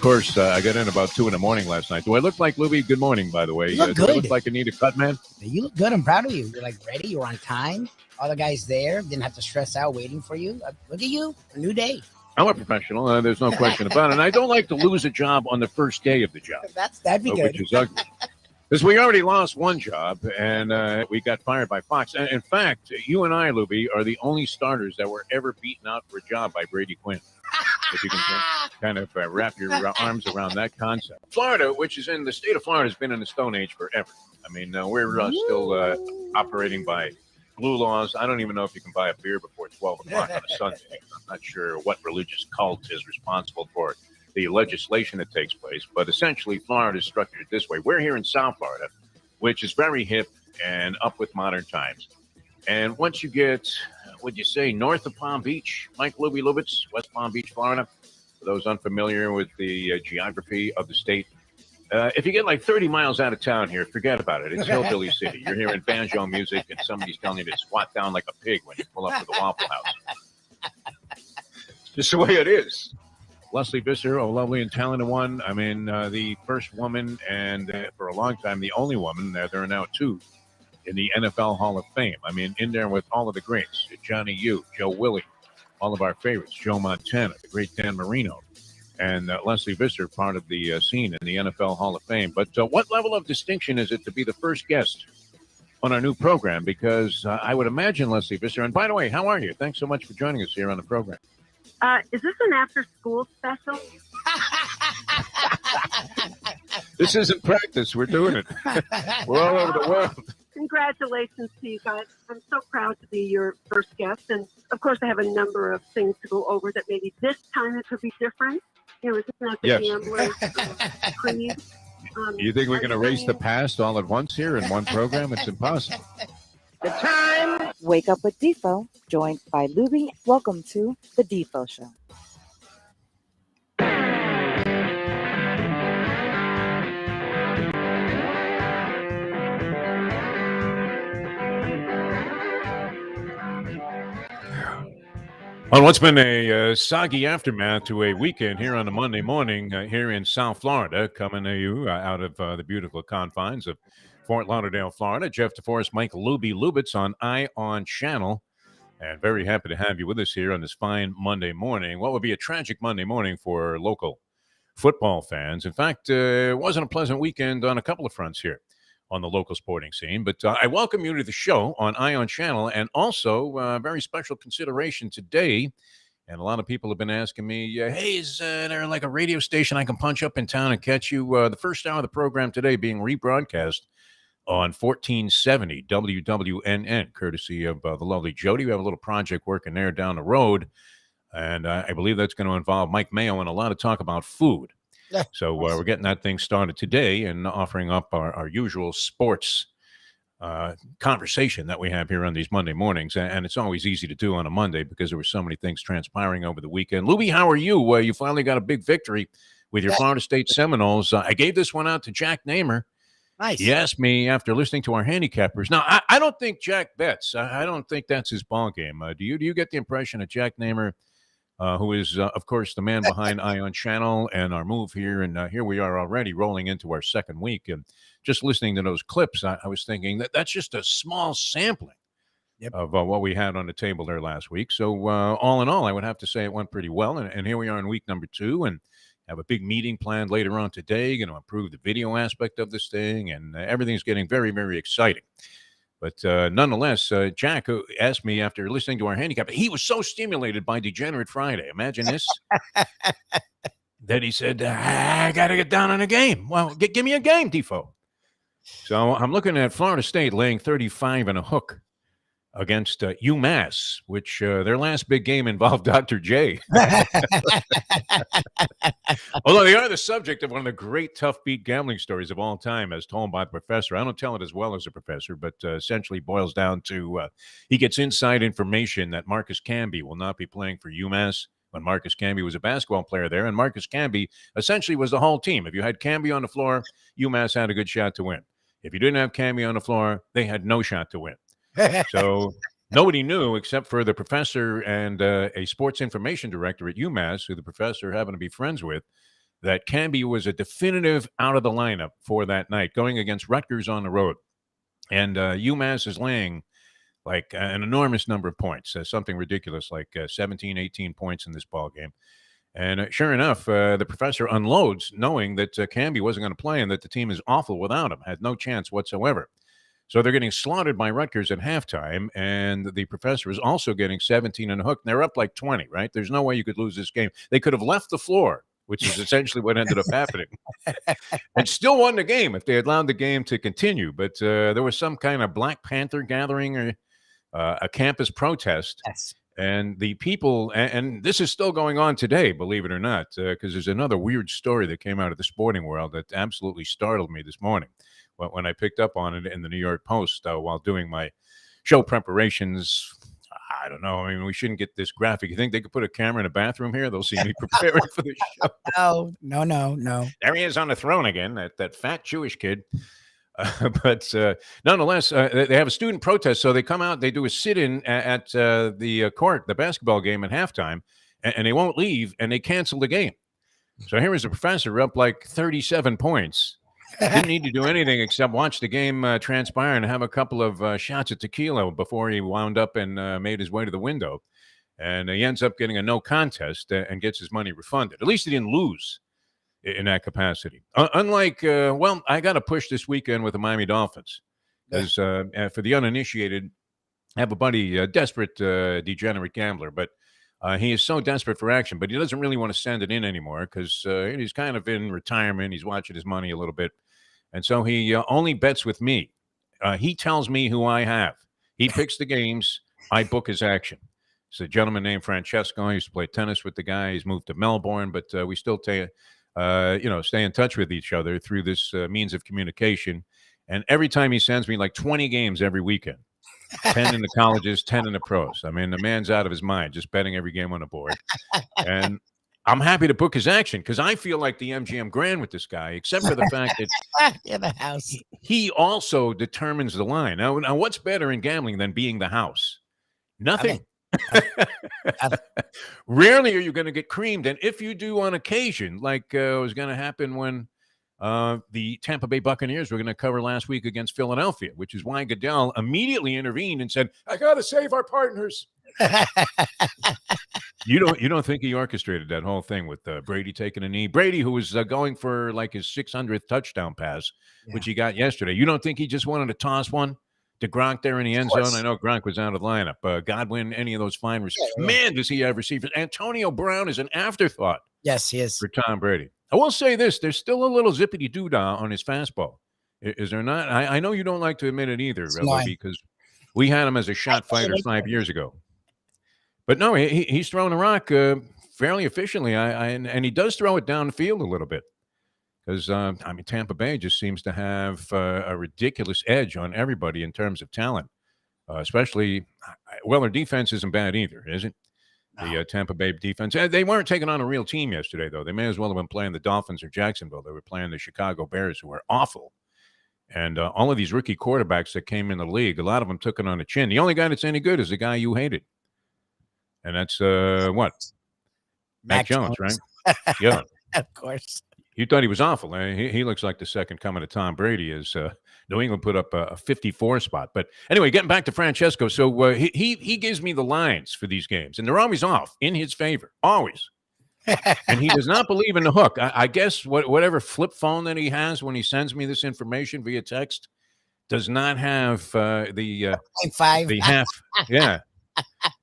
course, I got in about 2 in the morning last night. Do I look like Lubie? Good morning, by the way. You look do I good. look like I need a cut, man? You look good. I'm proud of you. You're like ready. You're on time. All the guys there didn't have to stress out waiting for you. Look at you. A new day. I'm a professional. There's no question about it. And I don't like to lose a job on the first day of the job. That'd be good. Which is ugly. Because we already lost one job, and we got fired by Fox. And in fact, you and I, Lubie, are the only starters that were ever beaten out for a job by Brady Quinn. If you can kind of wrap your arms around that concept. Florida, which is in the state of Florida, has been in the Stone Age forever. I mean, we're still operating by blue laws. I don't even know if you can buy a beer before 12 o'clock on a Sunday. I'm not sure what religious cult is responsible for the legislation that takes place, but essentially Florida is structured this way. We're here in South Florida, which is very hip and up with modern times. And once you get, would you say, north of Palm Beach, Mike Lubitz, West Palm Beach, Florida, for those unfamiliar with the geography of the state, if you get like 30 miles out of town here, forget about it. It's Hillbilly City. You're hearing banjo music and somebody's telling you to squat down like a pig when you pull up to the Waffle House. It's just the way it is. Leslie Visser, a lovely and talented one. I mean, the first woman and for a long time, the only woman, there are now two, in the NFL Hall of Fame. I mean, in there with all of the greats, Johnny U, Joe Willie, all of our favorites, Joe Montana, the great Dan Marino, and Leslie Visser, part of the scene in the NFL Hall of Fame. But what level of distinction is it to be the first guest on our new program? Because I would imagine, Leslie Visser, and by the way, how are you? Thanks so much for joining us here on the program. Is this an after-school special? This isn't practice. We're doing it. We're all over the world. Congratulations to you guys. I'm so proud to be your first guest. And, of course, I have a number of things to go over that maybe this time it could be different. You know, it's not the gambler's creed. You think we can erase the past all at once here in one program? It's impossible. The time. Wake up with Defo, joined by Lubie. Welcome to the Defo Show. On what's been a soggy aftermath to a weekend here on a Monday morning here in South Florida, coming to you out of the beautiful confines of Fort Lauderdale, Florida. Jeff Deforrest, Mike Lubitz on Ion Channel, and very happy to have you with us here on this fine Monday morning. What would be a tragic Monday morning for local football fans. In fact, it wasn't a pleasant weekend on a couple of fronts here on the local sporting scene. But I welcome you to the show on Ion Channel, and also a very special consideration today. And a lot of people have been asking me, hey, is there like a radio station I can punch up in town and catch you? The first hour of the program today being rebroadcast on 1470 WWNN, courtesy of the lovely Jody. We have a little project working there down the road, and I believe that's going to involve Mike Mayo and a lot of talk about food. Yeah, so we're getting that thing started today and offering up our usual sports conversation that we have here on these Monday mornings. And it's always easy to do on a Monday because there were so many things transpiring over the weekend. Lubie, how are you? You finally got a big victory with your Florida State Seminoles. I gave this one out to Jack Namer. Nice. He asked me after listening to our handicappers. Now, I don't think Jack bets. I don't think that's his ball game. Do you get the impression that Jack Namer, who is, of course, the man behind Ion Channel and our move here, and here we are already rolling into our second week, and just listening to those clips, I was thinking that's just a small sampling of what we had on the table there last week. So all in all, I would have to say it went pretty well, and here we are in week number 2, and have a big meeting planned later on today, going to improve the video aspect of this thing, and everything's getting very, very exciting. But nonetheless, Jack asked me after listening to our handicap, he was so stimulated by Degenerate Friday. Imagine this. That he said, I got to get down on a game. Well, give me a game, Defo. So I'm looking at Florida State laying 35 and a hook against UMass, which their last big game involved Dr. J. Although they are the subject of one of the great tough beat gambling stories of all time, as told by the professor. I don't tell it as well as the professor, but essentially boils down to he gets inside information that Marcus Camby will not be playing for UMass when Marcus Camby was a basketball player there. And Marcus Camby essentially was the whole team. If you had Camby on the floor, UMass had a good shot to win. If you didn't have Camby on the floor, they had no shot to win. So nobody knew except for the professor and a sports information director at UMass, who the professor happened to be friends with, that Canby was a definitive out of the lineup for that night, going against Rutgers on the road. And UMass is laying like an enormous number of points, something ridiculous like 17, 18 points in this ball game. And sure enough, the professor unloads, knowing that Canby wasn't going to play and that the team is awful without him, had no chance whatsoever. So they're getting slaughtered by Rutgers at halftime, and the professor is also getting 17 and a hook. And they're up like 20, right? There's no way you could lose this game. They could have left the floor, which is essentially what ended up happening, and still won the game if they had allowed the game to continue. But there was some kind of Black Panther gathering or a campus protest. Yes. And the people, and this is still going on today, believe it or not, because there's another weird story that came out of the sporting world that absolutely startled me this morning when I picked up on it in the New York Post while doing my show preparations. I don't know. I mean, we shouldn't get this graphic. You think they could put a camera in a bathroom here? They'll see me preparing for the show. No. There he is on the throne again, that fat Jewish kid. But nonetheless, they have a student protest. So they come out, they do a sit-in at the court, the basketball game at halftime, and they won't leave, and they cancel the game. So here is the professor up like 37 points. Didn't need to do anything except watch the game transpire and have a couple of shots of tequila before he wound up and made his way to the window. And he ends up getting a no contest and gets his money refunded. At least he didn't lose in that capacity. Unlike, I got to push this weekend with the Miami Dolphins. Because for the uninitiated, I have a buddy, a desperate, degenerate gambler, but he is so desperate for action, but he doesn't really want to send it in anymore because he's kind of in retirement. He's watching his money a little bit. And so he only bets with me. He tells me who I have. He picks the games. I book his action. It's a gentleman named Francesco. I used to play tennis with the guy. He's moved to Melbourne, but we still stay in touch with each other through this means of communication. And every time he sends me like 20 games every weekend, 10 in the colleges, 10 in the pros. I mean, the man's out of his mind, just betting every game on the board. And I'm happy to book his action because I feel like the MGM Grand with this guy, except for the fact that in the house. He also determines the line. Now, what's better in gambling than being the house? Nothing. Rarely are you going to get creamed. And if you do on occasion, like was going to happen when the Tampa Bay Buccaneers were going to cover last week against Philadelphia, which is why Goodell immediately intervened and said, I got to save our partners. You don't think he orchestrated that whole thing with Brady taking a knee? Brady, who was going for like his 600th touchdown pass, which he got yesterday. You don't think he just wanted to toss one to Gronk there in the end zone? I know Gronk was out of the lineup. Godwin, any of those fine receivers. Yeah. Man, does he have receivers. Antonio Brown is an afterthought. Yes, he is. For Tom Brady. I will say this. There's still a little zippity-doo-dah on his fastball. Is there not? I know you don't like to admit it either, because we had him as a shot fighter 5 years ago. But no, he's throwing a rock fairly efficiently, and he does throw it down the field a little bit. Because, Tampa Bay just seems to have a ridiculous edge on everybody in terms of talent, especially, their defense isn't bad either, is it? No. The Tampa Bay defense. They weren't taking on a real team yesterday, though. They may as well have been playing the Dolphins or Jacksonville. They were playing the Chicago Bears, who were awful. And all of these rookie quarterbacks that came in the league, a lot of them took it on the chin. The only guy that's any good is the guy you hated. And that's what? Mac Jones, right? Yeah. Of course. You thought he was awful. He looks like the second coming of Tom Brady as New England put up a 54 spot. But anyway, getting back to Francesco. So he gives me the lines for these games, and they're always off in his favor, always. And he does not believe in the hook. I guess whatever flip phone that he has when he sends me this information via text does not have the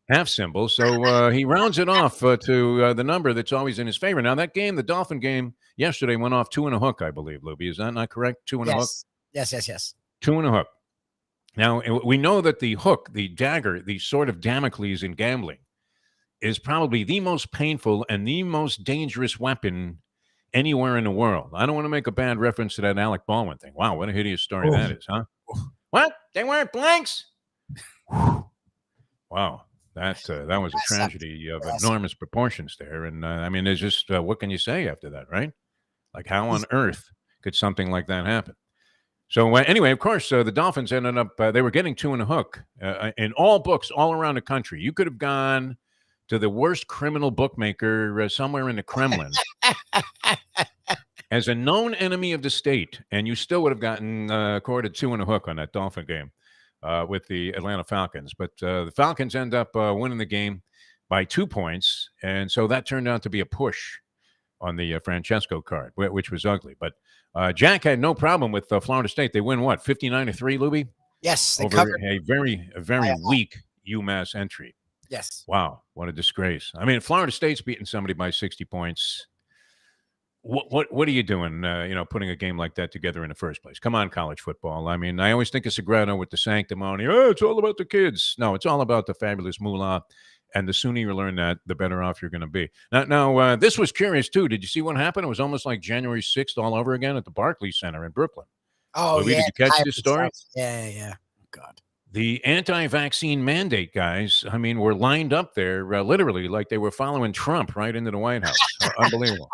half symbol. So he rounds it off to the number that's always in his favor. Now, that game, the Dolphin game yesterday, went off 2 and a hook, I believe, Lubie. Is that not correct? 2 and a hook? Yes. 2 and a hook. Now, we know that the hook, the dagger, the sword of Damocles in gambling is probably the most painful and the most dangerous weapon anywhere in the world. I don't want to make a bad reference to that Alec Baldwin thing. Wow, what a hideous story that is, huh? What? They weren't blanks? Wow. That was a tragedy of enormous proportions there. And, there's just, what can you say after that, right? Like, how on earth could something like that happen? So, anyway, of course, the Dolphins ended up, they were getting 2 and a hook in all books all around the country. You could have gone to the worst criminal bookmaker somewhere in the Kremlin as a known enemy of the state, and you still would have gotten accorded 2 and a hook on that Dolphin game with the Atlanta Falcons. But the Falcons end up winning the game by 2 points, and so that turned out to be a push on the Francesco card, which was ugly. But Jack had no problem with Florida State. They win, 59-3, Lubie? Yes, they over covered. a very weak UMass entry. Yes. Wow, what a disgrace. I mean, Florida State's beating somebody by 60 points. What are you doing, putting a game like that together in the first place? Come on, college football. I mean, I always think of Sagrado with the sanctimony. Oh, it's all about the kids. No, it's all about the fabulous moolah. And the sooner you learn that, the better off you're going to be. Now, this was curious, too. Did you see what happened? It was almost like January 6th all over again at the Barclays Center in Brooklyn. Oh, Louis, yeah. did you catch this story? Yeah. God. The anti-vaccine mandate guys, I mean, were lined up there literally like they were following Trump right into the White House. Unbelievable.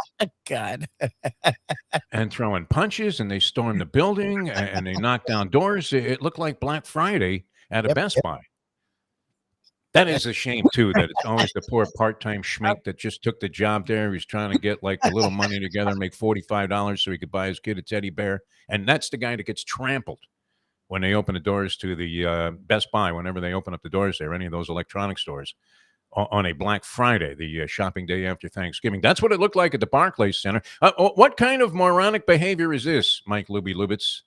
God. And throwing punches, and they stormed the building, and they knocked down doors. It looked like Black Friday at a Best Buy. That is a shame, too, that it's always the poor part-time schmick that just took the job there. He's trying to get, like, a little money together and make $45 so he could buy his kid a teddy bear. And that's the guy that gets trampled when they open the doors to the Best Buy, whenever they open up the doors there, any of those electronic stores, on a Black Friday, the shopping day after Thanksgiving. That's what it looked like at the Barclays Center. What kind of moronic behavior is this, Mike Lubitz?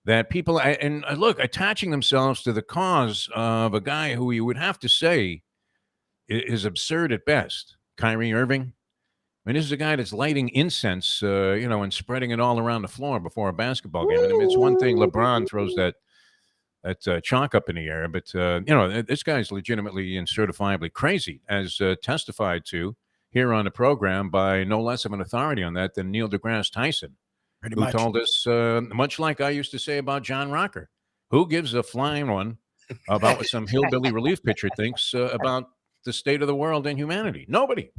That people, and look, attaching themselves to the cause of a guy who you would have to say is absurd at best. Kyrie Irving. I mean, this is a guy that's lighting incense, and spreading it all around the floor before a basketball game. I mean, it's one thing LeBron throws that chalk up in the air, but, this guy's legitimately and certifiably crazy, as testified to here on the program by no less of an authority on that than Neil deGrasse Tyson. Who told us, much like I used to say about John Rocker, who gives a flying one about what some hillbilly relief pitcher thinks about the state of the world and humanity? Nobody.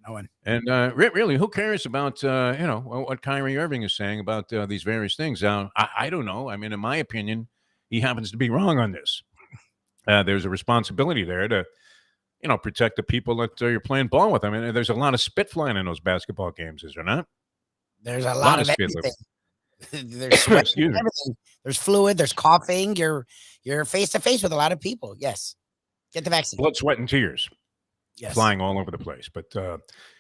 No one. And really, who cares about, what Kyrie Irving is saying about these various things? I don't know. I mean, in my opinion, he happens to be wrong on this. There's a responsibility there to, protect the people that you're playing ball with. I mean, there's a lot of spit flying in those basketball games, is there not? There's a lot of everything. There's sweat, everything. There's fluid. There's coughing. You're face to face with a lot of people. Yes, get the vaccine. Blood, sweat, and tears, flying all over the place. But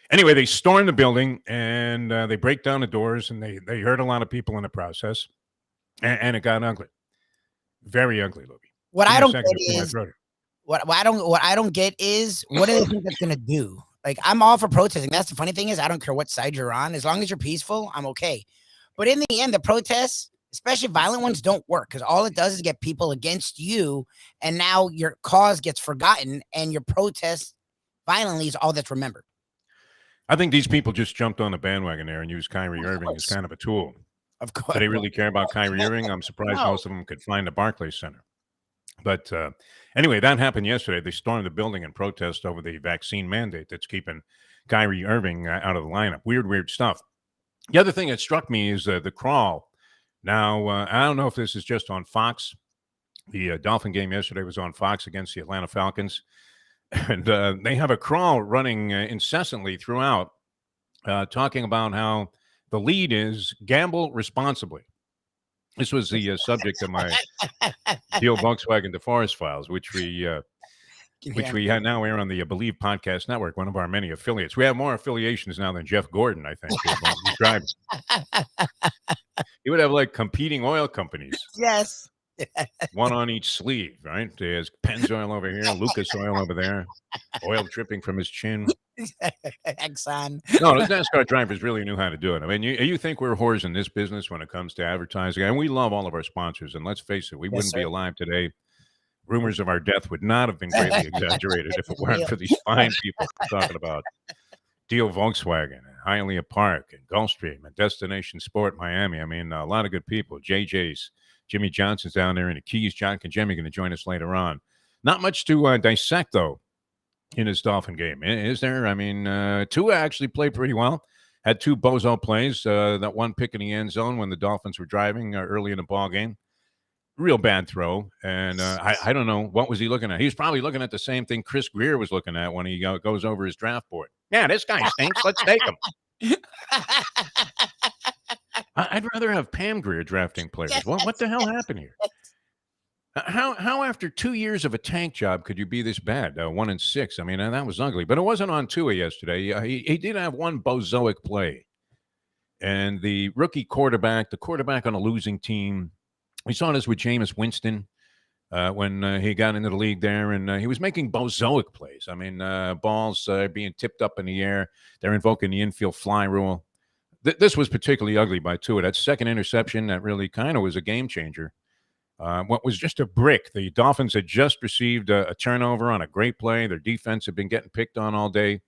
anyway, they storm the building and they break down the doors, and they hurt a lot of people in the process, and it got ugly, very ugly, Lubie. What I don't get is what I don't get is what do they think that's gonna do? Like, I'm all for protesting. That's the funny thing is I don't care what side you're on. As long as you're peaceful, I'm okay. But in the end, the protests, especially violent ones, don't work because all it does is get people against you. And now your cause gets forgotten and your protest violently is all that's remembered. I think these people just jumped on the bandwagon there and used Kyrie Irving as kind of a tool. Of course. Do they really care about Kyrie Irving? I'm surprised most of them could find the Barclays Center. But anyway, that happened yesterday. They stormed the building in protest over the vaccine mandate that's keeping Kyrie Irving out of the lineup. Weird stuff. The other thing that struck me is the crawl. Now, I don't know if this is just on Fox. The Dolphin game yesterday was on Fox against the Atlanta Falcons. And they have a crawl running incessantly throughout, talking about how the lead is gamble responsibly. This was the subject of my Deal Volkswagen Deforrest files, which we now air on the Believe Podcast Network, one of our many affiliates. We have more affiliations now than Jeff Gordon, I think. He's driving. He would have like competing oil companies. Yes. One on each sleeve, right? There's Pennzoil over here, Lucas Oil over there, oil dripping from his chin. Exxon. No, those NASCAR drivers really knew how to do it. I mean, you think we're whores in this business when it comes to advertising, and we love all of our sponsors. And let's face it, we wouldn't be alive today. Rumors of our death would not have been greatly exaggerated if it weren't for these fine people talking about Deal Volkswagen, and Hialeah Park, and Gulfstream, and Destination Sport Miami. I mean, a lot of good people. JJ's, Jimmy Johnson's down there in the Keys. John and Jimmy going to join us later on. Not much to dissect, though, in his Dolphin game, is there? I mean, Tua actually played pretty well. Had two bozo plays, that one pick in the end zone when the Dolphins were driving early in the ball game. real bad throw. And I don't know, what was he looking at? He was probably looking at the same thing Chris Greer was looking at when he goes over his draft board. Yeah, this guy stinks. Let's take him. I'd rather have Pam Greer drafting players. What the hell happened here? How after 2 years of a tank job could you be this bad? 1-6. I mean, that was ugly. But it wasn't on Tua yesterday. He did have one bozoic play. And the rookie quarterback, the quarterback on a losing team, we saw this with Jameis Winston when he got into the league there, and he was making bozoic plays. I mean, balls being tipped up in the air. They're invoking the infield fly rule. This was particularly ugly by Tua. That second interception, that really kind of was a game changer. What was just a brick. The Dolphins had just received a turnover on a great play. Their defense had been getting picked on all day,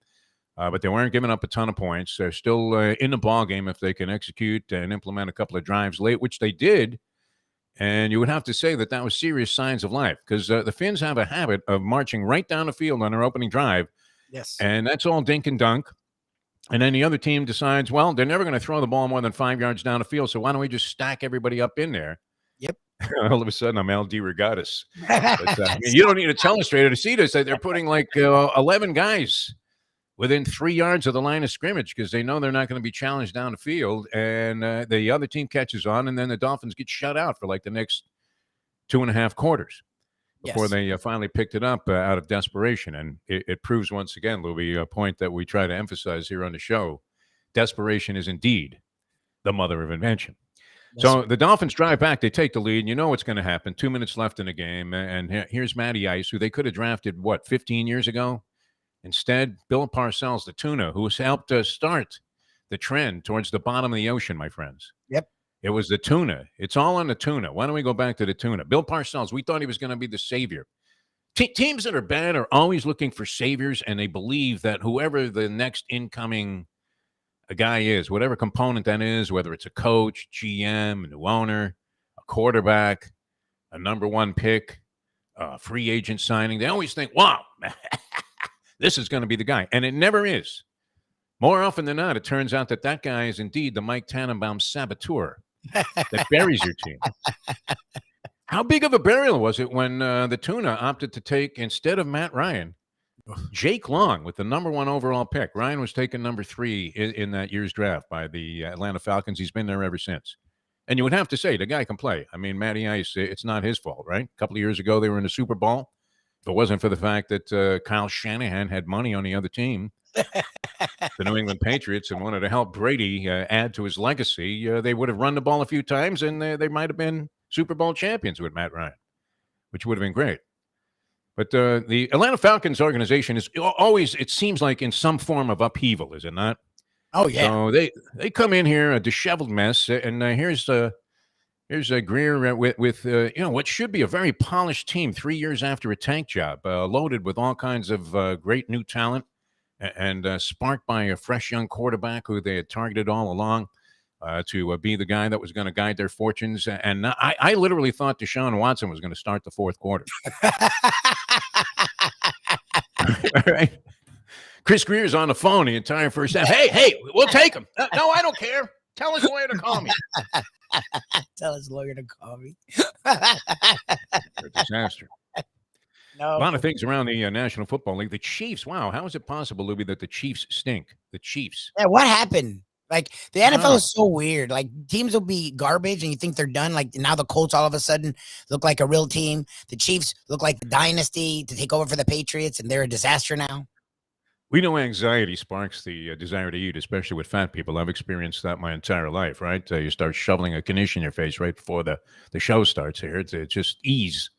but they weren't giving up a ton of points. They're still in the ball game if they can execute and implement a couple of drives late, which they did. And you would have to say that was serious signs of life, because the Finns have a habit of marching right down the field on their opening drive. Yes. And that's all dink and dunk. And then the other team decides, well, they're never going to throw the ball more than 5 yards down the field, so why don't we just stack everybody up in there? Yep. All of a sudden, I'm Al DeRogatis. You don't need a telestrator to see this. They're putting like 11 guys within 3 yards of the line of scrimmage because they know they're not going to be challenged down the field. And the other team catches on, and then the Dolphins get shut out for like the next 2.5 quarters before they finally picked it up out of desperation. And it proves once again, Lubie, a point that we try to emphasize here on the show. Desperation is indeed the mother of invention. So the Dolphins drive back. They take the lead. And you know what's going to happen. 2 minutes left in the game. And here's Matty Ice, who they could have drafted, 15 years ago? Instead, Bill Parcells, the tuna, who has helped start the trend towards the bottom of the ocean, my friends. Yep. It was the tuna. It's all on the tuna. Why don't we go back to the tuna? Bill Parcells, we thought he was going to be the savior. Teams that are bad are always looking for saviors, and they believe that whoever the next incoming a guy is, whatever component that is, whether it's a coach, GM, a new owner, a quarterback, a number one pick, a free agent signing, they always think, wow, this is going to be the guy. And it never is. More often than not, it turns out that guy is indeed the Mike Tannenbaum saboteur that buries your team. How big of a burial was it when the tuna opted to take, instead of Matt Ryan, Jake Long with the number 1 overall pick? Ryan was taken number 3 in that year's draft by the Atlanta Falcons. He's been there ever since. And you would have to say the guy can play. I mean, Matty Ice, it's not his fault, right? A couple of years ago, they were in the Super Bowl. If it wasn't for the fact that Kyle Shanahan had money on the other team, the New England Patriots, and wanted to help Brady add to his legacy, they would have run the ball a few times, and they might have been Super Bowl champions with Matt Ryan, which would have been great. But the Atlanta Falcons organization is always, it seems like, in some form of upheaval, is it not? Oh, yeah. So they come in here a disheveled mess, and here's Greer with what should be a very polished team 3 years after a tank job, loaded with all kinds of great new talent, and sparked by a fresh young quarterback who they had targeted all along to be the guy that was going to guide their fortunes. And I literally thought Deshaun Watson was going to start the fourth quarter. All right. Chris Greer's on the phone the entire first half. Hey, we'll take him. No, I don't care. Tell his lawyer to call me. Tell his lawyer to call me. A disaster. No. A lot of things around the National Football League. The Chiefs, wow, how is it possible, Lubie, that the Chiefs stink? The Chiefs. Yeah, what happened? Like, the NFL is so weird. Like, teams will be garbage and you think they're done. Like, now the Colts all of a sudden look like a real team. The Chiefs look like the dynasty to take over for the Patriots, and they're a disaster now. We know anxiety sparks the desire to eat, especially with fat people. I've experienced that my entire life, right? You start shoveling a Knish in your face right before the show starts here. It's just ease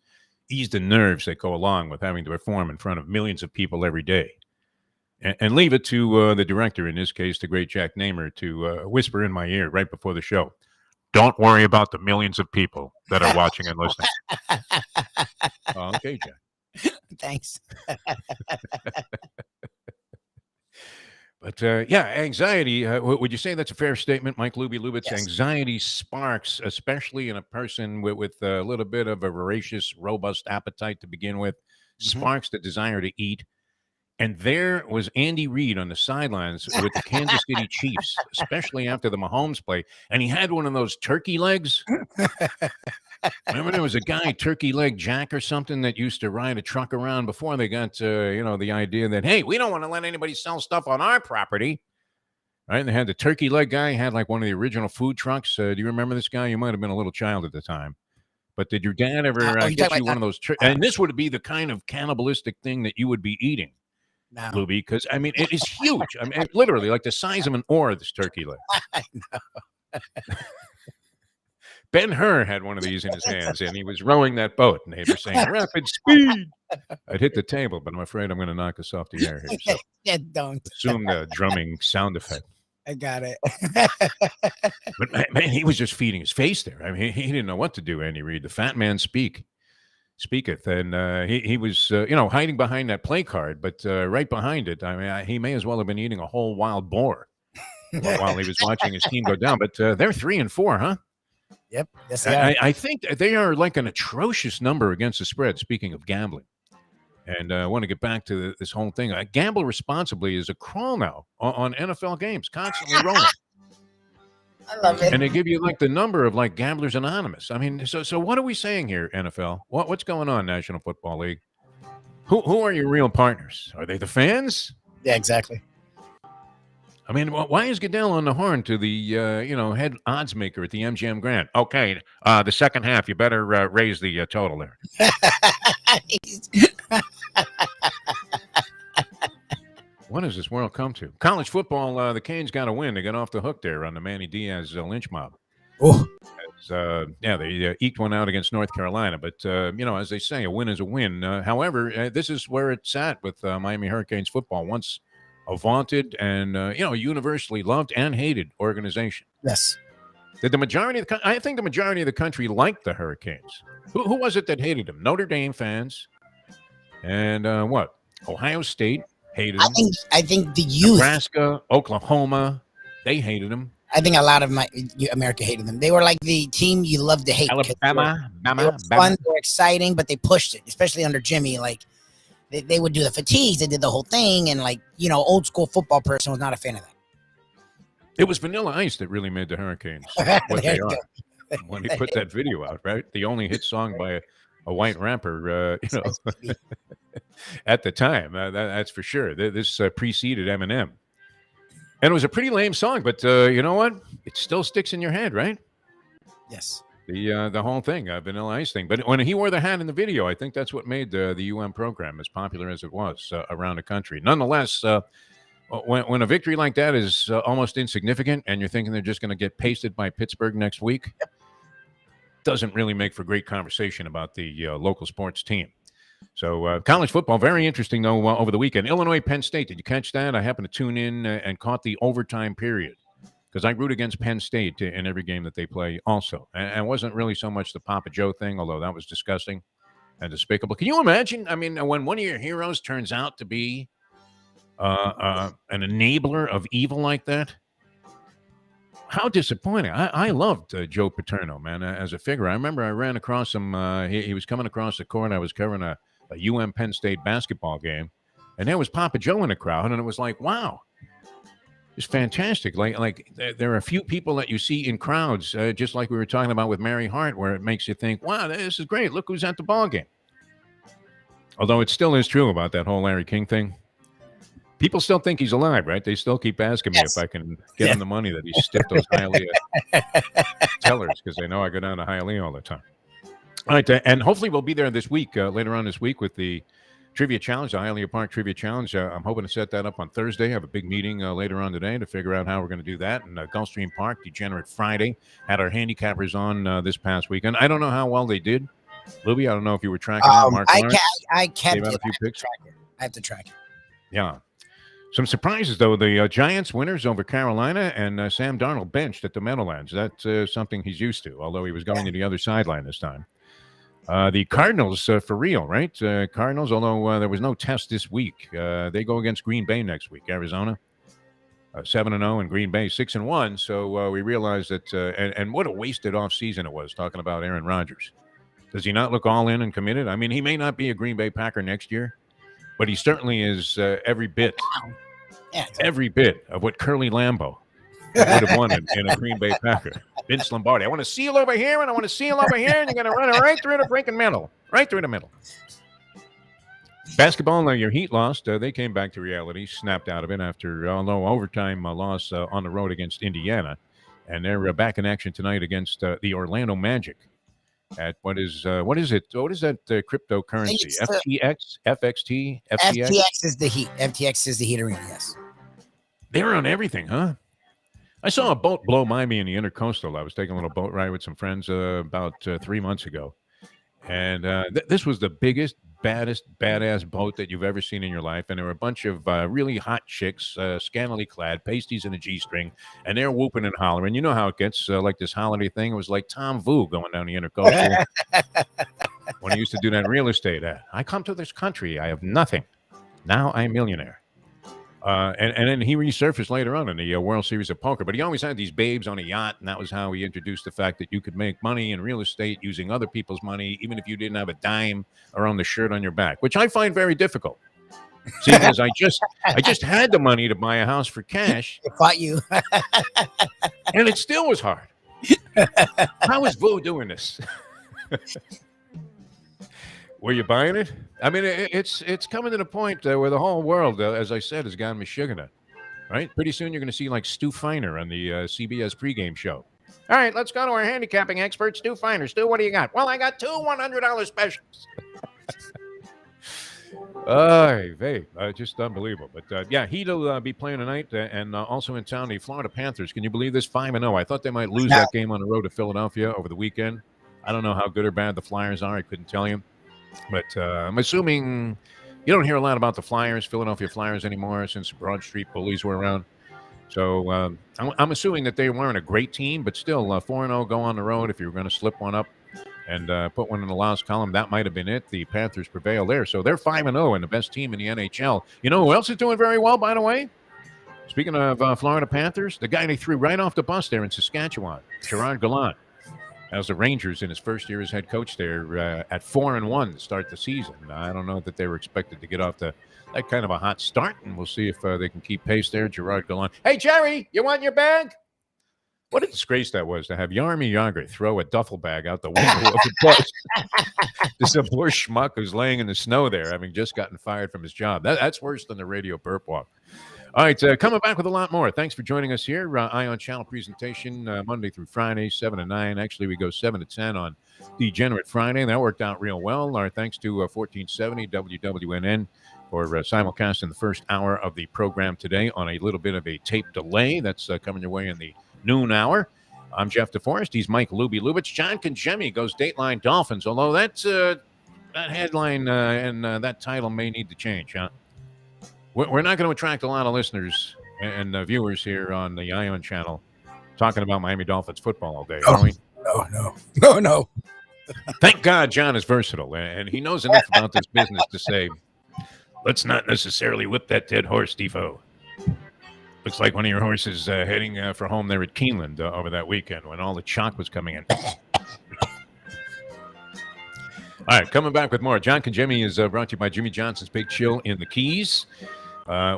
the nerves that go along with having to perform in front of millions of people every day. And leave it to the director, in this case, the great Jack Namer, to whisper in my ear right before the show. Don't worry about the millions of people that are watching and listening. Okay, Jack. Thanks. But, anxiety, would you say that's a fair statement, Mike Lubitz? Yes. Anxiety sparks, especially in a person with a little bit of a voracious, robust appetite to begin with, sparks the desire to eat. And there was Andy Reid on the sidelines with the Kansas City Chiefs, especially after the Mahomes play. And he had one of those turkey legs. Remember there was a guy, Turkey Leg Jack or something, that used to ride a truck around before they got, the idea that, hey, we don't want to let anybody sell stuff on our property. Right? And they had the Turkey Leg guy, had like one of the original food trucks. Do you remember this guy? You might have been a little child at the time. But did your dad ever get you one of those? And this would be the kind of cannibalistic thing that you would be eating, Lubie, because, I mean, it is huge. I mean, literally like the size of an oar, this turkey leg. I know. Ben-Hur had one of these in his hands, and he was rowing that boat, and they were saying, rapid speed. I'd hit the table, but I'm afraid I'm going to knock us off the air here. So Yeah, don't. assume the drumming sound effect. I got it. But man, he was just feeding his face there. I mean, he didn't know what to do, Andy Reid. The fat man speaketh. And he was, hiding behind that play card, but right behind it, I mean, he may as well have been eating a whole wild boar while he was watching his team go down. But they're 3-4, huh? Yep. Yes, they are. I think they are like an atrocious number against the spread, speaking of gambling. And I want to get back to this whole thing. Gamble responsibly is a crawl now on NFL games, constantly rolling. I love it. And they give you like the number of like Gamblers Anonymous. I mean, so what are we saying here, NFL? What's going on, National Football League? Who are your real partners? Are they the fans? Yeah, exactly. I mean, why is Goodell on the horn to the head odds maker at the MGM Grand? Okay, the second half, you better raise the total there. What does this world come to? College football, the Canes got a win. They got off the hook there on the Manny Diaz lynch mob. Oh, they eked one out against North Carolina. But, as they say, a win is a win. However, this is where it's at with Miami Hurricanes football. Once a vaunted and, universally loved and hated organization. yes. Did the majority of I think the majority of the country liked the Hurricanes. Who was it that hated them? Notre Dame fans. And what? Ohio State hated them. I think the youth, Nebraska, Oklahoma, they hated them. I think a lot of America hated them. They were like the team you love to hate. Alabama, They were fun, they were exciting, but they pushed it, especially under Jimmy. Like they would do the fatigues, they did the whole thing, and old school football person was not a fan of that. It was Vanilla Ice that really made the Hurricanes what they are. When he put that video out, right? The only hit song by a white rapper, at the time. That's for sure. This preceded Eminem. And it was a pretty lame song, but you know what? It still sticks in your head, right? Yes. The whole thing, Vanilla Ice thing. But when he wore the hat in the video, I think that's what made the UM program as popular as it was around the country. Nonetheless, when a victory like that is almost insignificant and you're thinking they're just going to get pasted by Pittsburgh next week, doesn't really make for great conversation about the local sports team. So college football, very interesting, though, over the weekend. Illinois, Penn State, did you catch that? I happened to tune in and caught the overtime period because I root against Penn State in every game that they play also. And it wasn't really so much the Papa Joe thing, although that was disgusting and despicable. Can you imagine? I mean, when one of your heroes turns out to be an enabler of evil like that? How disappointing. I loved Joe Paterno, man, as a figure. I remember I ran across him. He was coming across the court. I was covering a UM Penn State basketball game, and there was Papa Joe in the crowd, and it was like, wow. It's fantastic. Like there are a few people that you see in crowds, just like we were talking about with Mary Hart, where it makes you think, wow, this is great. Look who's at the ball game. Although it still is true about that whole Larry King thing. People still think he's alive, right? They still keep asking me if I can get him the money that he stiffed those Hialeah tellers because they know I go down to Hialeah all the time. All right, and hopefully we'll be there this week, later on this week with the Trivia Challenge, the Hialeah Park Trivia Challenge. I'm hoping to set that up on Thursday. I have a big meeting later on today to figure out how we're going to do that. And Gulfstream Park, Degenerate Friday, had our handicappers on this past weekend. I don't know how well they did. Lubie, I don't know if you were tracking out Mark Lawrence. I kept it. I have to track it. Yeah. Some surprises, though. The Giants winners over Carolina, and Sam Darnold benched at the Meadowlands. That's something he's used to, although he was going to the other sideline this time. The Cardinals, for real, right? Cardinals, although there was no test this week, they go against Green Bay next week, Arizona. 7-0, and Green Bay 6-1. So we realized that, and what a wasted offseason it was, talking about Aaron Rodgers. Does he not look all in and committed? I mean, he may not be a Green Bay Packer next year, but he certainly is every bit of what Curly Lambeau that would have won in a Green Bay Packer. Vince Lombardi. I want to seal over here, and I want to seal over here, and you're going to run it right through the freaking middle. Right through the middle. Basketball, your Heat lost. They came back to reality, snapped out of it after overtime loss on the road against Indiana. And they're back in action tonight against the Orlando Magic at what is it? What is that cryptocurrency? FTX, FXT, FTX? FTX is the Heat. FTX is the Heat arena, yes. They're on everything, huh? I saw a boat blow by me in the Intercoastal. I was taking a little boat ride with some friends about 3 months ago. And this was the biggest, baddest, badass boat that you've ever seen in your life. And there were a bunch of really hot chicks, scantily clad, pasties in a G-string, and they're whooping and hollering. You know how it gets, like this holiday thing. It was like Tom Vu going down the Intercoastal when he used to do that real estate ad. I come to this country. I have nothing. Now I'm a millionaire. And then he resurfaced later on in the World Series of Poker. But he always had these babes on a yacht, and that was how he introduced the fact that you could make money in real estate using other people's money, even if you didn't have a dime around the shirt on your back, which I find very difficult. Seeing as I just had the money to buy a house for cash. It fought you. And it still was hard. How is Vu doing this? Were you buying it? I mean, it's coming to the point where the whole world, as I said, has gone Michigan, right? Pretty soon you're going to see like Stu Feiner on the CBS pregame show. All right, let's go to our handicapping expert, Stu Feiner. Stu, what do you got? Well, I got two $100 specials. Just unbelievable. But yeah, he'll be playing tonight, and also in town, the Florida Panthers. Can you believe this? 5-0. I thought they might lose that game on the road to Philadelphia over the weekend. I don't know how good or bad the Flyers are. I couldn't tell you. But I'm assuming you don't hear a lot about the Flyers, Philadelphia Flyers anymore since Broad Street bullies were around. So I'm assuming that they weren't a great team, but still 4-0 go on the road. If you were going to slip one up and put one in the loss column, that might have been it. The Panthers prevail there. So they're 5-0 and the best team in the NHL. You know who else is doing very well, by the way? Speaking of Florida Panthers, the guy they threw right off the bus there in Saskatchewan, Gerard Gallant. As the Rangers in his first year as head coach there at 4-1 to start the season. I don't know that they were expected to get off that kind of a hot start, and we'll see if they can keep pace there. Gerard Gallant. Hey, Jerry, you want your bag? What a disgrace that was to have Jaromir Jagr throw a duffel bag out the window of the bus. This is a poor schmuck who's laying in the snow there, having just gotten fired from his job. That's worse than the radio burp walk. All right, coming back with a lot more. Thanks for joining us here. Ion Channel presentation Monday through Friday, 7 to 9. Actually, we go 7 to 10 on Degenerate Friday. That worked out real well. Our thanks to 1470 WWNN for simulcasting the first hour of the program today on a little bit of a tape delay. That's coming your way in the noon hour. I'm Jeff Deforrest. He's Mike Lubie Lubitz. John Congemi goes Dateline Dolphins, although that's that headline and that title may need to change, huh? We're not going to attract a lot of listeners and viewers here on the Ion Channel talking about Miami Dolphins football all day, are we? No. Thank God John is versatile, and he knows enough about this business to say, let's not necessarily whip that dead horse, Defo. Looks like one of your horses heading for home there at Keeneland over that weekend when all the chalk was coming in. All right, coming back with more. John Congemi is brought to you by Jimmy Johnson's Big Chill in the Keys.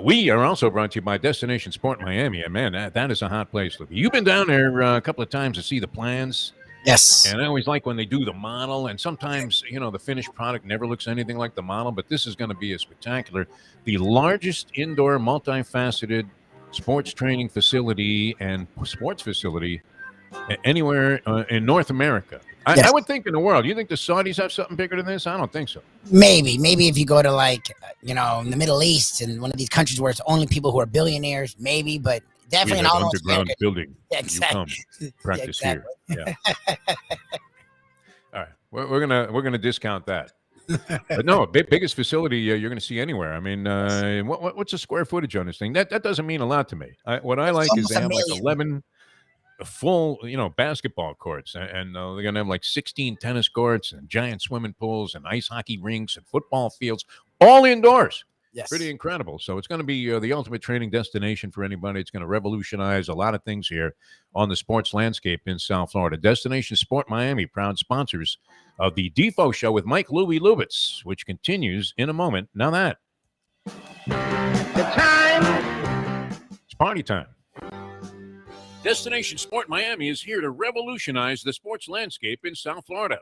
We are also brought to you by Destination Sport Miami. And man, that is a hot place. You've been down there a couple of times to see the plans. Yes. And I always like when they do the model. And sometimes, the finished product never looks anything like the model. But this is going to be a spectacular. The largest indoor, multifaceted sports training facility and sports facility anywhere in North America. Yes. I would think in the world. You think the Saudis have something bigger than this? I don't think so. Maybe if you go to in the Middle East and one of these countries where it's only people who are billionaires, maybe, but definitely in all underground building. Exactly. You come practice exactly. here. Yeah. All right, we're gonna discount that. But no, biggest facility you're going to see anywhere. I mean, what's the square footage on this thing? That doesn't mean a lot to me. What I like is they have like 11 full, basketball courts, and they're going to have like 16 tennis courts and giant swimming pools and ice hockey rinks and football fields, all indoors. Yes. Pretty incredible. So it's going to be the ultimate training destination for anybody. It's going to revolutionize a lot of things here on the sports landscape in South Florida. Destination Sport Miami, proud sponsors of the Defo Show with Mike Louie Lubitz, which continues in a moment. Now that. The time. It's party time. Destination Sport Miami is here to revolutionize the sports landscape in South Florida.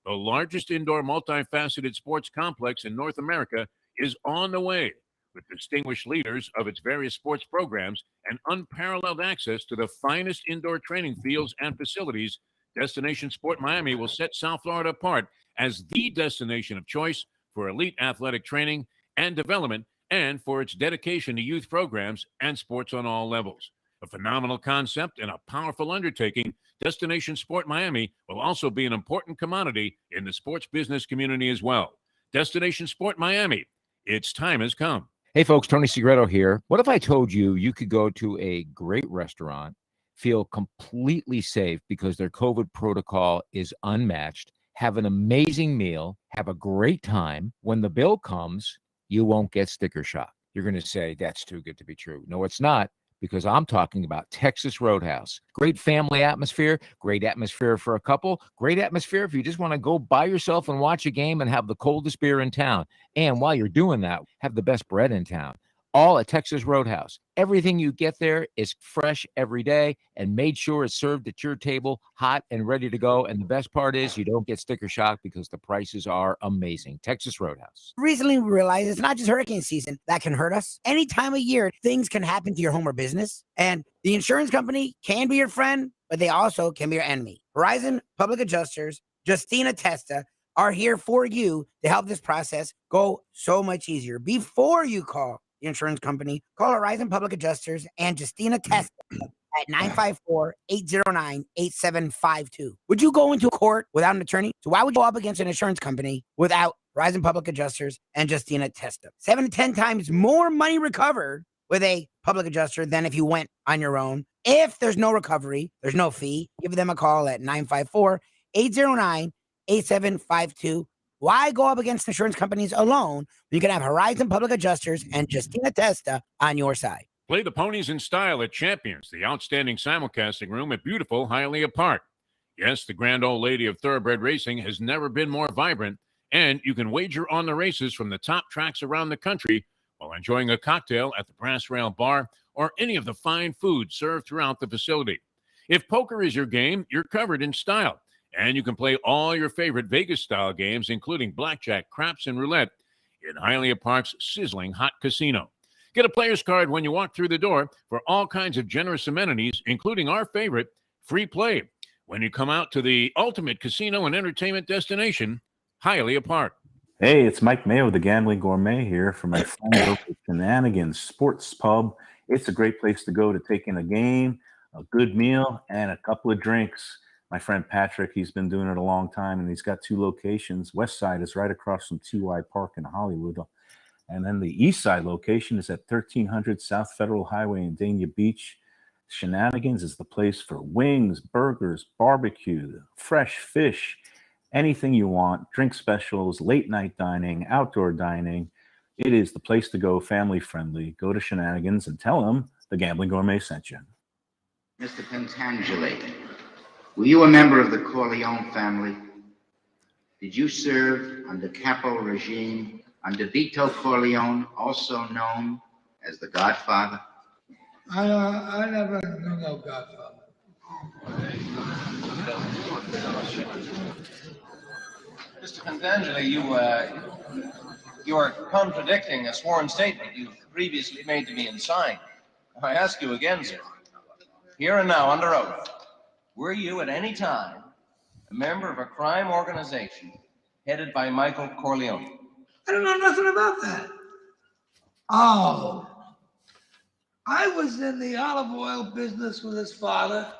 The largest indoor multifaceted sports complex in North America is on the way, with distinguished leaders of its various sports programs and unparalleled access to the finest indoor training fields and facilities. Destination Sport Miami will set South Florida apart as the destination of choice for elite athletic training and development, and for its dedication to youth programs and sports on all levels. A phenomenal concept and a powerful undertaking, Destination Sport Miami will also be an important commodity in the sports business community as well. Destination Sport Miami, its time has come. Hey folks, Tony Segreto here. What if I told you you could go to a great restaurant, feel completely safe because their COVID protocol is unmatched, have an amazing meal, have a great time. When the bill comes, you won't get sticker shock. You're going to say, that's too good to be true. No, it's not, because I'm talking about Texas Roadhouse. Great family atmosphere, great atmosphere for a couple, great atmosphere if you just want to go by yourself and watch a game and have the coldest beer in town. And while you're doing that, have the best bread in town. All at Texas Roadhouse. Everything you get there is fresh every day and made sure it's served at your table, hot and ready to go. And the best part is you don't get sticker shock because the prices are amazing. Texas Roadhouse. Recently, we realized it's not just hurricane season that can hurt us. Any time of year, things can happen to your home or business. And the insurance company can be your friend, but they also can be your enemy. Horizon Public Adjusters, Justina Testa, are here for you to help this process go so much easier. Before you call the insurance company, call Horizon Public Adjusters and Justina Testa at 954-809-8752. Would you go into court without an attorney? So why would you go up against an insurance company without Horizon Public Adjusters and Justina Testa? 7 to 10 times more money recovered with a public adjuster than if you went on your own. If there's no recovery, there's no fee. Give them a call at 954-809-8752. Why go up against insurance companies alone when you can have Horizon Public Adjusters and Justina Testa on your side? Play the ponies in style at Champions, the outstanding simulcasting room at beautiful Hialeah Park. Yes, the grand old lady of thoroughbred racing has never been more vibrant, and you can wager on the races from the top tracks around the country while enjoying a cocktail at the Brass Rail Bar or any of the fine food served throughout the facility. If poker is your game, you're covered in style. And you can play all your favorite Vegas-style games, including blackjack, craps, and roulette in Hialeah Park's sizzling hot casino. Get a player's card when you walk through the door for all kinds of generous amenities, including our favorite, free play, when you come out to the ultimate casino and entertainment destination, Hialeah Park. Hey, it's Mike Mayo, the Gambling Gourmet here for my friend over at Shenanigans Sports Pub. It's a great place to go to take in a game, a good meal, and a couple of drinks. My friend Patrick, he's been doing it a long time, and he's got 2 locations. West Side is right across from TY Park in Hollywood. And then the East Side location is at 1300 South Federal Highway in Dania Beach. Shenanigans is the place for wings, burgers, barbecue, fresh fish, anything you want, drink specials, late night dining, outdoor dining. It is the place to go, family friendly. Go to Shenanigans and tell them the Gambling Gourmet sent you. Mr. Pentangeli, were you a member of the Corleone family? Did you serve under Capo regime under Vito Corleone, also known as the Godfather? I never knew no Godfather. Mr. Pentangeli, you are contradicting a sworn statement you previously made to me and signed. I ask you again, sir, here and now under oath, were you at any time a member of a crime organization headed by Michael Corleone? I don't know nothing about that. Oh, I was in the olive oil business with his father,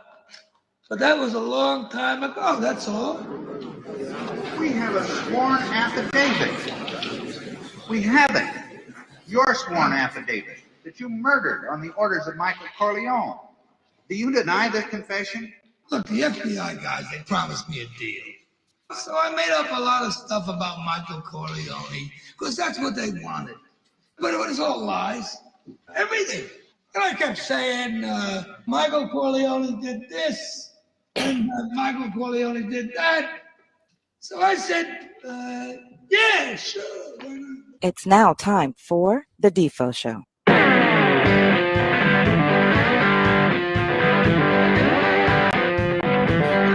but that was a long time ago, that's all. We have a sworn affidavit. We have it. Your sworn affidavit that you murdered on the orders of Michael Corleone. Do you deny this confession? Look, the FBI guys, they promised me a deal. So I made up a lot of stuff about Michael Corleone, because that's what they wanted. But it was all lies. Everything. And I kept saying, Michael Corleone did this, and Michael Corleone did that. So I said, yeah, sure. It's now time for the Defo Show.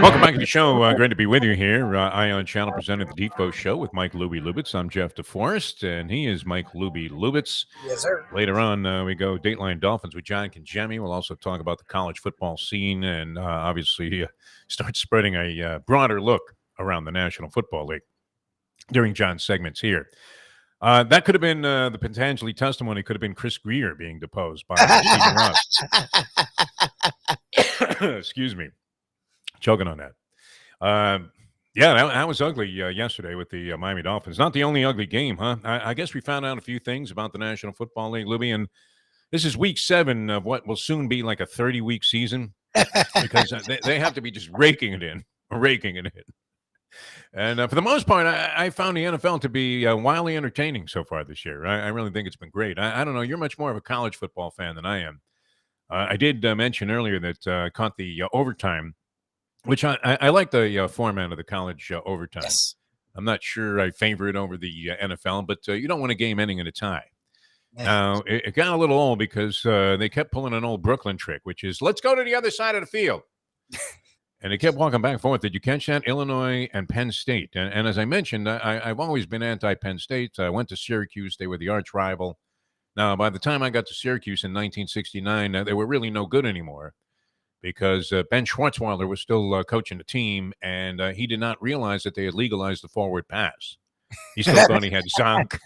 Welcome back to the show. Great to be with you here. Ion Channel presented the Defo Show with Mike Lubie Lubitz. I'm Jeff Deforrest, and he is Mike Lubie Lubitz. Yes, sir. Later on, we go Dateline Dolphins with John Conjemi. We'll also talk about the college football scene and obviously start spreading a broader look around the National Football League during John's segments here. That could have been the Pentangeli testimony. Could have been Chris Greer being deposed by Stephen Ross. Excuse me. Choking on that. That was ugly yesterday with the Miami Dolphins. Not the only ugly game, huh? I guess we found out a few things about the National Football League, Lubie, and this is week 7 of what will soon be like a 30-week season because they have to be just raking it in. And for the most part, I found the NFL to be wildly entertaining so far this year. I really think it's been great. I don't know. You're much more of a college football fan than I am. I did mention earlier that I caught the overtime, which I like the format of the college overtime. Yes. I'm not sure I favor it over the NFL, but you don't want a game ending in a tie. Yeah. Now, it got a little old because they kept pulling an old Brooklyn trick, which is, let's go to the other side of the field. And they kept walking back and forth. Did you catch that? Illinois and Penn State. And as I mentioned, I've always been anti-Penn State. I went to Syracuse. They were the arch rival. Now, by the time I got to Syracuse in 1969, they were really no good anymore because Ben Schwartzweiler was still coaching the team, and he did not realize that they had legalized the forward pass. He still thought he had Zonk.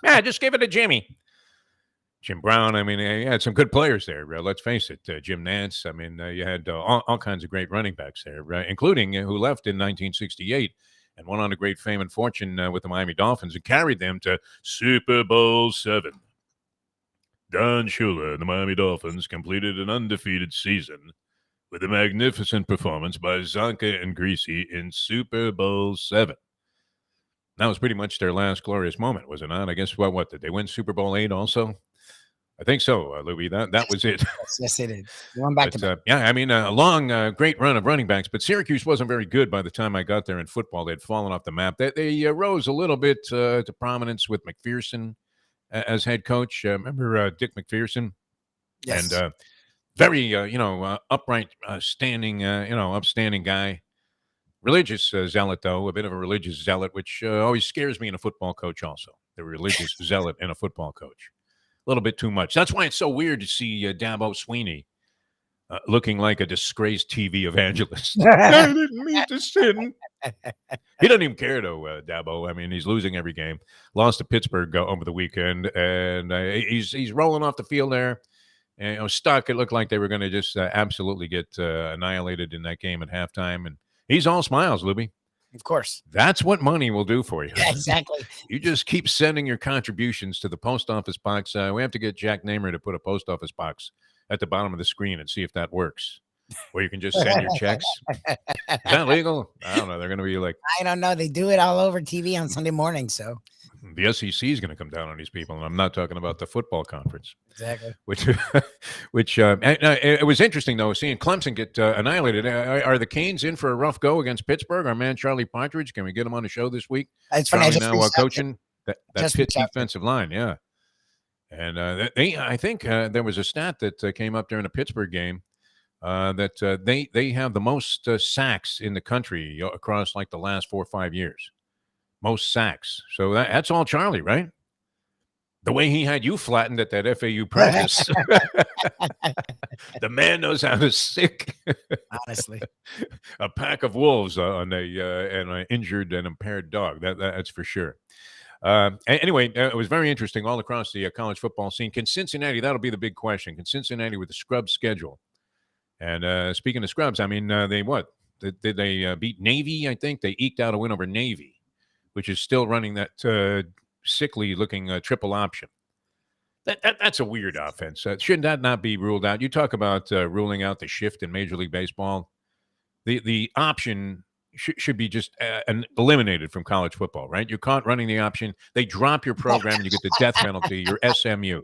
Yeah, just give it to Jimmy. Jim Brown, I mean, he had some good players there. Let's face it. Jim Nance, I mean, you had all kinds of great running backs there, including who left in 1968 and went on to great fame and fortune with the Miami Dolphins and carried them to Super Bowl 7. Don Shula and the Miami Dolphins completed an undefeated season with a magnificent performance by Zonka and Greasy in Super Bowl 7. That was pretty much their last glorious moment, was it not? I guess, what did they win Super Bowl 8 also? I think so, Lubie. That was it. Yes, it is. Going back to I mean, a long, great run of running backs, but Syracuse wasn't very good by the time I got there in football. They'd fallen off the map. They rose a little bit to prominence with McPherson as head coach. Remember Dick McPherson? yes. And very, upright, upstanding guy. Religious zealot, though, a bit of a religious zealot, which always scares me in a football coach also. The religious zealot in a football coach. A little bit too much. That's why it's so weird to see Dabo Sweeney looking like a disgraced TV evangelist. I didn't mean to sin. He doesn't even care, though, Dabo. I mean, he's losing every game. Lost to Pittsburgh over the weekend, and he's rolling off the field there. And stuck. It looked like they were going to just absolutely get annihilated in that game at halftime. And he's all smiles, Lubie. Of course. That's what money will do for you. Yeah, exactly. You just keep sending your contributions to the post office box. We have to get Jack Namer to put a post office box at the bottom of the screen and see if that works. Or you can just send your checks. Is that legal? I don't know. They're going to be like, I don't know. They do it all over TV on Sunday morning. So the SEC is going to come down on these people. And I'm not talking about the football conference. exactly. Which it was interesting, though, seeing Clemson get annihilated. Are the Canes in for a rough go against Pittsburgh? Our man, Charlie Partridge, can we get him on the show this week? It's funny. Charlie now coaching that Pitt defensive line, yeah. And I think there was a stat that came up during the Pittsburgh game that they have the most sacks in the country across like the last 4 or 5 years. Most sacks. So that's all Charlie, right? The way he had you flattened at that FAU practice. The man knows how to sick. Honestly. A pack of wolves on an injured and impaired dog. That's for sure. Anyway, it was very interesting all across the college football scene. Can Cincinnati, that'll be the big question. Can Cincinnati with the scrub schedule? And speaking of scrubs, I mean, Did they beat Navy? I think they eked out a win over Navy, which is still running that sickly-looking triple option. That's a weird offense. Should that not be ruled out? You talk about ruling out the shift in Major League Baseball. The option should be just eliminated from college football, right? You're caught running the option. They drop your program and you get the death penalty. You're SMU.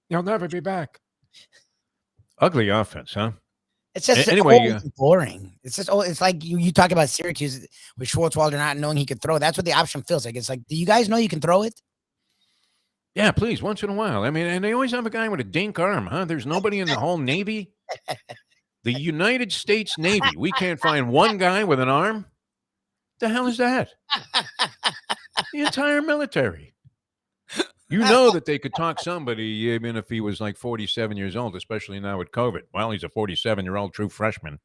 You'll never be back. Ugly offense, huh? It's just anyway, boring. It's just it's like you talk about Syracuse with Schwartzwalder not knowing he could throw. That's what the option feels like. It's like, do you guys know you can throw it? Yeah, please, once in a while. I mean, and they always have a guy with a dink arm, huh? There's nobody in the whole Navy. The United States Navy. We can't find one guy with an arm? The hell is that? The entire military. You know that they could talk somebody even if he was like 47 years old, especially now with COVID. Well, he's a 47-year-old true freshman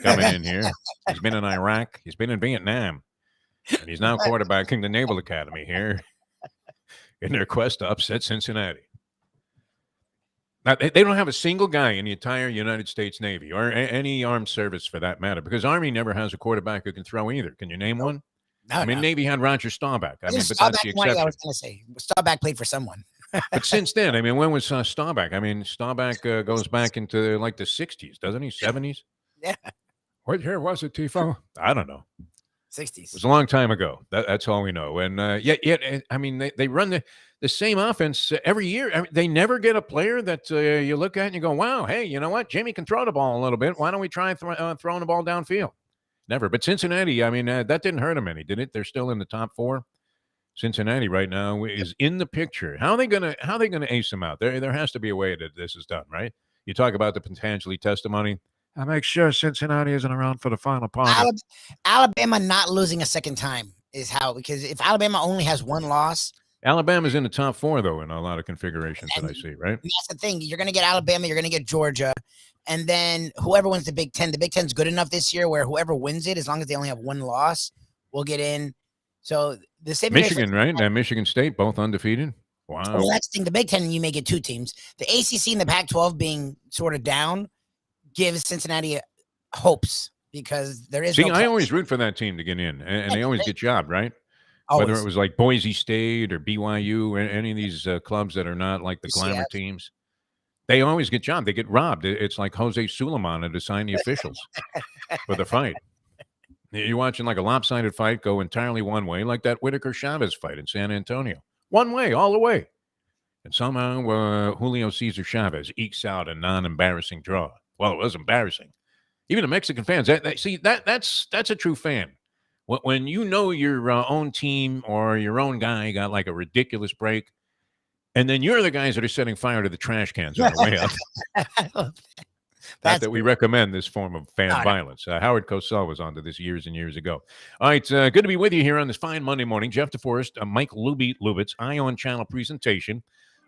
coming in here. He's been in Iraq. He's been in Vietnam. And he's now quarterbacking the Naval Academy here in their quest to upset Cincinnati. Now, they don't have a single guy in the entire United States Navy or any armed service for that matter, because Army never has a quarterback who can throw either. Can you name one? No, I mean, no. Navy had Roger Staubach. I mean, but Staubach, that's the exception. I was going to say Staubach played for someone. But since then, I mean, when was Staubach? I mean, Staubach goes back into like the 60s, doesn't he? 70s? Yeah. What year was it, Tifo? I don't know. 60s. It was a long time ago. That's all we know. And yet, I mean, they run the same offense every year. I mean, they never get a player that you look at and you go, wow, hey, you know what? Jimmy can throw the ball a little bit. Why don't we try throwing the ball downfield? Never. But Cincinnati, I mean, that didn't hurt them any, did it? They're still in the top 4. Cincinnati right now is in the picture. How are they gonna ace them out? There has to be a way that this is done, right? You talk about the potentially testimony. I make sure Cincinnati isn't around for the final part. Alabama not losing a second time is how, because if Alabama only has one loss. Alabama's in the top 4, though, in a lot of configurations that I see, right? That's the thing. You're going to get Alabama. You're going to get Georgia. And then whoever wins the Big Ten. The Big Ten's good enough this year where whoever wins it, as long as they only have one loss, will get in. So the same. Michigan, right? And Michigan State, both undefeated. Wow. Well, that's the thing. The Big Ten, you may get 2 teams. The ACC and the Pac-12 being sort of down gives Cincinnati hopes because there is. See, I always root for that team to get in, and they always get jobbed, right? Always. Whether it was like Boise State or BYU or any of these clubs that are not like the glamour teams, they always get jobbed. They get robbed. It's like Jose Suleiman to sign the officials for the fight. You're watching like a lopsided fight go entirely one way, like that Whitaker-Chavez fight in San Antonio. One way, all the way. And somehow Julio Cesar Chavez ekes out a non-embarrassing draw. Well, it was embarrassing. Even the Mexican fans, that's a true fan. When you know your own team or your own guy got like a ridiculous break, and then you're the guys that are setting fire to the trash cans on the way out. Not that we recommend this form of fan violence. Howard Cosell was onto this years and years ago. All right, good to be with you here on this fine Monday morning. Jeff DeForrest, Mike Lubitz, Ion Channel presentation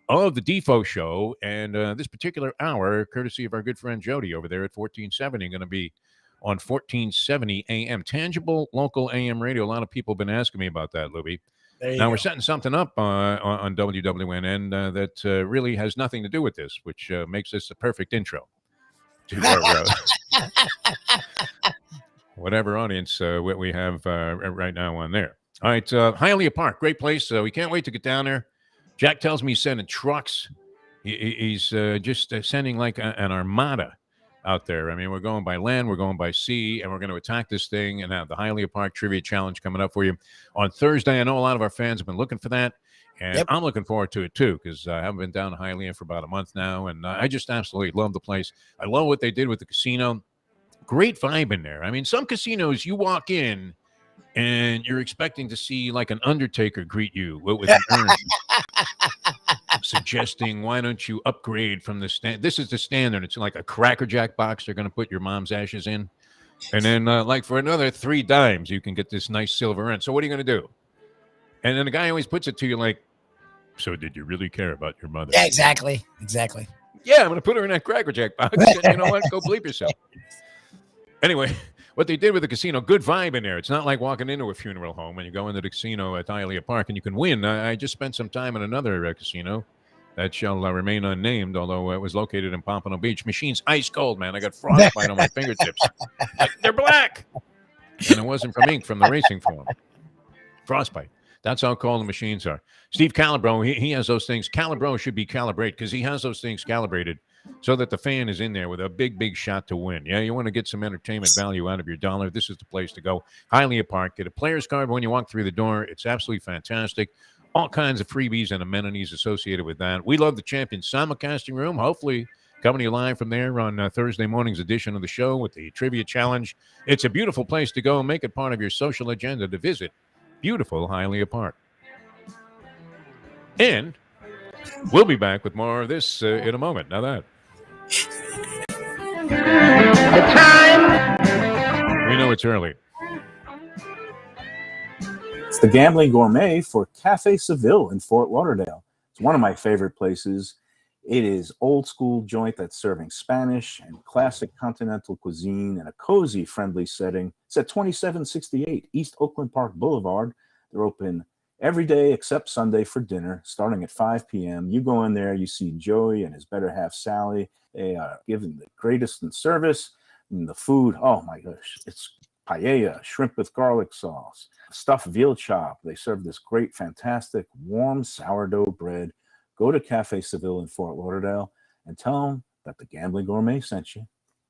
of the Defo Show. And this particular hour, courtesy of our good friend Jody over there at 1470, going to be on 1470 AM. Tangible local AM radio. A lot of people have been asking me about that, Lubie. Now we're setting something up on WWNN that really has nothing to do with this, which makes this a perfect intro to our whatever audience we have right now on there. All right, Hialeah Park, great place. We can't wait to get down there. Jack tells me he's sending trucks. He's just sending like an armada out there. I mean, we're going by land, we're going by sea, and we're going to attack this thing and have the Hialeah Park Trivia Challenge coming up for you on Thursday. I know a lot of our fans have been looking for that, and I'm looking forward to it too, because I haven't been down to Hialeah for about a month now, and I just absolutely love the place. I love what they did with the casino. Great vibe in there. I mean, some casinos, you walk in, and you're expecting to see like an Undertaker greet you with an urn. Suggesting, why don't you upgrade from the stand? This is the standard. It's like a Cracker Jack box they're going to put your mom's ashes in. And then like for another $3, you can get this nice silver urn. So what are you going to do? And then the guy always puts it to you like, so did you really care about your mother? Yeah, exactly. Exactly. Yeah, I'm going to put her in that Cracker Jack box. And you know what? Go bleep yourself. Anyway, what they did with the casino, good vibe in there. It's not like walking into a funeral home when you go into the casino at Hialeah Park and you can win. I just spent some time in another casino that shall remain unnamed, although it was located in Pompano Beach. Machine's ice cold, man. I got frostbite on my fingertips. They're black. And it wasn't from ink, from the racing form. Frostbite. That's how cold the machines are. Steve Calabro, he has those things. Calabro should be calibrated because he has those things calibrated so that the fan is in there with a big, big shot to win. Yeah, you want to get some entertainment value out of your dollar. This is the place to go. Hialeah Park. Get a player's card when you walk through the door. It's absolutely fantastic. All kinds of freebies and amenities associated with that. We love the Champions Simulcasting Room. Hopefully coming to you live from there on Thursday morning's edition of the show with the Trivia Challenge. It's a beautiful place to go. Make it part of your social agenda to visit beautiful Hialeah Park. And we'll be back with more of this in a moment. Now that. The time. We know it's early. It's the Gambling Gourmet for Cafe Seville in Fort Lauderdale. It's one of my favorite places. It is old school joint that's serving Spanish and classic continental cuisine in a cozy, friendly setting. It's at 2768 East Oakland Park Boulevard. They're open every day except Sunday for dinner, starting at 5 p.m. You go in there, you see Joey and his better half, Sally. They are giving the greatest in service. And the food, oh my gosh, it's paella, shrimp with garlic sauce, stuffed veal chop. They serve this great, fantastic, warm sourdough bread. Go to Cafe Seville in Fort Lauderdale and tell them that the Gambling Gourmet sent you.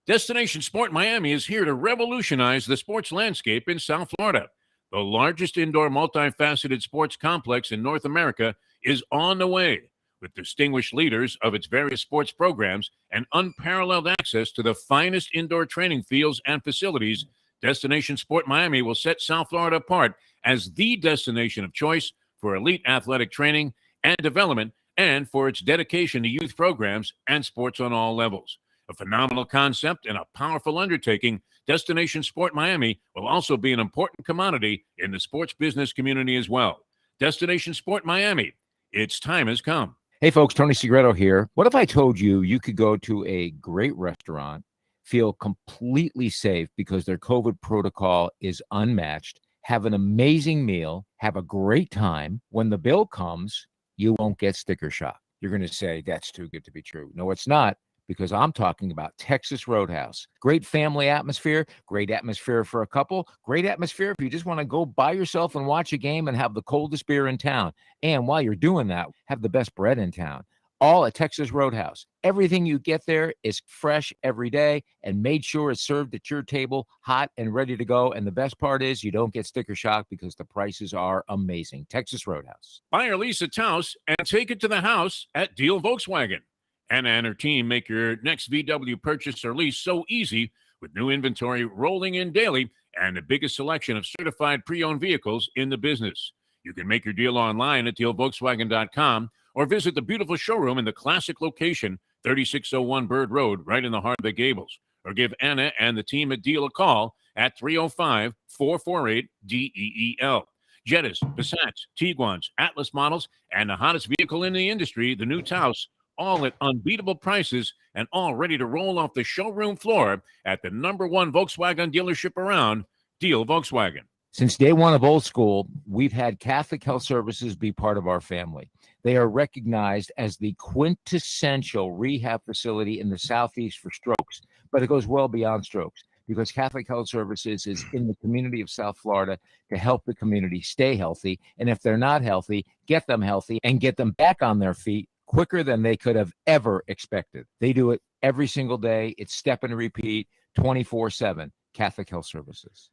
Destination Sport Miami is here to revolutionize the sports landscape in South Florida. The largest indoor multifaceted sports complex in North America is on the way, with distinguished leaders of its various sports programs and unparalleled access to the finest indoor training fields and facilities. Destination Sport Miami will set South Florida apart as the destination of choice for elite athletic training and development, and for its dedication to youth programs and sports on all levels. A phenomenal concept and a powerful undertaking, Destination Sport Miami will also be an important commodity in the sports business community as well. Destination Sport Miami, its time has come. Hey folks, Tony Segreto here. What if I told you you could go to a great restaurant, feel completely safe because their COVID protocol is unmatched, have an amazing meal, have a great time. When the bill comes, you won't get sticker shock. You're going to say, that's too good to be true. No, it's not, because I'm talking about Texas Roadhouse. Great family atmosphere, great atmosphere for a couple, great atmosphere if you just want to go by yourself and watch a game and have the coldest beer in town. And while you're doing that, have the best bread in town. All at Texas Roadhouse. Everything you get there is fresh every day and made sure it's served at your table, hot and ready to go. And the best part is you don't get sticker shock because the prices are amazing. Texas Roadhouse. Buy or lease a Taos and take it to the house at Deal Volkswagen. Anna and her team make your next VW purchase or lease so easy with new inventory rolling in daily and the biggest selection of certified pre-owned vehicles in the business. You can make your deal online at dealvolkswagen.com or visit the beautiful showroom in the classic location, 3601 Bird Road, right in the heart of the Gables. Or give Anna and the team at Deal a call at 305-448-DEEL. Jettas, Passats, Tiguans, Atlas models, and the hottest vehicle in the industry, the new Taos, all at unbeatable prices and all ready to roll off the showroom floor at the #1 Volkswagen dealership around, Deal Volkswagen. Since day one of Old School, we've had Catholic Health Services be part of our family. They are recognized as the quintessential rehab facility in the Southeast for strokes, but it goes well beyond strokes because Catholic Health Services is in the community of South Florida to help the community stay healthy. And if they're not healthy, get them healthy and get them back on their feet quicker than they could have ever expected. They do it every single day. It's step and repeat, 24/7, Catholic Health Services.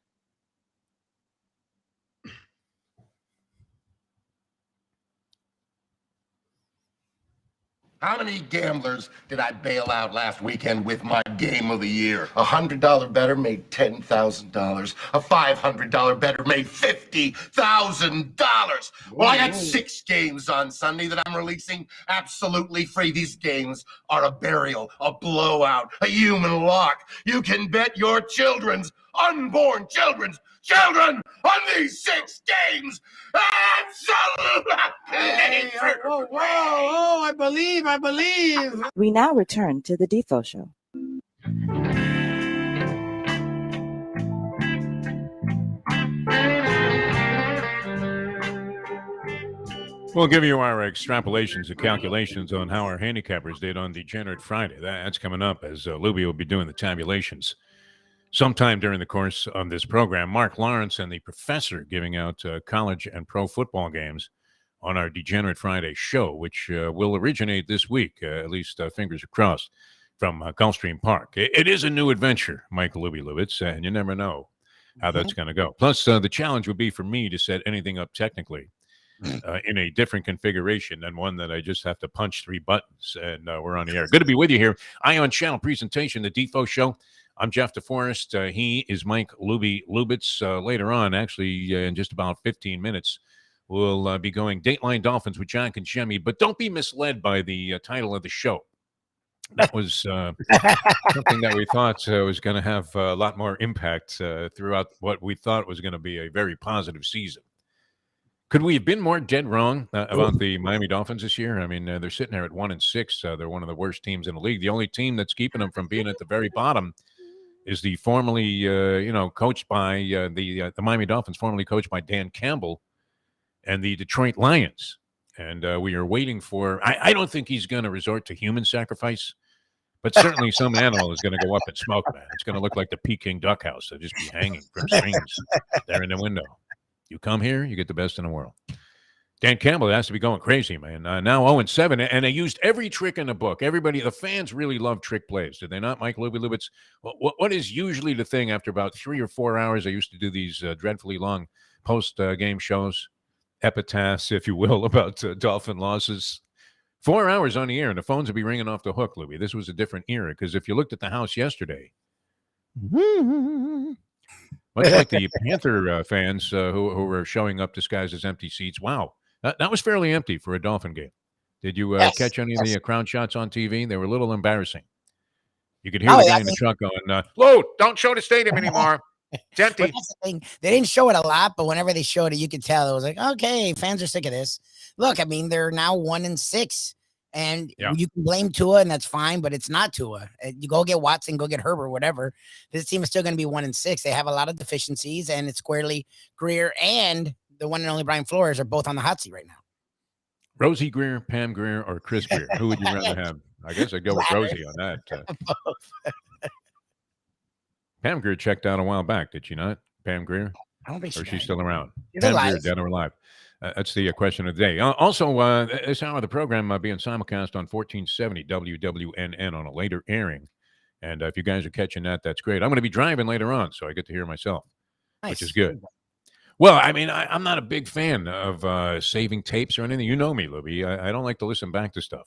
How many gamblers did I bail out last weekend with my game of the year? A $100 bettor made $10,000. A $500 bettor made $50,000. Well, I got 6 games on Sunday that I'm releasing absolutely free. These games are a burial, a blowout, a human lock. You can bet your unborn children on these 6 games. Absolutely. Whoa, I believe. We now return to the Defo Show. We'll give you our extrapolations and calculations on how our handicappers did on Degenerate Friday. That's coming up as Lubie will be doing the tabulations sometime during the course of this program. Mark Lawrence and the professor giving out college and pro football games on our Degenerate Friday show, which will originate this week, at least fingers are crossed, from Gulfstream Park. It is a new adventure, Michael Lubitz, and you never know how that's going to go. Plus, the challenge would be for me to set anything up technically in a different configuration than one that I just have to punch 3 buttons, and we're on the air. Good to be with you here. Ion Channel presentation, the Defo Show. I'm Jeff Deforrest. He is Mike Lubitz. Later on, actually, in just about 15 minutes, we'll be going Dateline Dolphins with John Conchemi. But don't be misled by the title of the show. That was something that we thought was going to have a lot more impact throughout what we thought was going to be a very positive season. Could we have been more dead wrong about the Miami Dolphins this year? I mean, they're sitting there at 1-6. They're one of the worst teams in the league. The only team that's keeping them from being at the very bottom is the formerly, coached by the Miami Dolphins, formerly coached by Dan Campbell and the Detroit Lions. And we are waiting for. I don't think he's going to resort to human sacrifice, but certainly some animal is going to go up and smoke, man. It's going to look like the Peking duck house. They'll just be hanging from strings there in the window. You come here, you get the best in the world. Dan Campbell has to be going crazy, man. Now 0-7, and they used every trick in the book. Everybody, the fans really love trick plays, did they not, Mike Lubitz? What is usually the thing after about 3 or 4 hours? I used to do these dreadfully long post-game shows, epitaphs, if you will, about Dolphin losses. 4 hours on the air, and the phones would be ringing off the hook, Lubie. This was a different era, because if you looked at the house yesterday, much like the Panther fans who were showing up disguised as empty seats, wow, that was fairly empty for a Dolphin game. Did you catch any of the crowd shots on TV? They were a little embarrassing. You could hear the guy in the truck going, Lou, don't show the stadium anymore. It's empty. That's the thing. They didn't show it a lot, but whenever they showed it, you could tell it was like, okay, fans are sick of this. Look, I mean, they're now 1-6, and you can blame Tua, and that's fine, but it's not Tua. You go get Watson, go get Herbert, whatever. This team is still going to be 1-6. They have a lot of deficiencies, and it's squarely Greer and the one and only Brian Flores are both on the hot seat right now. Rosie Greer, Pam Greer, or Chris Greer? Who would you rather have? I guess I'd go with Rosie on that. Pam Greer checked out a while back, did she not? Pam Greer? I don't think she's still around. She's Pam alive. Greer, dead or alive? That's the question of the day. Also, this hour of the program being simulcast on 1470 WWNN on a later airing. And if you guys are catching that, that's great. I'm going to be driving later on, so I get to hear myself, which is good. Well, I mean, I'm not a big fan of saving tapes or anything. You know me, Lubie. I don't like to listen back to stuff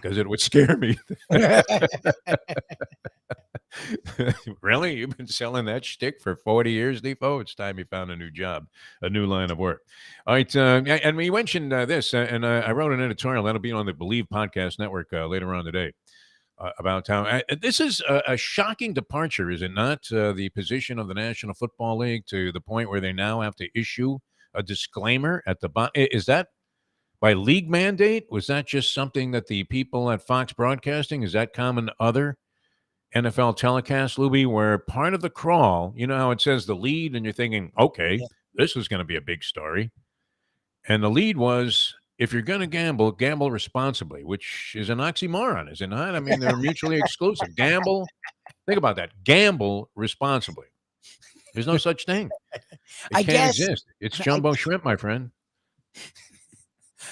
because it would scare me. Really? You've been selling that shtick for 40 years, Defo? It's time you found a new job, a new line of work. All right. And we mentioned this, and I wrote an editorial that'll be on the Believe Podcast Network later on today about how this is a shocking departure, is it not? The position of the National Football League to the point where they now have to issue a disclaimer at the bottom. Is that by league mandate? Was that just something that the people at Fox Broadcasting, is that common to other NFL telecast, Lubie, where part of the crawl, you know how it says the lead, and you're thinking, okay, this is going to be a big story. And the lead was, if you're going to gamble, gamble responsibly, which is an oxymoron, is it not? I mean, they're mutually exclusive. Gamble, think about that. Gamble responsibly. There's no such thing. It can't exist. It's jumbo shrimp, my friend.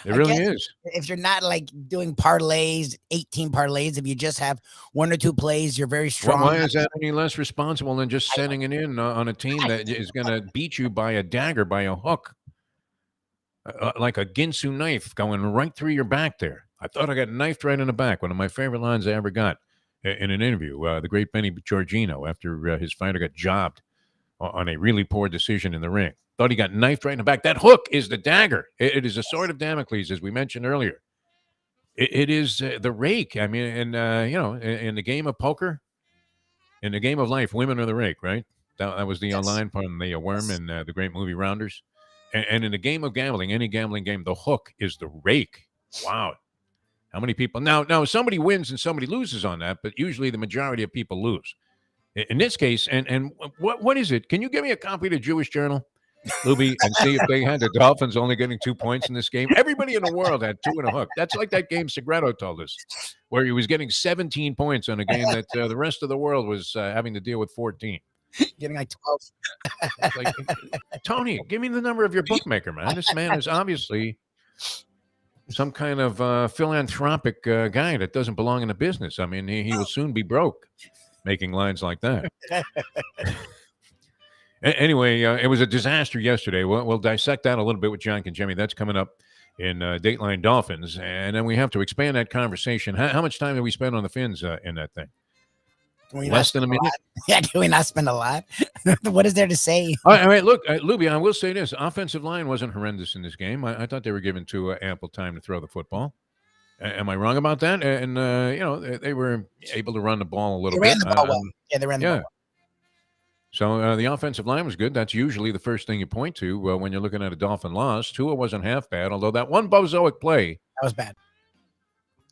It really is. If you're not like doing parlays, 18 parlays, if you just have 1 or 2 plays, you're very strong. Well, why is that any less responsible than just sending it in on a team that is going to beat you by a dagger, by a hook, like a Ginsu knife going right through your back there? I thought I got knifed right in the back. One of my favorite lines I ever got in an interview. The great Benny Giorgino, after his fighter got jobbed on a really poor decision in the ring. Thought he got knifed right in the back. That hook is the dagger. It is a sword of Damocles, as we mentioned earlier. It is the rake. I mean, and in the game of poker, in the game of life, women are the rake, right? That was the line from the worm in the great movie Rounders. And in the game of gambling, any gambling game, the hook is the rake. Wow. How many people? Now somebody wins and somebody loses on that, but usually the majority of people lose. In this case, and what is it? Can you give me a copy of the Jewish Journal, Lubie, and see if they had the Dolphins only getting 2 points in this game? Everybody in the world had 2 and a hook. That's like that game Segredo told us, where he was getting 17 points on a game that the rest of the world was having to deal with 14. Getting like 12. Like, Tony, give me the number of your bookmaker, man. This man is obviously some kind of philanthropic guy that doesn't belong in the business. I mean, he will soon be broke making lines like that. Anyway, it was a disaster yesterday. We'll dissect that a little bit with John Congemi. That's coming up in Dateline Dolphins. And then we have to expand that conversation. How much time did we spend on the Fins in that thing? Less than a minute? Yeah, can we not spend a lot? What is there to say? All right, look, Lubie, I will say this. Offensive line wasn't horrendous in this game. I thought they were given ample time to throw the football. Am I wrong about that? And they were able to run the ball a little They bit. ran the ball well. Yeah, they ran the ball well. So the offensive line was good. That's usually the first thing you point to when you're looking at a Dolphin loss. Tua wasn't half bad, although that one bozoic play. That was bad.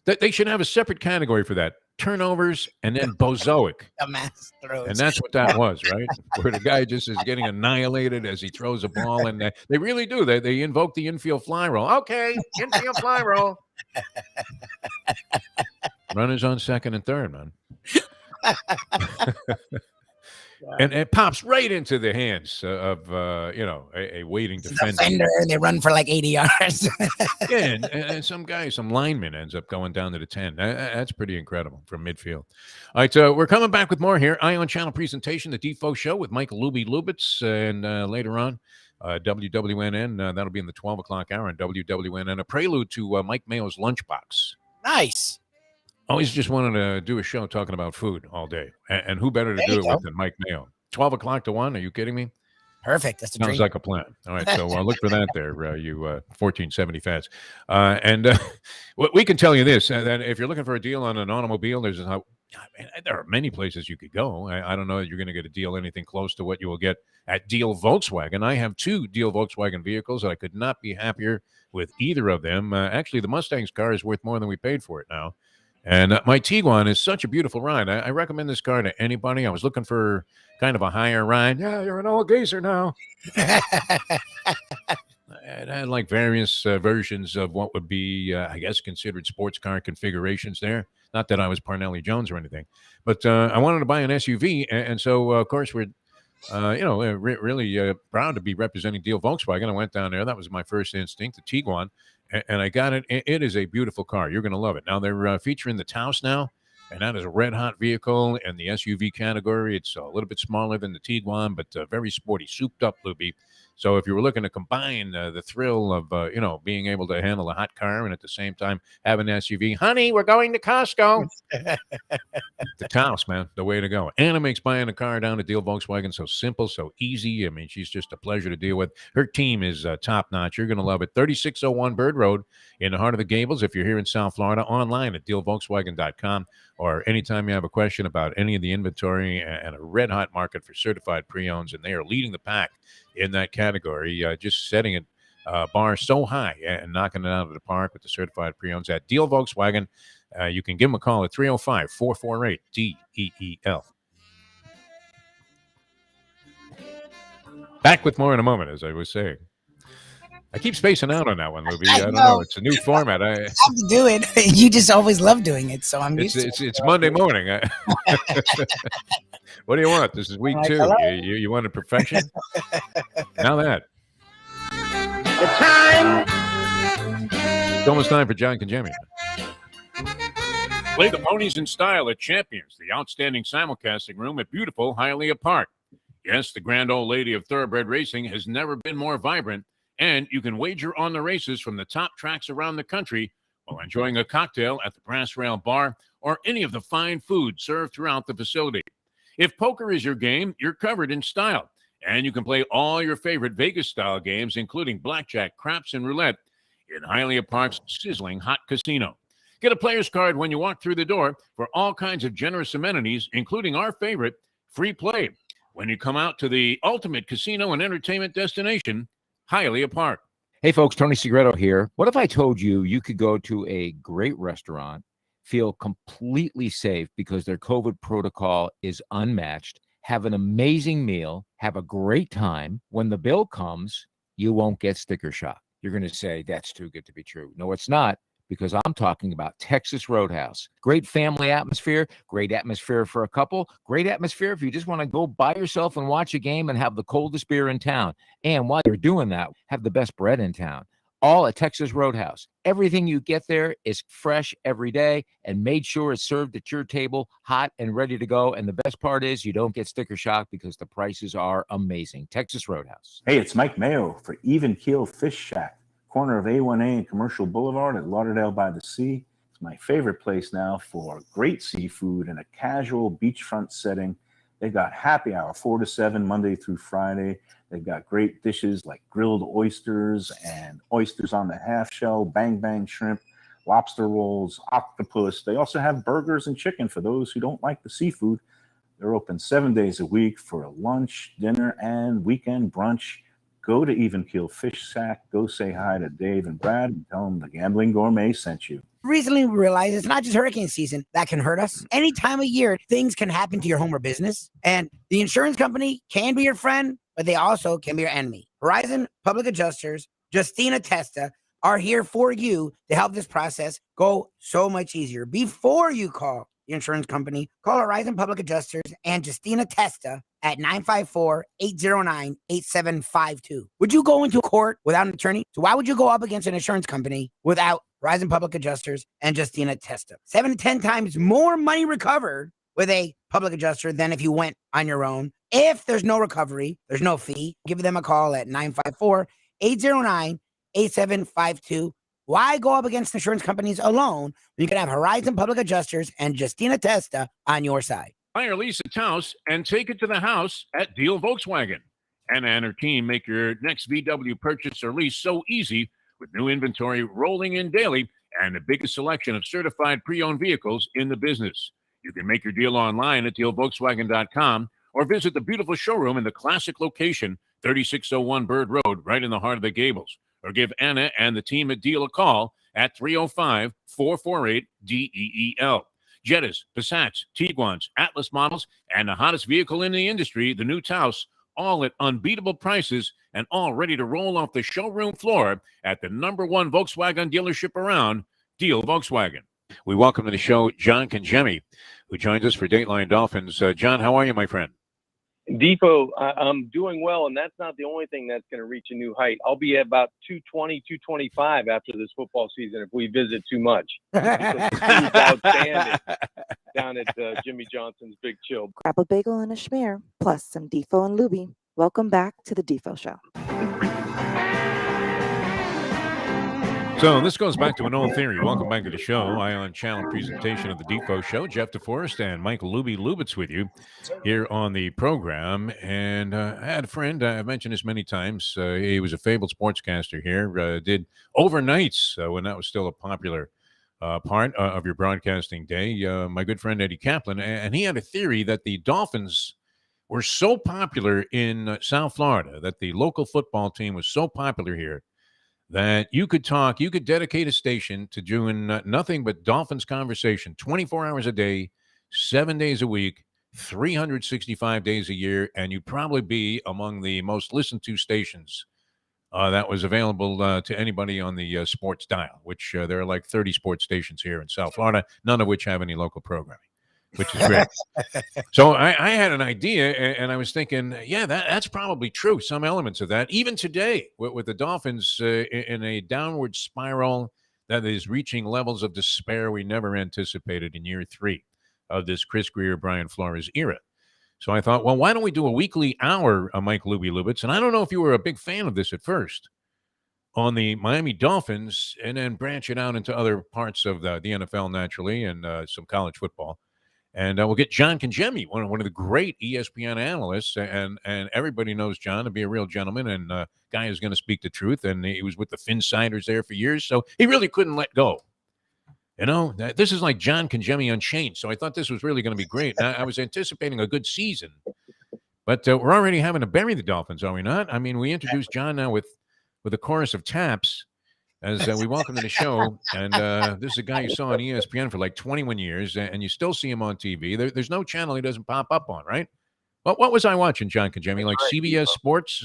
They should have a separate category for that. Turnovers and then bozoic. A mass throws. And that's what that was, right? Where the guy just is getting annihilated as he throws a ball. And they really do. They invoke the infield fly roll. Okay, infield fly roll. Runners on second and third, man. And it pops right into the hands of a waiting defender. They run for like 80 yards. Yeah, and some lineman ends up going down to the 10. That's pretty incredible from midfield. All right, so we're coming back with more here. Ion Channel presentation, the Defo Show with Michael Lubitz, and later on, WWNN. That'll be in the 12 o'clock hour on WWNN. A prelude to Mike Mayo's Lunchbox. Nice. Always just wanted to do a show talking about food all day. And who better to do it with than Mike Mayo? 12 o'clock to 1? Are you kidding me? Perfect. That's the Sounds dream. like a plan. All right, so look for that there, you 1470 fans. We can tell you this, that if you're looking for a deal on an automobile, there are many places you could go. I don't know that you're going to get a deal anything close to what you will get at Deal Volkswagen. I have 2 Deal Volkswagen vehicles, and I could not be happier with either of them. Actually, the Mustang's car is worth more than we paid for it now. And my Tiguan is such a beautiful ride. I recommend this car to anybody. I was looking for kind of a higher ride. Yeah, you're an old geezer now. And I had like various versions of what would be, I guess, considered sports car configurations there. Not that I was Parnelli Jones or anything. But I wanted to buy an SUV. And so, of course, we're, really proud to be representing Deal Volkswagen. I went down there. That was my first instinct, the Tiguan. And I got it. It is a beautiful car. You're going to love it. Now, they're featuring the Taos now, and that is a red-hot vehicle in the SUV category. It's a little bit smaller than the Tiguan, but very sporty, souped-up, Lubie. So if you were looking to combine the thrill of, being able to handle a hot car and at the same time have an SUV, honey, we're going to Costco. The Taos, man, the way to go. Anna makes buying a car down at Deal Volkswagen so simple, so easy. I mean, she's just a pleasure to deal with. Her team is top-notch. You're going to love it. 3601 Bird Road in the heart of the Gables. If you're here in South Florida, online at dealvolkswagen.com, or anytime you have a question about any of the inventory, and a red-hot market for certified pre-owns, and they are leading the pack in that category, just setting it bar so high and knocking it out of the park with the certified pre-owns at Deal Volkswagen. You can give them a call at 305-448-DEEL. Back with more in a moment, as I was saying. I keep spacing out on that one, Lubie. I don't know. It's a new format. I have to do it. You just always love doing it, so I'm used to it. It's Monday morning. What do you want? This is week 2. You wanted perfection? Now that. The time. It's almost time for John Conjemian. Play the ponies in style at Champions, the outstanding simulcasting room at beautiful Hialeah Park. Yes, the grand old lady of thoroughbred racing has never been more vibrant, and you can wager on the races from the top tracks around the country while enjoying a cocktail at the Brass Rail Bar or any of the fine food served throughout the facility. If poker is your game, you're covered in style, and you can play all your favorite Vegas-style games, including blackjack, craps, and roulette, in Hialeah Park's sizzling hot casino. Get a player's card when you walk through the door for all kinds of generous amenities, including our favorite, free play, when you come out to the ultimate casino and entertainment destination, Hialeah Park. Hey, folks, Tony Segreto here. What if I told you you could go to a great restaurant, feel completely safe because their COVID protocol is unmatched, have an amazing meal, have a great time. When the bill comes, you won't get sticker shock. You're going to say, that's too good to be true. No, it's not, because I'm talking about Texas Roadhouse. Great family atmosphere, great atmosphere for a couple, great atmosphere if you just want to go by yourself and watch a game and have the coldest beer in town. And while you're doing that, have the best bread in town. All at Texas Roadhouse. Everything you get there is fresh every day and made sure it's served at your table, hot and ready to go. And the best part is you don't get sticker shock because the prices are amazing. Texas Roadhouse. Hey, it's Mike Mayo for Even Keel Fish Shack, corner of A1A and Commercial Boulevard at Lauderdale by the Sea. It's my favorite place now for great seafood in a casual beachfront setting. They've got happy hour 4 to 7 Monday through Friday. They've got great dishes like grilled oysters and oysters on the half shell, bang bang shrimp, lobster rolls, octopus. They also have burgers and chicken for those who don't like the seafood. They're open 7 days a week for a lunch, dinner, and weekend brunch. Go to Even Keel Fish Sack. Go say hi to Dave and Brad and tell them the Gambling Gourmet sent you. Recently, we realized it's not just hurricane season that can hurt us. Any time of year, things can happen to your home or business. And the insurance company can be your friend, but they also can be your enemy. Horizon Public Adjusters, Justina Testa, are here for you to help this process go so much easier. Before you call your insurance company, call Horizon Public Adjusters and Justina Testa at 954-809-8752. Would you go into court without an attorney? So why would you go up against an insurance company without Horizon Public Adjusters and Justina Testa? 7 to 10 times more money recovered with a public adjuster than if you went on your own. If there's no recovery, there's no fee. Give them a call at 954-809-8752. Why go up against insurance companies alone when you can have Horizon Public Adjusters and Justina Testa on your side? Hire Lisa's house and take it to the house at Deal Volkswagen. Anna and her team make your next VW purchase or lease so easy with new inventory rolling in daily and the biggest selection of certified pre-owned vehicles in the business. You can make your deal online at dealvolkswagen.com or visit the beautiful showroom in the classic location, 3601 Bird Road, right in the heart of the Gables. Or give Anna and the team at Deal a call at 305-448-DEEL. Jettas, Passats, Tiguans, Atlas models, and the hottest vehicle in the industry, the new Taos, all at unbeatable prices and all ready to roll off the showroom floor at the #1 Volkswagen dealership around, Deal Volkswagen. We welcome to the show John Congemi, who joins us for Dateline Dolphins. John, how are you, my friend? Defo, I'm doing well, and that's not the only thing that's going to reach a new height. I'll be at about 220, 225 after this football season if we visit too much. Outstanding down at Jimmy Johnson's Big Chill. Grab a bagel and a schmear, plus some Defo and Lubie. Welcome back to the Defo Show. So this goes back to an old theory. Welcome back to the show. Ion Channel presentation of the Defo Show. Jeff Deforrest and Michael Lubie Lubitz with you here on the program. And I had a friend, I've mentioned this many times. He was a fabled sportscaster here, did overnights when that was still a popular part of your broadcasting day. My good friend Eddie Kaplan. And he had a theory that the Dolphins were so popular in South Florida, that the local football team was so popular here, that you could dedicate a station to doing nothing but Dolphins conversation 24 hours a day, 7 days a week, 365 days a year, and you'd probably be among the most listened to stations that was available to anybody on the sports dial, which there are like 30 sports stations here in South Florida, none of which have any local programming, which is great. So I had an idea, and I was thinking, yeah, that's probably true. Some elements of that, even today, with the Dolphins in a downward spiral that is reaching levels of despair we never anticipated in year 3 of this Chris Greer, Brian Flores era. So I thought, well, why don't we do a weekly hour, Mike Lubie Lubitz? And I don't know if you were a big fan of this at first, on the Miami Dolphins, and then branch it out into other parts of the NFL naturally, and some college football. And we'll get John Congemi, one of the great ESPN analysts, and everybody knows John to be a real gentleman and a guy who's going to speak the truth. And he was with the Finsiders there for years, so he really couldn't let go. You know, this is like John Congemi Unchained. So I thought this was really going to be great. Now, I was anticipating a good season, but we're already having to bury the Dolphins, are we not? I mean, we introduced John now with a chorus of taps as we welcome to the show. And this is a guy you saw on ESPN for like 21 years, and you still see him on TV. There's no channel he doesn't pop up on, right? But what was I watching, John Congemi? Like CBS Sports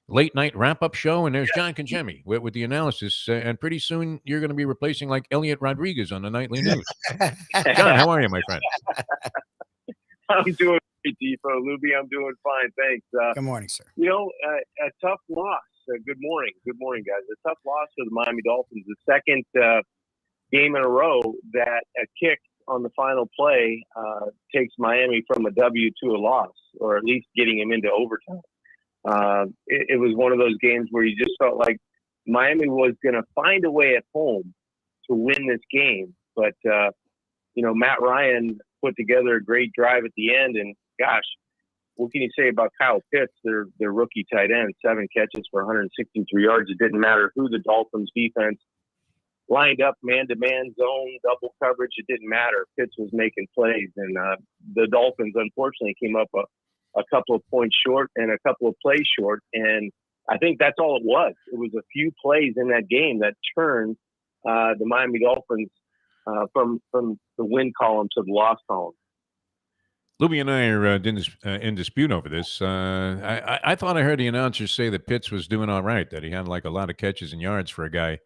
late night wrap-up show, and there's John Congemi with the analysis. And pretty soon you're going to be replacing like Elliot Rodriguez on the nightly news. John, how are you, my friend? I'm doing great, Defo. Lubie, I'm doing fine, thanks. Good morning, sir. You know, a tough loss. Good morning, guys. A tough loss for the Miami Dolphins. The second game in a row that a kick on the final play takes Miami from a W to a loss, or at least getting him into overtime. It was one of those games where you just felt like Miami was going to find a way at home to win this game. But, Matt Ryan put together a great drive at the end. And, gosh, what can you say about Kyle Pitts, their rookie tight end, 7 catches for 163 yards. It didn't matter who the Dolphins defense lined up man-to-man, zone, double coverage. It didn't matter. Pitts was making plays, and the Dolphins unfortunately came up a couple of points short and a couple of plays short, and I think that's all it was. It was a few plays in that game that turned the Miami Dolphins from the win column to the loss column. Lubie and I are in dispute over this. I thought I heard the announcer say that Pitts was doing all right, that he had like a lot of catches and yards for a guy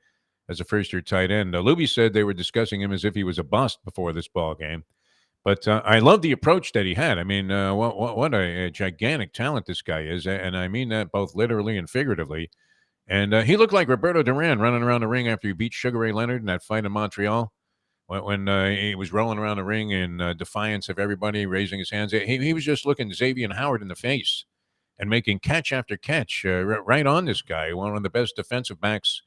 as a first-year tight end. Lubie said they were discussing him as if he was a bust before this ball game. But I love the approach that he had. I mean, what a gigantic talent this guy is, and I mean that both literally and figuratively. And he looked like Roberto Duran running around the ring after he beat Sugar Ray Leonard in that fight in Montreal. When he was rolling around the ring in defiance of everybody raising his hands. He was just looking Xavier Howard in the face and making catch after catch right on this guy, one of the best defensive backs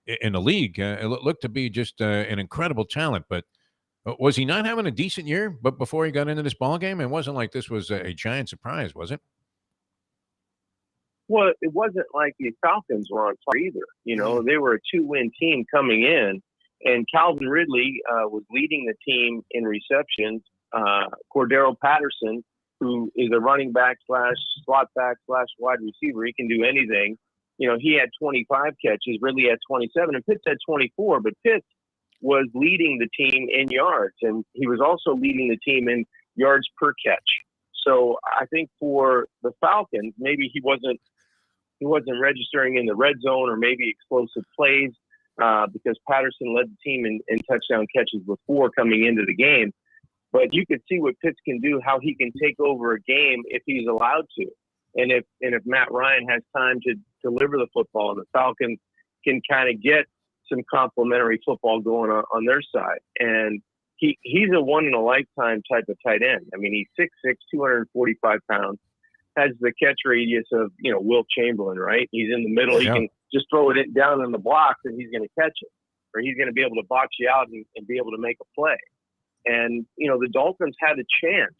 in the league. It looked to be just an incredible talent. But was he not having a decent year but before he got into this ball game? It wasn't like this was a giant surprise, was it? Well, it wasn't like the Falcons were on fire either. You know, they were a 2-win team coming in. And Calvin Ridley was leading the team in receptions. Cordero Patterson, who is a running back / slot back / wide receiver, he can do anything. You know, he had 25 catches. Ridley had 27, and Pitts had 24. But Pitts was leading the team in yards, and he was also leading the team in yards per catch. So I think for the Falcons, maybe he wasn't registering in the red zone or maybe explosive plays. Because Patterson led the team in touchdown catches before coming into the game. But you could see what Pitts can do, how he can take over a game if he's allowed to. And if Matt Ryan has time to deliver the football and the Falcons can kind of get some complimentary football going on their side. And he's a one-in-a-lifetime type of tight end. I mean, he's 6'6", 245 pounds, has the catch radius of, Wilt Chamberlain, right? He's in the middle. Yeah. He can just throw it down in the blocks and he's going to catch it, or he's going to be able to box you out and be able to make a play. And, the Dolphins had a chance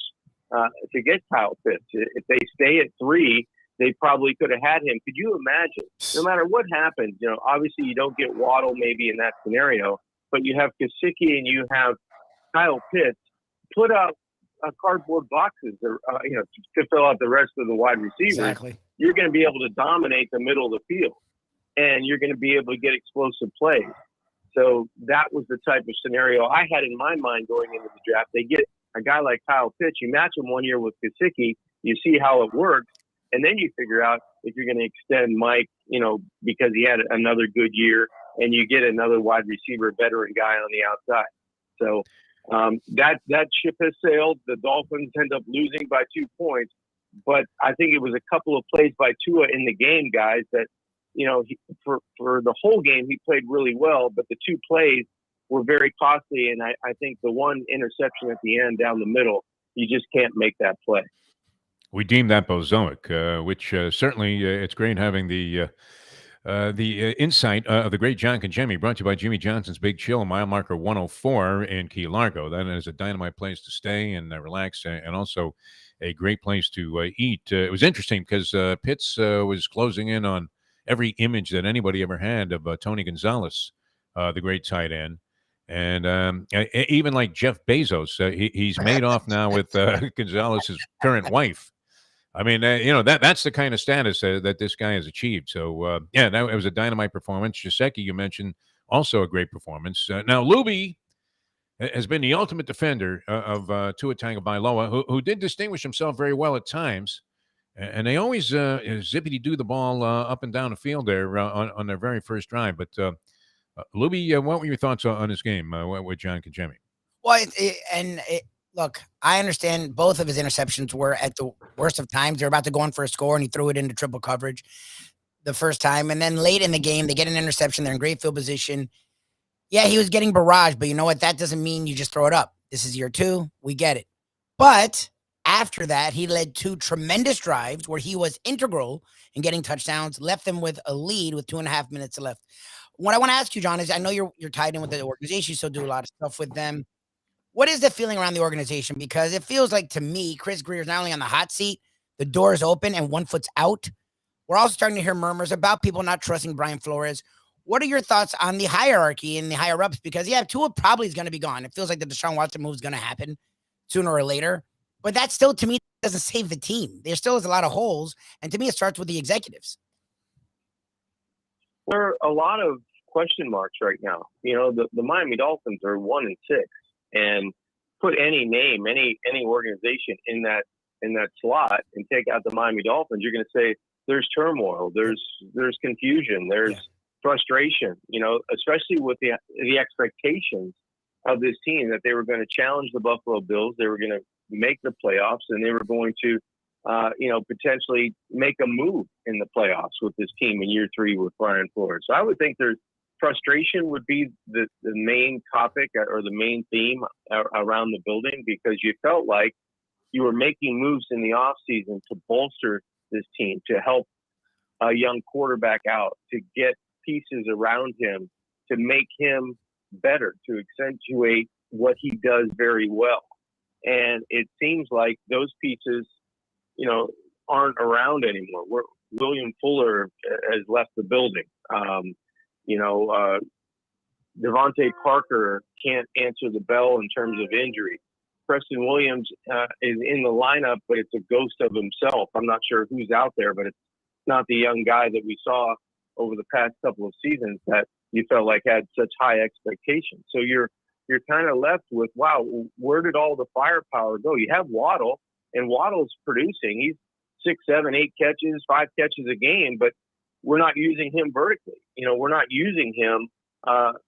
to get Kyle Pitts. If they stay at 3, they probably could have had him. Could you imagine? No matter what happens, obviously you don't get Waddle maybe in that scenario, but you have Gesicki and you have Kyle Pitts. Put out cardboard boxes, to fill out the rest of the wide receivers. Exactly. You're going to be able to dominate the middle of the field, and you're going to be able to get explosive plays. So that was the type of scenario I had in my mind going into the draft. They get a guy like Kyle Pitts, you match him 1 year with Gesicki, you see how it works, and then you figure out if you're going to extend Mike, because he had another good year, and you get another wide receiver, veteran guy on the outside. So that ship has sailed. The Dolphins end up losing by 2 points, but I think it was a couple of plays by Tua in the game, guys, that, for the whole game, he played really well, but the 2 plays were very costly. And I think the one interception at the end down the middle, you just can't make that play. We deemed that bozoic, which certainly it's great having the insight of the great John Congemi, brought to you by Jimmy Johnson's Big Chill, mile marker 104 in Key Largo. That is a dynamite place to stay and relax, and also a great place to eat. It was interesting because Pitts was closing in on every image that anybody ever had of Tony Gonzalez, the great tight end. And even like Jeff Bezos, he's made off now with Gonzalez's current wife. I mean, that's the kind of status that this guy has achieved. So, it was a dynamite performance. Gesicki, you mentioned, also a great performance. Now, Lubie has been the ultimate defender of Tua Tagovailoa, who did distinguish himself very well at times. And they always zippity-do the ball up and down the field there on their very first drive. But, Lubie, what were your thoughts on this game with John Congemi? Well, look, I understand both of his interceptions were at the worst of times. They're about to go in for a score, and he threw it into triple coverage the first time. And then late in the game, they get an interception. They're in great field position. Yeah, he was getting barraged, but you know what? That doesn't mean you just throw it up. This is year 2. We get it. But after that, he led 2 tremendous drives where he was integral in getting touchdowns, left them with a lead with 2.5 minutes left. What I want to ask you, John, is I know you're tied in with the organization, so do a lot of stuff with them. What is the feeling around the organization? Because it feels like, to me, Chris Greer's not only on the hot seat, the door is open and one foot's out. We're also starting to hear murmurs about people not trusting Brian Flores. What are your thoughts on the hierarchy and the higher ups? Because yeah, Tua probably is going to be gone. It feels like the Deshaun Watson move is going to happen sooner or later. But that still, to me, doesn't save the team. There still is a lot of holes, and to me, it starts with the executives. There are a lot of question marks right now. You know, the Miami Dolphins are 1-6, and put any name, any organization in that slot, and take out the Miami Dolphins, you're going to say there's turmoil, there's confusion, there's frustration. You know, especially with the expectations of this team that they were going to challenge the Buffalo Bills, they were going to make the playoffs, and they were going to, potentially make a move in the playoffs with this team in year 3 with Brian Flores. So I would think there's frustration would be the main topic or the main theme around the building, because you felt like you were making moves in the offseason to bolster this team, to help a young quarterback out, to get pieces around him, to make him better, to accentuate what he does very well. And it seems like those pieces, aren't around anymore. William Fuller has left the building. Devontae Parker can't answer the bell in terms of injury. Preston Williams is in the lineup, but it's a ghost of himself. I'm not sure who's out there, but it's not the young guy that we saw over the past couple of seasons that you felt like had such high expectations. So you're kind of left with, wow, where did all the firepower go? You have Waddle, and Waddle's producing. He's 6, 7, 8 catches, 5 catches a game, but we're not using him vertically. We're not using him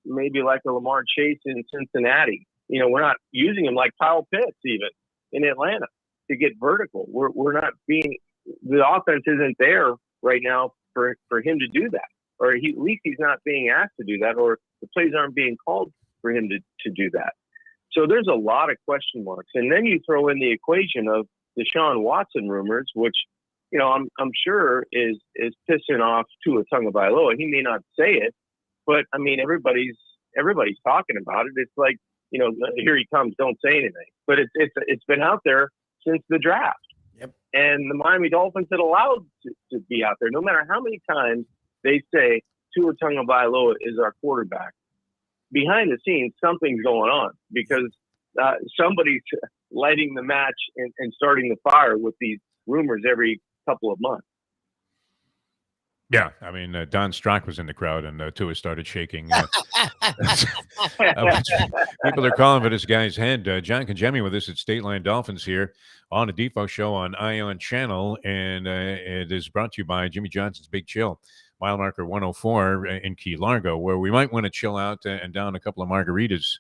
maybe like a Lamar Chase in Cincinnati. We're not using him like Kyle Pitts even in Atlanta to get vertical. We're not being – the offense isn't there right now for him to do that, or at least he's not being asked to do that, or the plays aren't being called for him to do that. So there's a lot of question marks. And then you throw in the equation of Deshaun Watson rumors, which, I'm sure is pissing off Tua Tagovailoa. He may not say it, but I mean, everybody's talking about it. It's like, here he comes, don't say anything. But it's been out there since the draft. Yep. And the Miami Dolphins had allowed to be out there. No matter how many times they say Tua Tagovailoa is our quarterback, behind the scenes, something's going on, because somebody's lighting the match and starting the fire with these rumors every couple of months. Yeah, I mean, Don Strock was in the crowd, and Tua started shaking. People are calling for this guy's head. John Congemi with us at Dateline Dolphins here on the Defo Show on Ion Channel, and it is brought to you by Jimmy Johnson's Big Chill, mile marker 104 in Key Largo, where we might want to chill out and down a couple of margaritas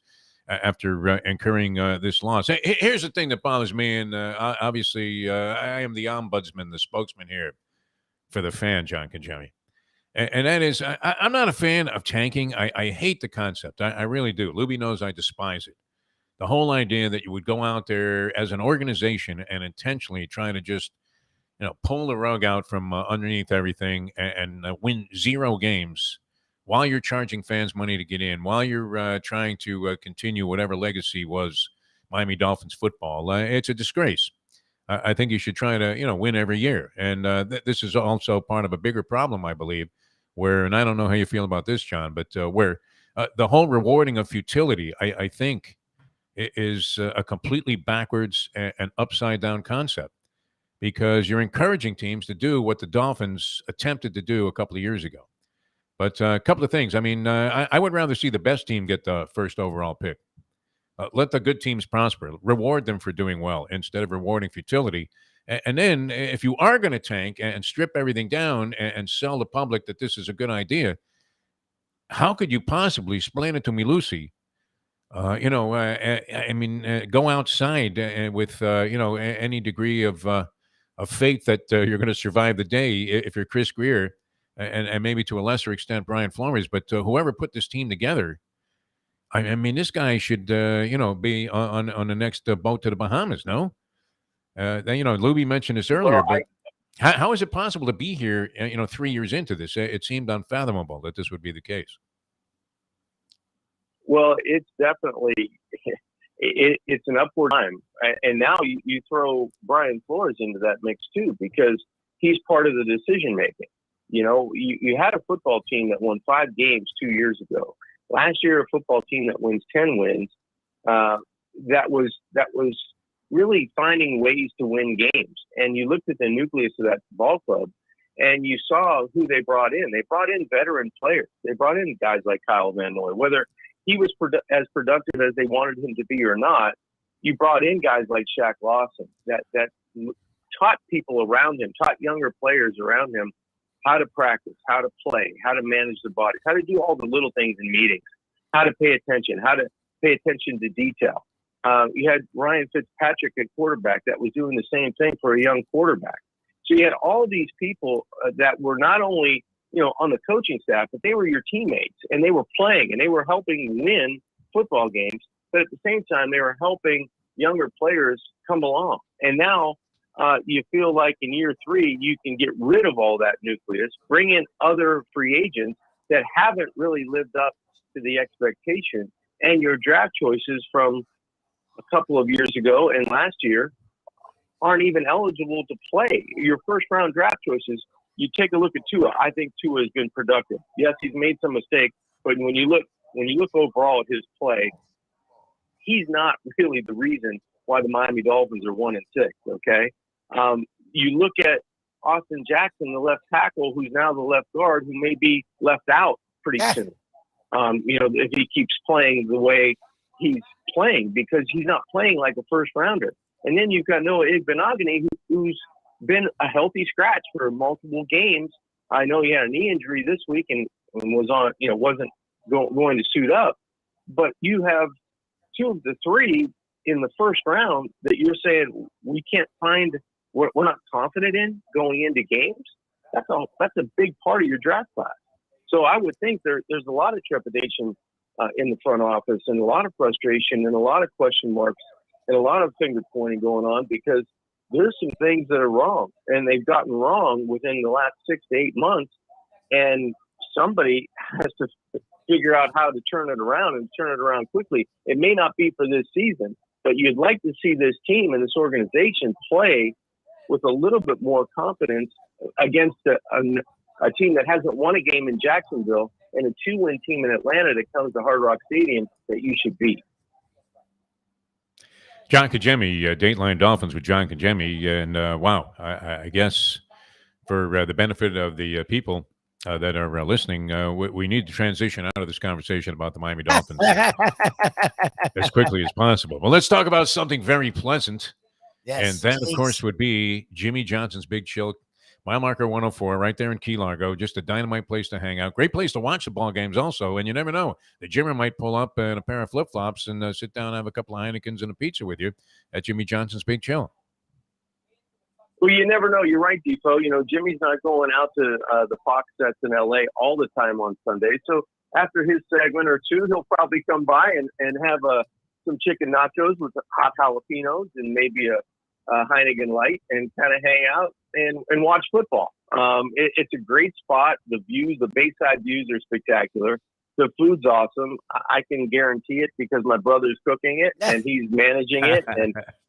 after incurring this loss. Here's the thing that bothers me, and obviously I am the ombudsman, the spokesman here for the fan, John Congemi. And that is, I'm not a fan of tanking. I hate the concept. I really do. Lubie knows I despise it. The whole idea that you would go out there as an organization and intentionally try to just, pull the rug out from underneath everything and win 0 games while you're charging fans money to get in, while you're trying to continue whatever legacy was Miami Dolphins football. It's a disgrace. I think you should try to, win every year. And this is also part of a bigger problem, I believe, where, and I don't know how you feel about this, John, but where the whole rewarding of futility, I think, is a completely backwards and upside down concept, because you're encouraging teams to do what the Dolphins attempted to do a couple of years ago. But a couple of things. I mean, I would rather see the best team get the first overall pick. Let the good teams prosper. Reward them for doing well instead of rewarding futility. And then if you are going to tank and strip everything down and sell the public that this is a good idea, how could you possibly, explain it to me, Lucy, go outside with, any degree of faith that you're going to survive the day if you're Chris Greer and maybe to a lesser extent Brian Flores, but whoever put this team together, I mean, this guy should, be on the next boat to the Bahamas, no? Lubie mentioned this earlier, but how is it possible to be here, 3 years into this? It seemed unfathomable that this would be the case. Well, it's definitely it's an upward time. And now you throw Brian Flores into that mix too, because he's part of the decision making. You had a football team that won 5 games 2 years ago. Last year, a football team that wins 10 wins. That was really finding ways to win games. And you looked at the nucleus of that ball club, and you saw who they brought in. They brought in veteran players. They brought in guys like Kyle Van Noy, whether he was as productive as they wanted him to be or not. You brought in guys like Shaq Lawson that taught people around him, taught younger players around him how to practice, how to play, how to manage the body, how to do all the little things in meetings, how to pay attention, how to pay attention to detail. You had Ryan Fitzpatrick at quarterback that was doing the same thing for a young quarterback. So you had all these people that were not only, on the coaching staff, but they were your teammates, and they were playing and they were helping win football games. But at the same time, they were helping younger players come along. And now you feel like in year 3, you can get rid of all that nucleus, bring in other free agents that haven't really lived up to the expectation. And your draft choices from a couple of years ago and last year aren't even eligible to play. Your first round draft choices, you take a look at Tua. I think Tua has been productive. Yes, he's made some mistakes, but when you look overall at his play, he's not really the reason why the Miami Dolphins are 1-6. Okay, you look at Austin Jackson, the left tackle, who's now the left guard, who may be left out pretty soon. If he keeps playing the way he's playing, because he's not playing like a first rounder. And then you've got Noah Igbenogany, who's been a healthy scratch for multiple games. I know he had a knee injury this week and was on, wasn't going to suit up. But you have 2 of the 3 in the first round that you're saying we can't find, we're not confident in going into games. That's a big part of your draft class. So I would think there's a lot of trepidation in the front office, and a lot of frustration, and a lot of question marks, and a lot of finger pointing going on, because there's some things that are wrong, and they've gotten wrong within the last 6 to 8 months, and somebody has to figure out how to turn it around, and turn it around quickly. It may not be for this season, but you'd like to see this team and this organization play with a little bit more confidence against a team that hasn't won a game in Jacksonville and a 2-win team in Atlanta that comes to Hard Rock Stadium that you should beat. John Kajemi, Dateline Dolphins with John Kajemi. And wow, I guess for the benefit of the people that are listening, we need to transition out of this conversation about the Miami Dolphins as quickly as possible. Well, let's talk about something very pleasant. Yes, and that, of course, would be Jimmy Johnson's Big Chill. Mile marker 104, right there in Key Largo. Just a dynamite place to hang out. Great place to watch the ball games also. And you never know. The Jimmer might pull up in a pair of flip-flops and sit down and have a couple of Heinekens and a pizza with you at Jimmy Johnson's Big Chill. Well, you never know. You're right, Defo. Jimmy's not going out to the Fox sets in L.A. all the time on Sunday. So after his segment or two, he'll probably come by and have some chicken nachos with hot jalapenos and maybe a Heineken Light and kind of hang out and watch football. It's a great spot. The views, the Bayside views are spectacular. The food's awesome. I can guarantee it because my brother's cooking it and he's managing it,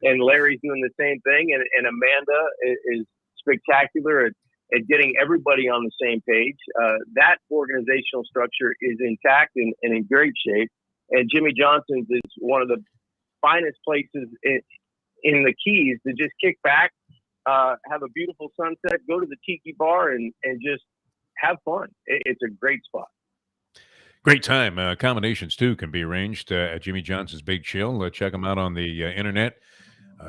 and Larry's doing the same thing. And Amanda is spectacular at getting everybody on the same page. That organizational structure is intact and in great shape. And Jimmy Johnson's is one of the finest places in the Keys to just kick back, have a beautiful sunset, go to the tiki bar and just have fun. It's a great spot. Great time. Accommodations, too, can be arranged at Jimmy Johnson's Big Chill. Check them out on the internet.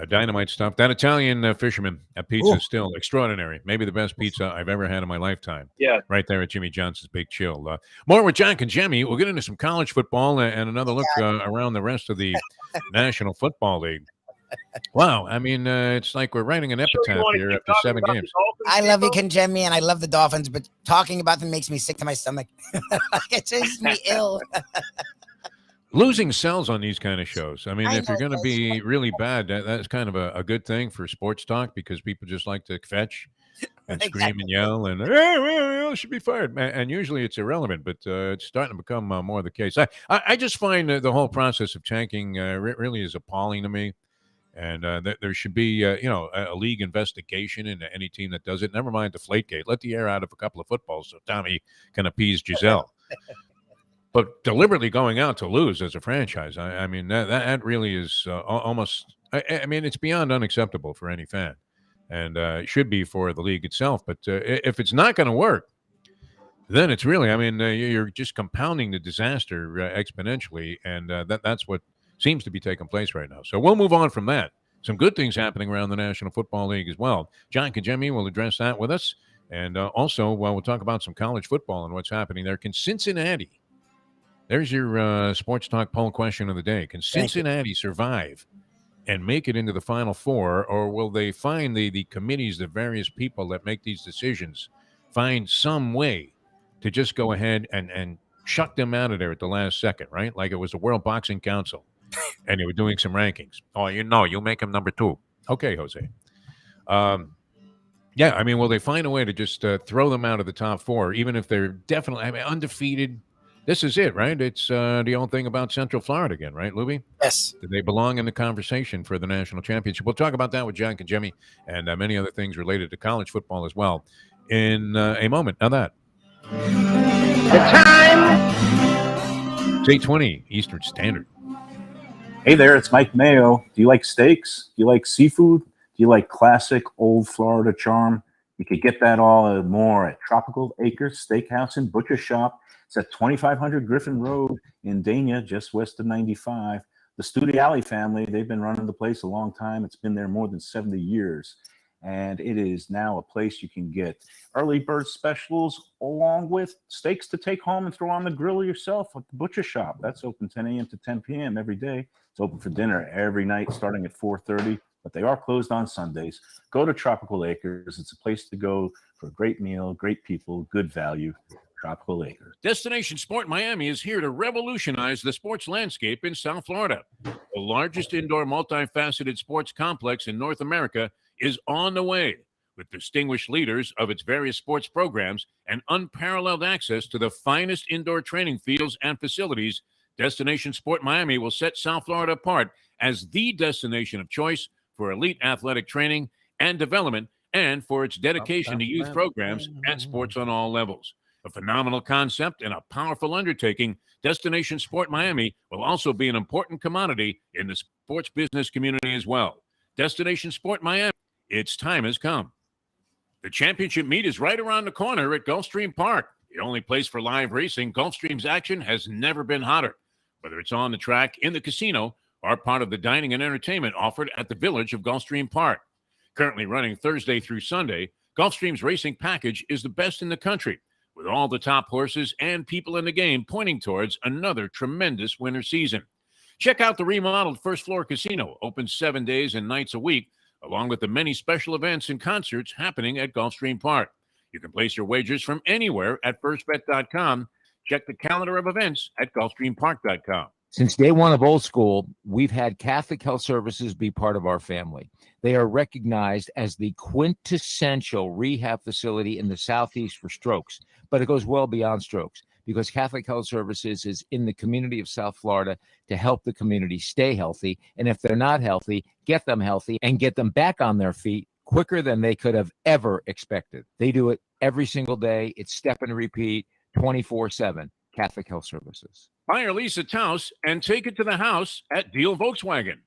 Dynamite stuff. That Italian fisherman pizza is still extraordinary. Maybe the best pizza I've ever had in my lifetime. Yeah. Right there at Jimmy Johnson's Big Chill. More with John Kajemi. We'll get into some college football and another look around the rest of the National Football League. Wow. I mean, it's like we're writing an epitaph here after 7 games. I love you, Kajemi, and I love the Dolphins, but talking about them makes me sick to my stomach. It makes me ill. Losing sells on these kind of shows. I mean, if you're going to be really bad, that's kind of a good thing for sports talk because people just like to fetch and scream and yell and, hey, should be fired. And usually it's irrelevant, but it's starting to become more the case. I just find the whole process of tanking really is appalling to me. And there should be, a league investigation into any team that does it. Never mind Deflategate. Let the air out of a couple of footballs so Tommy can appease Giselle. But deliberately going out to lose as a franchise, I mean, that really is almost, I mean, it's beyond unacceptable for any fan. And it should be for the league itself. But if it's not going to work, then it's really, I mean, you're just compounding the disaster exponentially. And that's what seems to be taking place right now. So we'll move on from that. Some good things happening around the National Football League as well. John Kajemi will address that with us. And also, we'll talk about some college football and what's happening there. Can Cincinnati, there's your sports talk poll question of the day. Can Cincinnati survive and make it into the Final Four, or will they find the committees, the various people that make these decisions, find some way to just go ahead and shut them out of there at the last second, right? Like it was the World Boxing Council, and they were doing some rankings. Oh, you'll make him number 2. Okay, Jose. Yeah, I mean, will they find a way to just throw them out of the top 4, even if they're definitely undefeated? This is it, right? It's the old thing about Central Florida again, right, Lubie? Yes. Do they belong in the conversation for the national championship? We'll talk about that with John Kajemi and many other things related to college football as well in a moment. Now that. The time. It's 8:20 Eastern Standard. Hey there, it's Mike Mayo. Do you like steaks? Do you like seafood? Do you like classic old Florida charm? You could get that all and more at Tropical Acres Steakhouse and Butcher Shop. It's at 2500 Griffin Road in Dania, just west of 95. The Studiali family, they've been running the place a long time. It's been there more than 70 years. And it is now a place you can get early bird specials along with steaks to take home and throw on the grill yourself at the Butcher Shop. That's open 10 a.m. to 10 p.m. every day. It's open for dinner every night starting at 4:30, but they are closed on Sundays. Go to Tropical Acres. It's a place to go for a great meal, great people, good value. Tropical Acres. Destination Sport Miami is here to revolutionize the sports landscape in South Florida. The largest indoor multifaceted sports complex in North America is on the way, with distinguished leaders of its various sports programs and unparalleled access to the finest indoor training fields and facilities. Destination Sport Miami will set South Florida apart as the destination of choice for elite athletic training and development, and for its dedication to youth programs and sports on all levels. A phenomenal concept and a powerful undertaking, Destination Sport Miami will also be an important commodity in the sports business community as well. Destination Sport Miami, its time has come. The championship meet is right around the corner at Gulfstream Park. The only place for live racing, Gulfstream's action has never been hotter. Whether it's on the track, in the casino, or part of the dining and entertainment offered at the Village of Gulfstream Park. Currently running Thursday through Sunday, Gulfstream's racing package is the best in the country, with all the top horses and people in the game pointing towards another tremendous winter season. Check out the remodeled first floor casino, open 7 days and nights a week, along with the many special events and concerts happening at Gulfstream Park. You can place your wagers from anywhere at firstbet.com. Check the calendar of events at gulfstreampark.com. Since day one of Old School, we've had Catholic Health Services be part of our family. They are recognized as the quintessential rehab facility in the Southeast for strokes, but it goes well beyond strokes because Catholic Health Services is in the community of South Florida to help the community stay healthy. And if they're not healthy, get them healthy and get them back on their feet quicker than they could have ever expected. They do it every single day. It's step and repeat 24/7. Catholic Health Services. Hire Lisa Taus and take it to the house at Deal Volkswagen.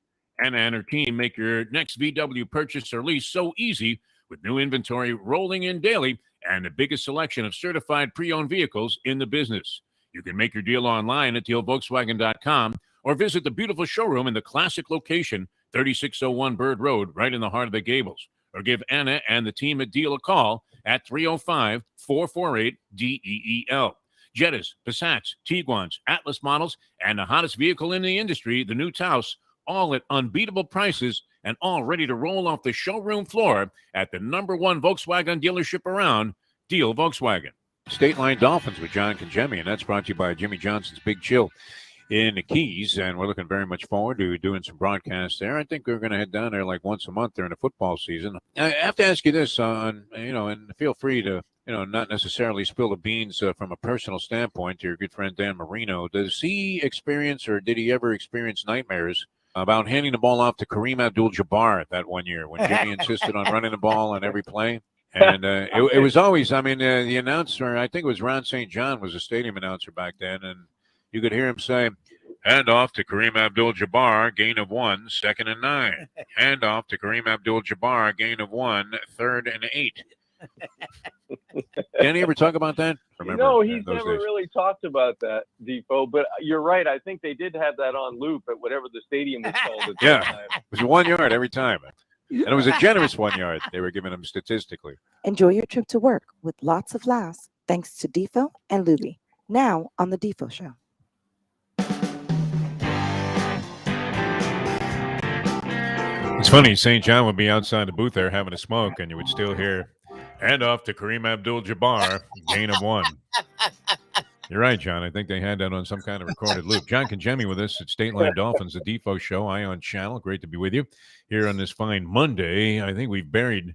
Anna and her team make your next VW purchase or lease so easy with new inventory rolling in daily and the biggest selection of certified pre-owned vehicles in the business. You can make your deal online at dealvolkswagen.com or visit the beautiful showroom in the classic location, 3601 Bird Road, right in the heart of the Gables. Or give Anna and the team at Deal a call at 305-448-DEEL. Jettas, Passats, Tiguans, Atlas models, and the hottest vehicle in the industry, the new Taos, all at unbeatable prices and all ready to roll off the showroom floor at the #1 Volkswagen dealership around, Deal Volkswagen. State Line Dolphins with John Kajemi, and that's brought to you by Jimmy Johnson's Big Chill in the Keys, and we're looking very much forward to doing some broadcasts there. I think we're going to head down there like once a month during the football season. I have to ask you this, and feel free to not necessarily spill the beans from a personal standpoint to your good friend Dan Marino. Does he experience or did he ever experience nightmares about handing the ball off to Kareem Abdul-Jabbar that one year when Jimmy insisted on running the ball on every play. And it was always, I mean, the announcer, I think it was Ron St. John was a stadium announcer back then, and you could hear him say, hand off to Kareem Abdul-Jabbar, gain of 1, 2nd and 9. Hand off to Kareem Abdul-Jabbar, gain of 1, 3rd and 8. Can he ever talk about that? Remember, no, he's those never days? really talked about that, Defo. But you're right. I think they did have that on loop at whatever the stadium was called at that Yeah, time. it was 1 yard every time. And it was a generous 1 yard they were giving him statistically. Enjoy your trip to work with lots of laughs thanks to Defo and Lubie. Now on the Defo Show. It's funny, St. John would be outside the booth there having a smoke, and you would still hear, hand off to Kareem Abdul-Jabbar, gain of 1. You're right, John. I think they had that on some kind of recorded loop. John Congemi with us at Dateline Dolphins, the Defo Show, Ion Channel. Great to be with you here on this fine Monday. I think we've buried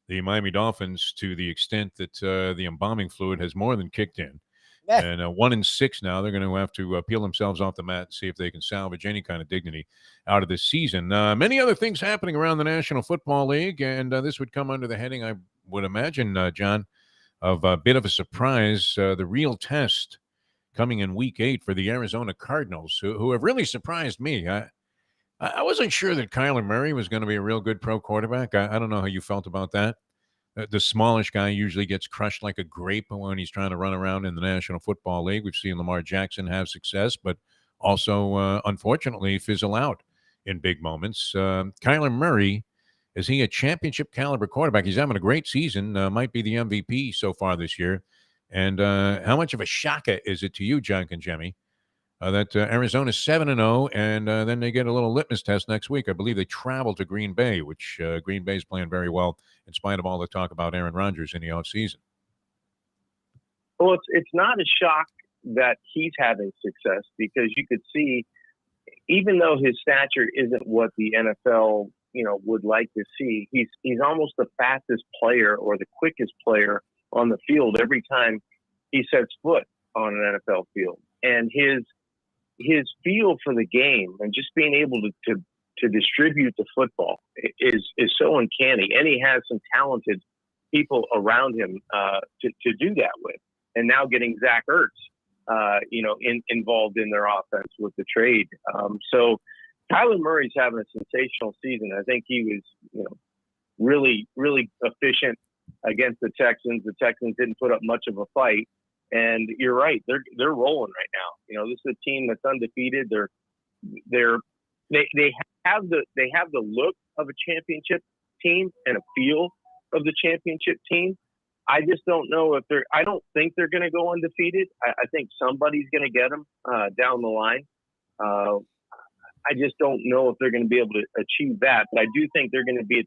the Miami Dolphins to the extent that the embalming fluid has more than kicked in. And 1-6 now. They're going to have to peel themselves off the mat and see if they can salvage any kind of dignity out of this season. Many other things happening around the National Football League, and this would come under the heading, I would imagine, John, of a bit of a surprise. The real test coming in Week 8 for the Arizona Cardinals, who have really surprised me. I wasn't sure that Kyler Murray was going to be a real good pro quarterback. I don't know how you felt about that. The smallish guy usually gets crushed like a grape when he's trying to run around in the National Football League. We've seen Lamar Jackson have success, but also, unfortunately, fizzle out in big moments. Kyler Murray, is he a championship caliber quarterback? He's having a great season, might be the MVP so far this year. And how much of a shocker is it to you, John Congemi, that Arizona's 7-0, and then they get a little litmus test next week? I believe they travel to Green Bay, which Green Bay's playing very well in spite of all the talk about Aaron Rodgers in the offseason. Well, it's not a shock that he's having success, because you could see, even though his stature isn't what the NFL, would like to see, he's almost the fastest player or the quickest player on the field every time he sets foot on an NFL field. And his feel for the game and just being able to distribute the football is so uncanny. And he has some talented people around him to do that with. And now getting Zach Ertz, involved in their offense with the trade. So Kyler Murray's having a sensational season. I think he was, really, really efficient against the Texans. The Texans didn't put up much of a fight. And you're right, they're rolling right now. This is a team that's undefeated. They have the look of a championship team and a feel of the championship team. I just don't know if I don't think they're going to go undefeated. I think somebody's going to get them down the line. I just don't know if they're going to be able to achieve that. But I do think they're going to be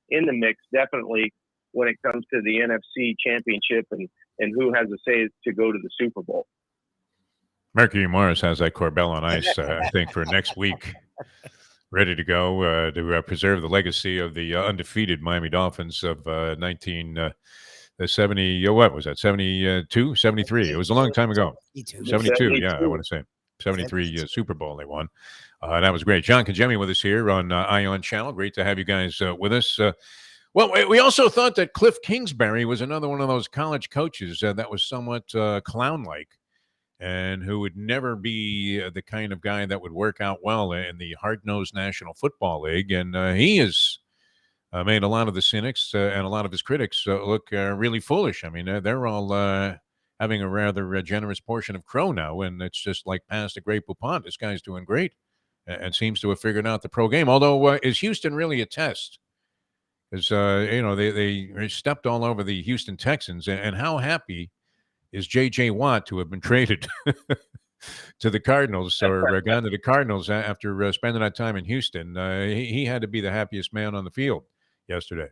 in the mix, definitely, when it comes to the NFC Championship and who has a say to go to the Super Bowl. Mercury Morris has that Corbell on ice, I think, for next week. Ready to go to preserve the legacy of the undefeated Miami Dolphins of 1970. What was that? 72, 73. It was a long time ago. 72, yeah, I want to say. 73 Super Bowl they won. That was great. John Congemi with us here on Ion Channel. Great to have you guys with us. Well, we also thought that Cliff Kingsbury was another one of those college coaches that was somewhat clown-like and who would never be the kind of guy that would work out well in the hard-nosed National Football League. And he has made a lot of the cynics and a lot of his critics look really foolish. I mean, they're all having a rather generous portion of crow now, and it's just like past the great Poupon. This guy's doing great and seems to have figured out the pro game. Although, is Houston really a test? Because, they stepped all over the Houston Texans. And how happy is J.J. Watt to have been traded to the Cardinals or gone to the Cardinals after spending that time in Houston? He had to be the happiest man on the field yesterday.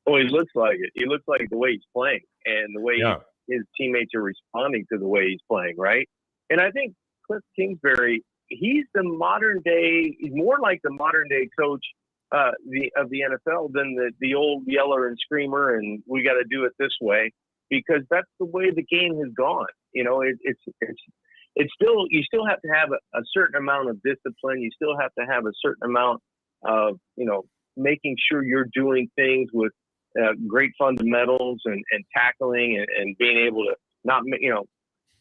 Oh, he looks like it. He looks like the way he's playing and the way his teammates are responding to the way he's playing, right? And I think Cliff Kingsbury, he's more like the modern day coach of the NFL than the old yeller and screamer and we got to do it this way, because that's the way the game has gone. It's it's still, you still have to have a certain amount of discipline. You still have to have a certain amount of, making sure you're doing things with great fundamentals and tackling and being able to not,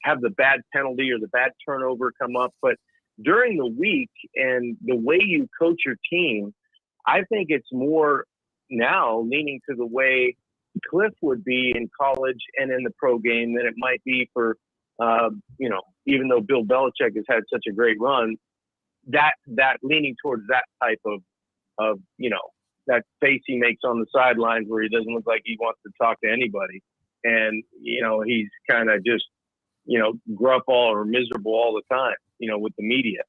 have the bad penalty or the bad turnover come up. But during the week and the way you coach your team, I think it's more now leaning to the way Cliff would be in college and in the pro game than it might be for, even though Bill Belichick has had such a great run, that leaning towards that type of, that face he makes on the sidelines where he doesn't look like he wants to talk to anybody. And, he's kind of just, gruff or miserable all the time, with the media.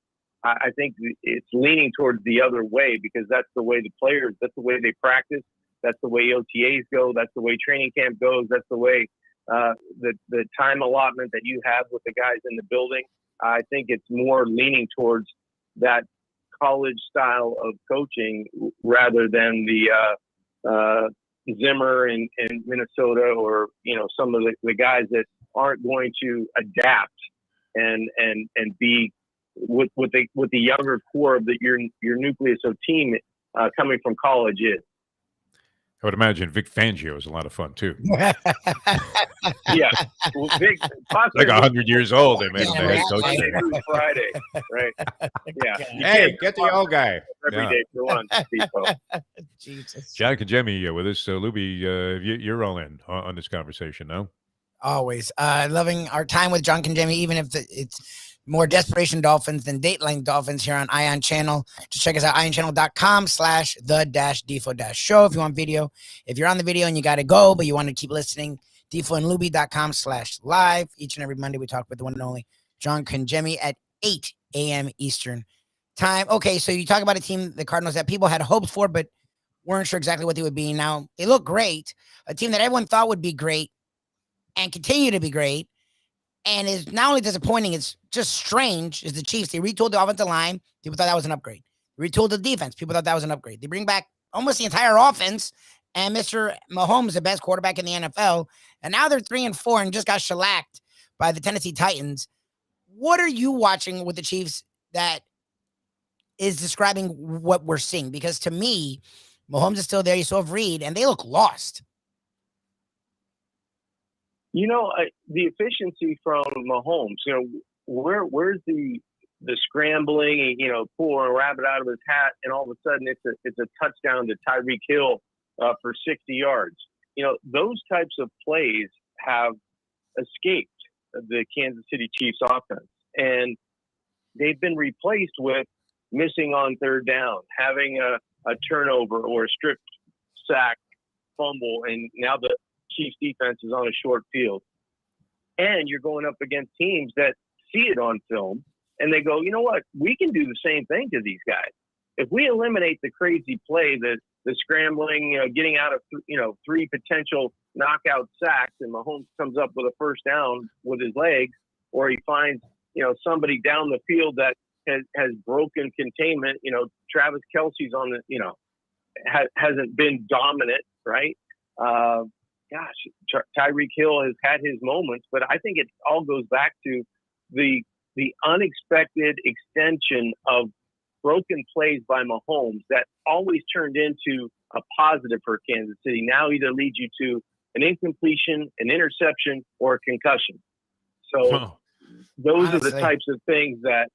I think it's leaning towards the other way because that's the way the players, that's the way they practice. That's the way OTAs go. That's the way training camp goes. That's the way the time allotment that you have with the guys in the building. I think it's more leaning towards that college style of coaching rather than the Zimmer in Minnesota or, some of the guys that aren't going to adapt and be with the younger core of your nucleus of team coming from college is. I would imagine Vic Fangio is a lot of fun too. Yeah, well, Vic, like 100 years old. They made him the head coach there. Friday, right? Yeah. Hey, get the old guy every day for lunch. Jesus. John Kajemi with us. Lubie, you're all in on this conversation, no? Always loving our time with John Kajemi, even if it's more Desperation Dolphins than Dateline Dolphins here on Ion Channel. Just check us out, ionchannel.com/the-defo-show if you want video. If you're on the video and you got to go, but you want to keep listening, defoandlubie.com/live. Each and every Monday, we talk with the one and only John Kajemi at 8 a.m. Eastern time. Okay, so you talk about a team, the Cardinals, that people had hopes for, but weren't sure exactly what they would be. Now, they look great. A team that everyone thought would be great and continue to be great. And is not only disappointing, it's just strange, is the Chiefs. They retooled the offensive line. People thought that was an upgrade. Retooled the defense. People thought that was an upgrade. They bring back almost the entire offense, and Mr. Mahomes, the best quarterback in the NFL. And now they're 3-4 and just got shellacked by the Tennessee Titans. What are you watching with the Chiefs that is describing what we're seeing? Because to me, Mahomes is still there. You still have Reed, and they look lost. The efficiency from Mahomes, where's the scrambling and, pulling a rabbit out of his hat, and all of a sudden it's a touchdown to Tyreek Hill for 60 yards. Those types of plays have escaped the Kansas City Chiefs offense, and they've been replaced with missing on third down, having a turnover or a strip sack, fumble, and now the Chiefs defense is on a short field. And you're going up against teams that see it on film and they go, you know what, we can do the same thing to these guys. If we eliminate the crazy play, the scrambling, getting out of, three potential knockout sacks, and Mahomes comes up with a first down with his legs, or he finds, somebody down the field that has broken containment, Travis Kelce's on the, hasn't been dominant, right? Tyreek Hill has had his moments, but I think it all goes back to the unexpected extension of broken plays by Mahomes that always turned into a positive for Kansas City. Now either leads you to an incompletion, an interception, or a concussion. So those are the types of things that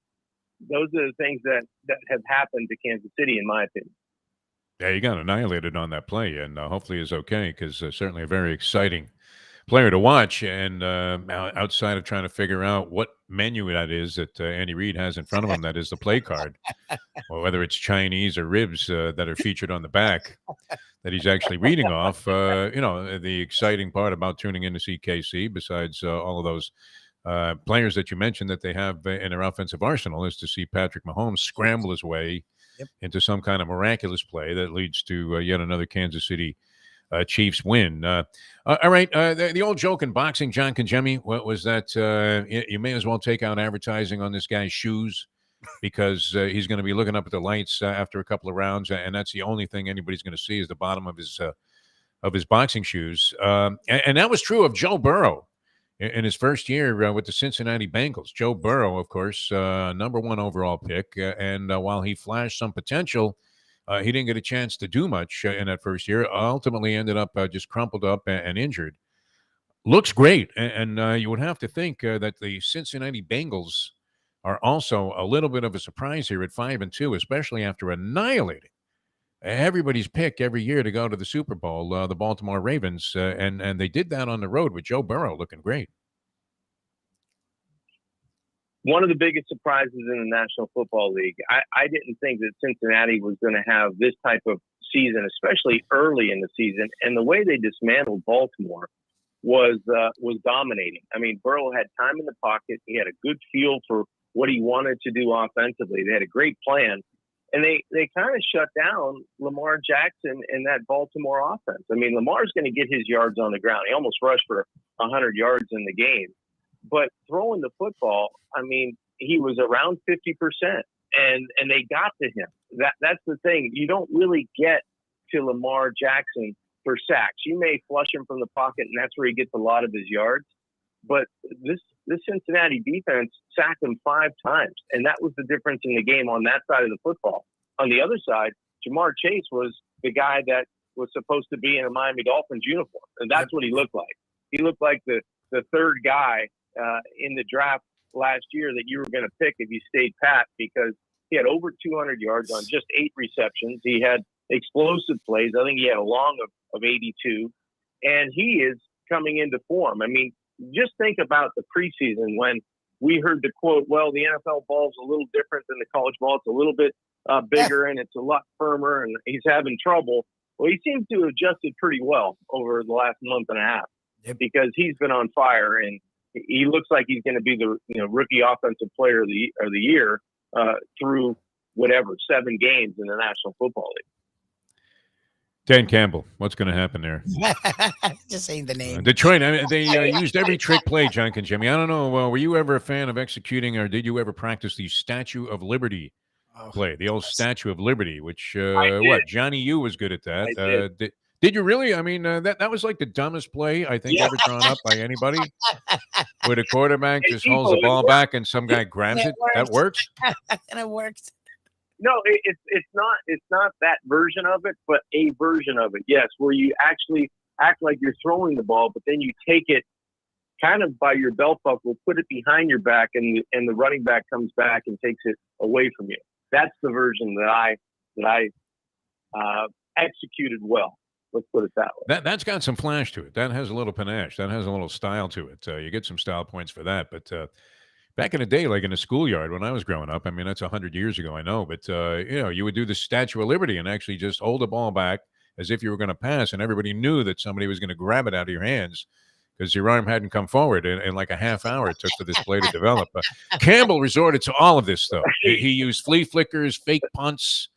have happened to Kansas City, in my opinion. Yeah, you got annihilated on that play, and hopefully is okay, because certainly a very exciting player to watch. And outside of trying to figure out what menu that is that Andy Reid has in front of him, that is the play card, or whether it's Chinese or ribs that are featured on the back that he's actually reading off. The exciting part about tuning in to see KC, besides all of those players that you mentioned that they have in their offensive arsenal, is to see Patrick Mahomes scramble his way into some kind of miraculous play that leads to yet another Kansas City Chiefs win. All right, the old joke in boxing, John Kajemi, was that you may as well take out advertising on this guy's shoes, because he's going to be looking up at the lights after a couple of rounds, and that's the only thing anybody's going to see is the bottom of his boxing shoes. And that was true of Joe Burrow in his first year with the Cincinnati Bengals. Joe Burrow, of course, number 1 overall pick. And while he flashed some potential, he didn't get a chance to do much in that first year. Ultimately ended up just crumpled up and injured. Looks great. And you would have to think that the Cincinnati Bengals are also a little bit of a surprise here at 5-2, especially after annihilating everybody's pick every year to go to the Super Bowl, the Baltimore Ravens, and they did that on the road with Joe Burrow looking great. One of the biggest surprises in the National Football League. I didn't think that Cincinnati was going to have this type of season, especially early in the season. And the way they dismantled Baltimore was dominating. I mean, Burrow had time in the pocket. He had a good feel for what he wanted to do offensively. They had a great plan. And they kind of shut down Lamar Jackson and that Baltimore offense. I mean, Lamar's going to get his yards on the ground. He almost rushed for 100 yards in the game. But throwing the football, I mean, he was around 50%, and they got to him. That's the thing. You don't really get to Lamar Jackson for sacks. You may flush him from the pocket, and that's where he gets a lot of his yards. But this Cincinnati defense sacked him 5 times, and that was the difference in the game on that side of the football. On the other side, Jamar Chase was the guy that was supposed to be in a Miami Dolphins uniform, and that's what he looked like. He looked like the third guy in the draft last year that you were going to pick if you stayed pat, because he had over 200 yards on just 8 receptions. He had explosive plays. I think he had a long of 82, and he is coming into form. I mean, just think about the preseason when we heard the quote, well, the NFL ball is a little different than the college ball. It's a little bit bigger and it's a lot firmer, and he's having trouble. Well, he seems to have adjusted pretty well over the last month and a half because he's been on fire, and he looks like he's going to be the rookie offensive player of the year through 7 games in the National Football League. Dan Campbell, what's going to happen there? Just saying the name. Detroit, I mean, they used every trick play, Junk and Jimmy. I don't know, were you ever a fan of executing, or did you ever practice the Statue of Liberty play? The old Statue of Liberty, which, Johnny U was good at that. Did you really? I mean, that was like the dumbest play I think ever drawn up by anybody. Where the quarterback just holds the ball back and some guy grabs it. That works? And it works. No, it's not that version of it, but a version of it, yes, where you actually act like you're throwing the ball, but then you take it kind of by your belt buckle, put it behind your back, and the running back comes back and takes it away from you. That's the version that I executed well. Let's put it that way. That's got some flash to it. That has a little panache. That has a little style to it. You get some style points for that, but back in the day, like in the schoolyard when I was growing up, I mean, that's 100 years ago, I know, but, you would do the Statue of Liberty and actually just hold the ball back as if you were going to pass, and everybody knew that somebody was going to grab it out of your hands because your arm hadn't come forward in like a half hour it took for this play to develop. Campbell resorted to all of this stuff. He used flea flickers, fake punts,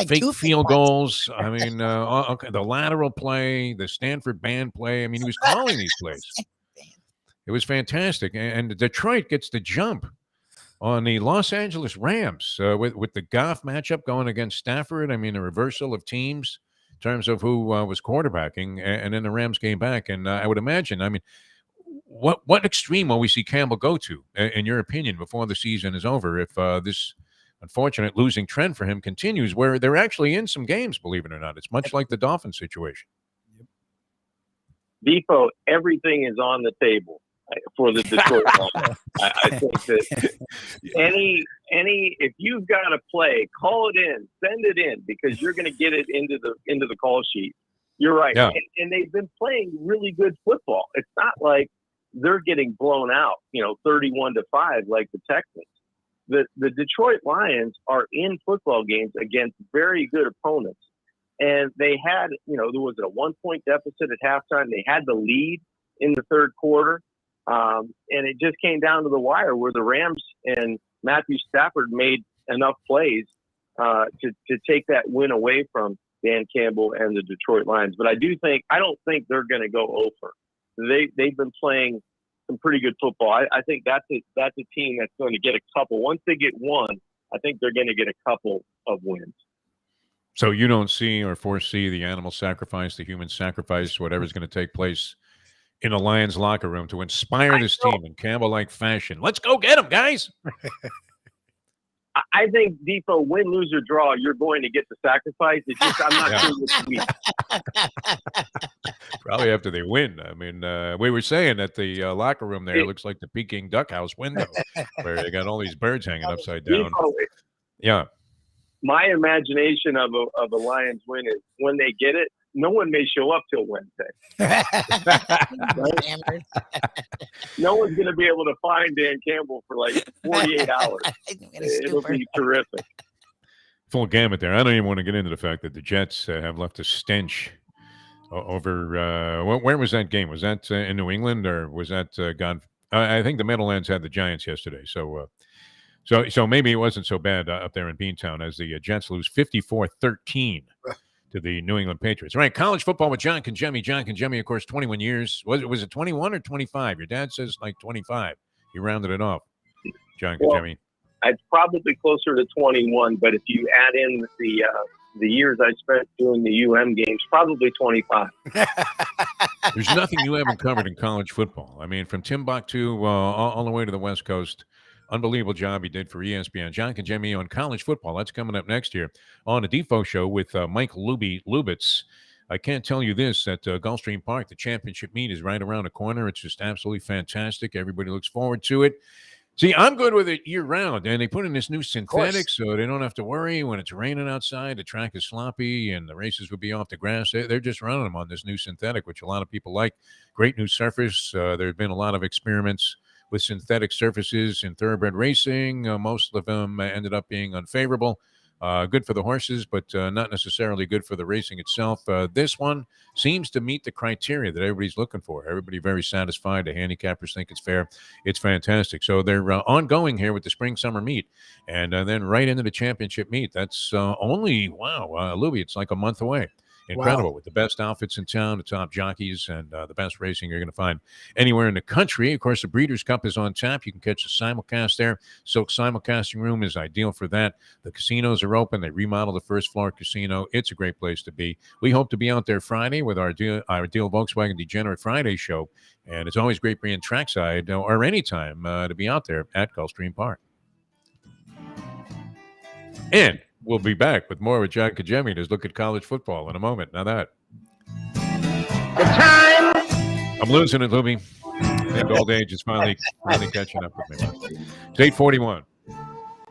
fake field goals. I mean, the lateral play, the Stanford band play. I mean, he was calling these plays. It was fantastic, and Detroit gets the jump on the Los Angeles Rams with the Goff matchup going against Stafford. I mean, a reversal of teams in terms of who was quarterbacking, and then the Rams came back. And I would imagine, I mean, what extreme will we see Campbell go to, in your opinion, before the season is over, if this unfortunate losing trend for him continues, where they're actually in some games, believe it or not? It's much like the Dolphins situation. Defo, everything is on the table for the Detroit Lions. I think that if you've got a play, call it in, send it in, because you're going to get it into the call sheet. You're right, yeah. And they've been playing really good football. It's not like they're getting blown out, 31-5 like the Texans. The Detroit Lions are in football games against very good opponents, and they had, there was a 1-point deficit at halftime. They had the lead in the third quarter. And it just came down to the wire where the Rams and Matthew Stafford made enough plays to take that win away from Dan Campbell and the Detroit Lions. But I don't think they're going to go over. They've been playing some pretty good football. I think that's a team that's going to get a couple. Once they get one, I think they're going to get a couple of wins. So you don't see or foresee the animal sacrifice, the human sacrifice, whatever's going to take place in a Lions locker room to inspire this team in Campbell-like fashion. Let's go get them, guys. I think, Defo, win, lose, or draw, you're going to get the sacrifice. It's just, I'm not sure this week. Probably after they win. I mean, we were saying that the locker room there looks like the Peking duck house window where they got all these birds hanging upside down. Defo, Yeah. my imagination of a Lions win is when they get it, no one may show up till Wednesday. No one's going to be able to find Dan Campbell for like 48 hours. It'll be terrific. Full gamut there. I don't even want to get into the fact that the Jets have left a stench over. Where was that game? Was that in New England or was that gone? I think the Meadowlands had the Giants yesterday. So maybe it wasn't so bad up there in Beantown as the Jets lose 54-13 to the New England Patriots. All right, college football with John Congemi. John Congemi, of course, 21 years. Was it 21 or 25? Your dad says like 25. You rounded it off, John Congemi. It's probably closer to 21, but if you add in the years I spent doing the UM games, probably 25. There's nothing you haven't covered in college football. I mean, from Timbuktu all the way to the West Coast. Unbelievable job he did for ESPN. John Congemi on college football. That's coming up next year on the Defo Show with Mike Lubitz. I can't tell you this, at Gulfstream Park, the championship meet is right around the corner. It's just absolutely fantastic. Everybody looks forward to it. See, I'm good with it year-round, and they put in this new synthetic so they don't have to worry when it's raining outside. The track is sloppy, and the races would be off the grass. They're just running them on this new synthetic, which a lot of people like. Great new surface. There have been a lot of experiments with synthetic surfaces in thoroughbred racing. Most of them ended up being unfavorable. Good for the horses, but not necessarily good for the racing itself. This one seems to meet the criteria that everybody's looking for. Everybody very satisfied. The handicappers think it's fair. It's fantastic. So they're ongoing here with the spring-summer meet, and then right into the championship meet. That's only, Lubie, it's like a month away. Incredible. Wow. With the best outfits in town, the top jockeys, and the best racing you're going to find anywhere in the country. Of course, the Breeders' Cup is on tap. You can catch the simulcast there. Silk Simulcasting Room is ideal for that. The casinos are open. They remodeled the first floor casino. It's a great place to be. We hope to be out there Friday with our Deal Volkswagen Degenerate Friday show. And it's always great being trackside or anytime to be out there at Gulfstream Park. And we'll be back with more with John Congemi to look at college football in a moment. Now that. The time. I'm losing it, Lubie. And old age is finally catching up with me. It's 8:41.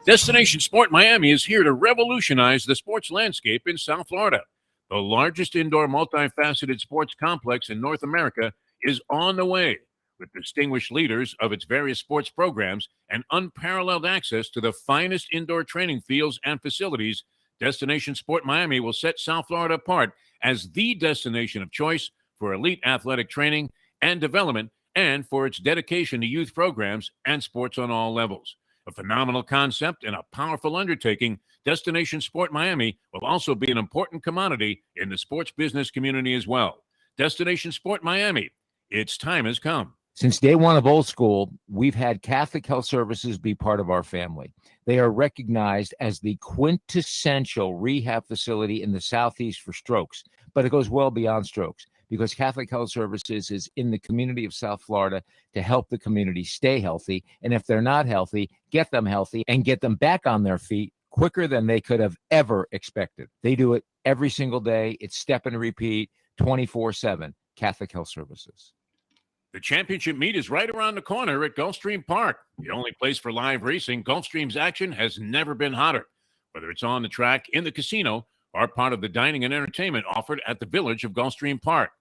Destination Sport Miami is here to revolutionize the sports landscape in South Florida. The largest indoor multifaceted sports complex in North America is on the way, with distinguished leaders of its various sports programs and unparalleled access to the finest indoor training fields and facilities. Destination Sport Miami will set South Florida apart as the destination of choice for elite athletic training and development, and for its dedication to youth programs and sports on all levels. A phenomenal concept and a powerful undertaking, Destination Sport Miami will also be an important commodity in the sports business community as well. Destination Sport Miami, its time has come. Since day one of Old School, we've had Catholic Health Services be part of our family. They are recognized as the quintessential rehab facility in the Southeast for strokes, but it goes well beyond strokes because Catholic Health Services is in the community of South Florida to help the community stay healthy. And if they're not healthy, get them healthy and get them back on their feet quicker than they could have ever expected. They do it every single day. It's step and repeat 24/7. Catholic Health Services. The championship meet is right around the corner at Gulfstream Park. The only place for live racing, Gulfstream's action has never been hotter. Whether it's on the track, in the casino, or part of the dining and entertainment offered at the Village of Gulfstream Park.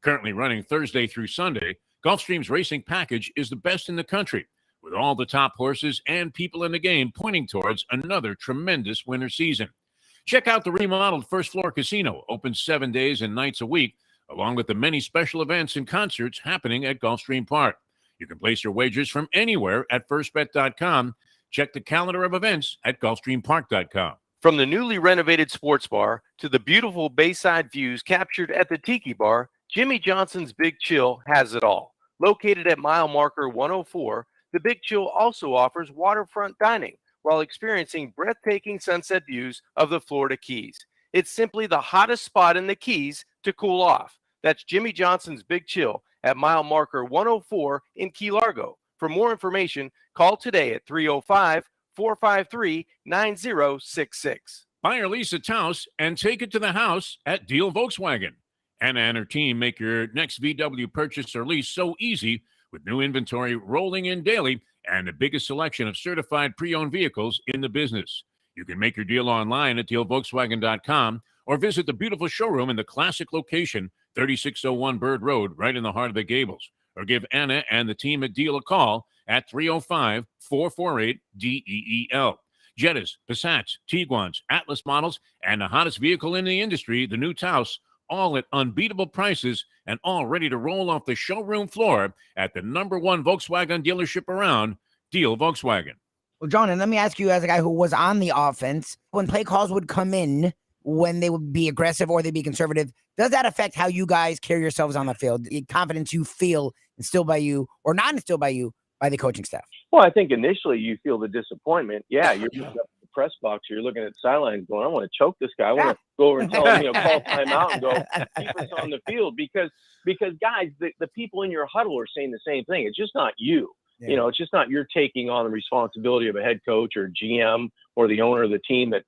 Currently running Thursday through Sunday, Gulfstream's racing package is the best in the country, with all the top horses and people in the game pointing towards another tremendous winter season. Check out the remodeled first floor casino, open 7 days and nights a week, along with the many special events and concerts happening at Gulfstream Park. You can place your wagers from anywhere at firstbet.com. Check the calendar of events at gulfstreampark.com. From the newly renovated sports bar to the beautiful bayside views captured at the Tiki Bar, Jimmy Johnson's Big Chill has it all. Located at mile marker 104, the Big Chill also offers waterfront dining while experiencing breathtaking sunset views of the Florida Keys. It's simply the hottest spot in the Keys to cool off. That's Jimmy Johnson's Big Chill at mile marker 104 in Key Largo. For more information, call today at 305-453-9066. Buy or lease a Taos and take it to the house at Deal Volkswagen. Anna and her team make your next VW purchase or lease so easy with new inventory rolling in daily and the biggest selection of certified pre-owned vehicles in the business. You can make your deal online at dealvolkswagen.com or visit the beautiful showroom in the classic location, 3601 Bird Road, right in the heart of the Gables. Or give Anna and the team at Deal a call at 305-448-DEEL. Jettas, Passats, Tiguans, Atlas models, and the hottest vehicle in the industry, the new Taos, all at unbeatable prices and all ready to roll off the showroom floor at the #1 Volkswagen dealership around, Deal Volkswagen. Well, John, and let me ask you, as a guy who was on the offense, when play calls would come in, when they would be aggressive or they'd be conservative, does that affect how you guys carry yourselves on the field? The confidence you feel instilled by you or not instilled by you by the coaching staff? Well, I think initially you feel the disappointment. Yeah, you're looking up at the press box, you're looking at the sidelines going, I want to choke this guy. I want to go over and tell him, call timeout and go keep us on the field because guys, the people in your huddle are saying the same thing. It's just not you. Yeah. It's just not you're taking on the responsibility of a head coach or GM or the owner of the team that,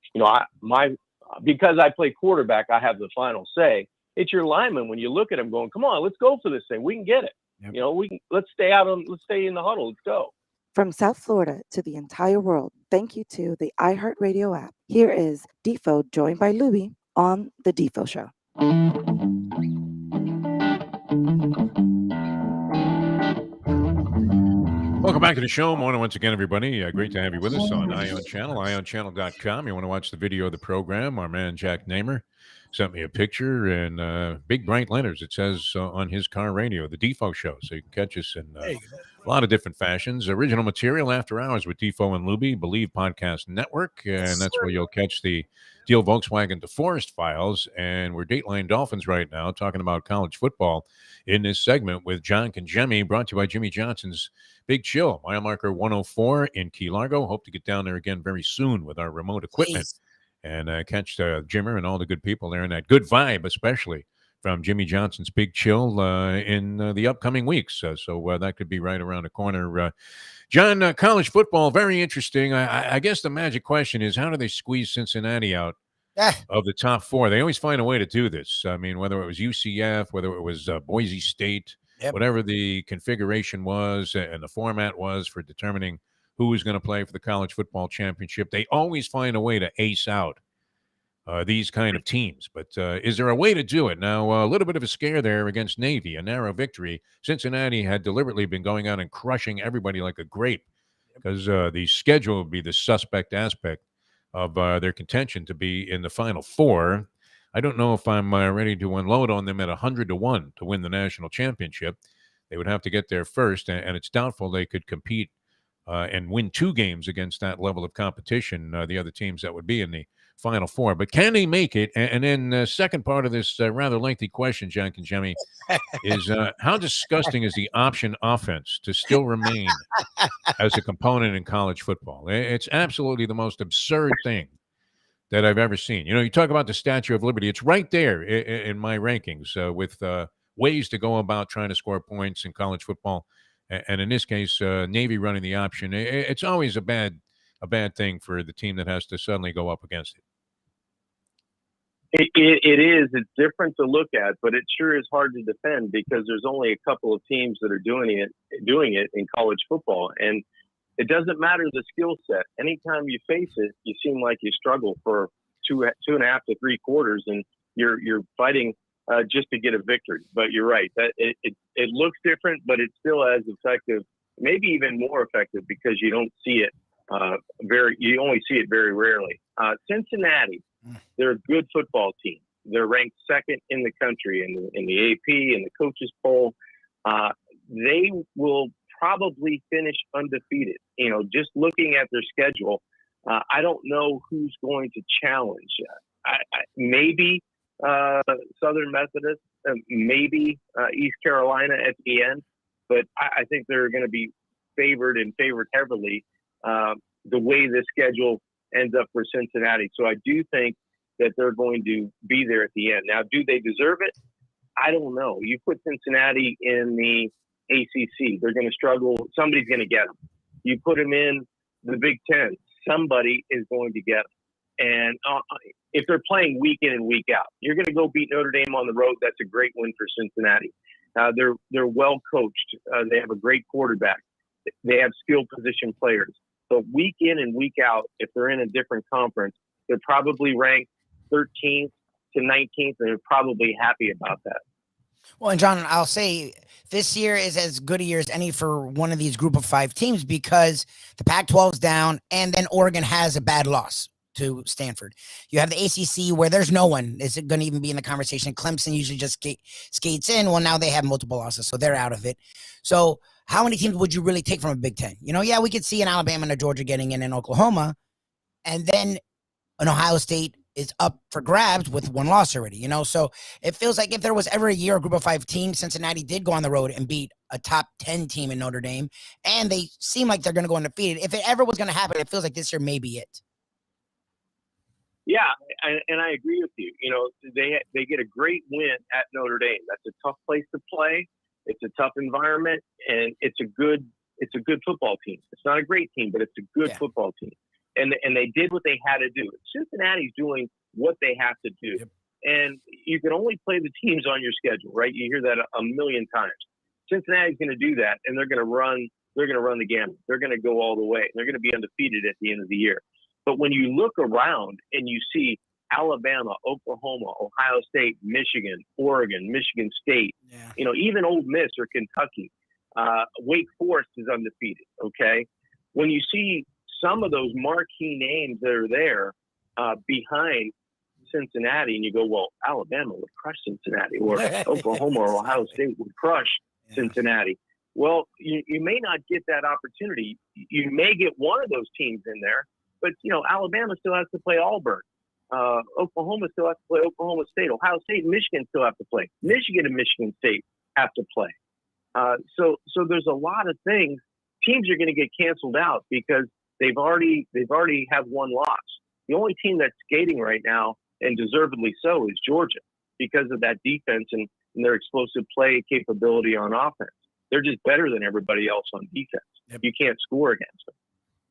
because I play quarterback, I have the final say. It's your lineman when you look at him going, come on, let's go for this thing. We can get it. Yep. Let's stay in the huddle. Let's go. From South Florida to the entire world, thank you to the iHeartRadio app. Here is Defo joined by Lubie on the Defo Show. Welcome back to the show. Morning once again, everybody. Great to have you with us on Ion Channel, ionchannel.com. You want to watch the video of the program, our man Jack Namer sent me a picture in big bright letters. It says on his car radio, the Defo Show. So you can catch us in a lot of different fashions. Original material after hours with Defo and Lubie, Believe Podcast Network. And that's where you'll catch the Deal Volkswagen Deforrest files. And we're Dateline Dolphins right now, talking about college football in this segment with John Congemi, brought to you by Jimmy Johnson's Big Chill, mile marker 104 in Key Largo. Hope to get down there again very soon with our remote equipment. And catch Jimmer and all the good people there and that good vibe, especially from Jimmy Johnson's Big Chill in the upcoming weeks. So that could be right around the corner. John, college football, very interesting. I guess the magic question is, how do they squeeze Cincinnati out of the top four? They always find a way to do this. I mean, whether it was UCF, whether it was Boise State, whatever the configuration was and the format was for determining who was going to play for the college football championship, they always find a way to ace out these kind of teams. But is there a way to do it? Now, a little bit of a scare there against Navy, a narrow victory. Cincinnati had deliberately been going out and crushing everybody like a grape because the schedule would be the suspect aspect of their contention to be in the Final Four. I don't know if I'm ready to unload on them at 100-1 to win the national championship. They would have to get there first, and it's doubtful they could compete and win 2 games against that level of competition, the other teams that would be in the Final Four. But can they make it? And then the second part of this rather lengthy question, John Congemi, is how disgusting is the option offense to still remain as a component in college football? It's absolutely the most absurd thing that I've ever seen. You talk about the Statue of Liberty. It's right there in my rankings with ways to go about trying to score points in college football. And in this case, Navy running the option. It's always a bad thing for the team that has to suddenly go up against it. It is. It's different to look at, but it sure is hard to defend because there's only a couple of teams that are doing it in college football. And it doesn't matter the skill set. Anytime you face it, you seem like you struggle for 2.5 to 3 quarters, and you're fighting just to get a victory. But you're right, that it looks different, but it's still as effective, maybe even more effective because you don't see it you only see it very rarely. Cincinnati, they're a good football team. They're ranked second in the country in the AP and the coaches poll. They will probably finish undefeated. Just looking at their schedule, I don't know who's going to challenge. Maybe Southern Methodist, maybe East Carolina at the end, but I think they're going to be favored heavily the way this schedule ends up for Cincinnati. So I do think that they're going to be there at the end. Now, do they deserve it? I don't know. You put Cincinnati in the ACC, they're going to struggle. Somebody's going to get them. You put them in the Big Ten, somebody is going to get them. And if they're playing week in and week out, you're going to go beat Notre Dame on the road. That's a great win for Cincinnati. They're well coached. They have a great quarterback. They have skilled position players. So week in and week out, if they're in a different conference, they're probably ranked 13th to 19th, and they're probably happy about that. Well, and John, I'll say this year is as good a year as any for one of these group of 5 teams because the Pac-12's down, and then Oregon has a bad loss to Stanford. You have the ACC where there's no one is going to even be in the conversation. Clemson usually just skates in. Well, now they have multiple losses, so they're out of it. So how many teams would you really take from a Big Ten? Yeah, we could see an Alabama and a Georgia getting in Oklahoma, and then an Ohio State is up for grabs with 1 loss already, So it feels like if there was ever a year, a group of 5 teams, Cincinnati did go on the road and beat a top 10 team in Notre Dame, and they seem like they're going to go undefeated. If it ever was going to happen, it feels like this year may be it. Yeah, and I agree with you. They get a great win at Notre Dame. That's a tough place to play. It's a tough environment, and it's a good football team. It's not a great team, but it's a good football team. And they did what they had to do. Cincinnati's doing what they have to do. Yep. And you can only play the teams on your schedule, right? You hear that a million times. Cincinnati's going to do that, and they're going to run the gamut. They're going to go all the way. They're going to be undefeated at the end of the year. But when you look around and you see Alabama, Oklahoma, Ohio State, Michigan, Oregon, Michigan State, even Ole Miss or Kentucky, Wake Forest is undefeated, okay? When you see some of those marquee names that are there behind Cincinnati, and you go, well, Alabama would crush Cincinnati, or Oklahoma or Ohio State would crush Cincinnati. Well, you may not get that opportunity. You may get one of those teams in there, but, Alabama still has to play Auburn. Oklahoma still has to play Oklahoma State. Ohio State and Michigan still have to play. Michigan and Michigan State have to play. So there's a lot of things. Teams are going to get canceled out because they've already have 1 loss. The only team that's skating right now, and deservedly so, is Georgia because of that defense and their explosive play capability on offense. They're just better than everybody else on defense. Yep. You can't score against them.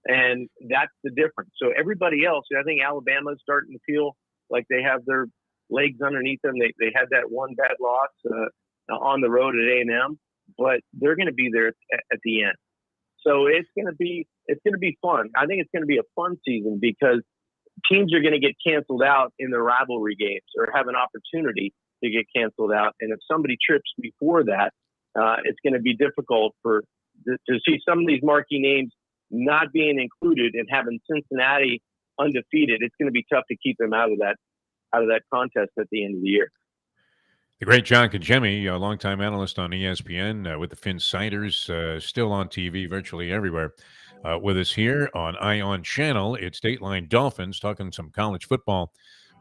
And that's the difference. So everybody else, I think Alabama's starting to feel like they have their legs underneath them. They had that 1 bad loss on the road at A&M, but they're going to be there at the end. So it's going to be fun. I think it's going to be a fun season because teams are going to get canceled out in their rivalry games or have an opportunity to get canceled out. And if somebody trips before that, it's going to be difficult to see some of these marquee names not being included and having Cincinnati undefeated. It's going to be tough to keep them out of that contest at the end of the year. The great John Kajemi, a longtime analyst on ESPN with the Finsiders, still on TV virtually everywhere. With us here on ION Channel, it's Dateline Dolphins talking some college football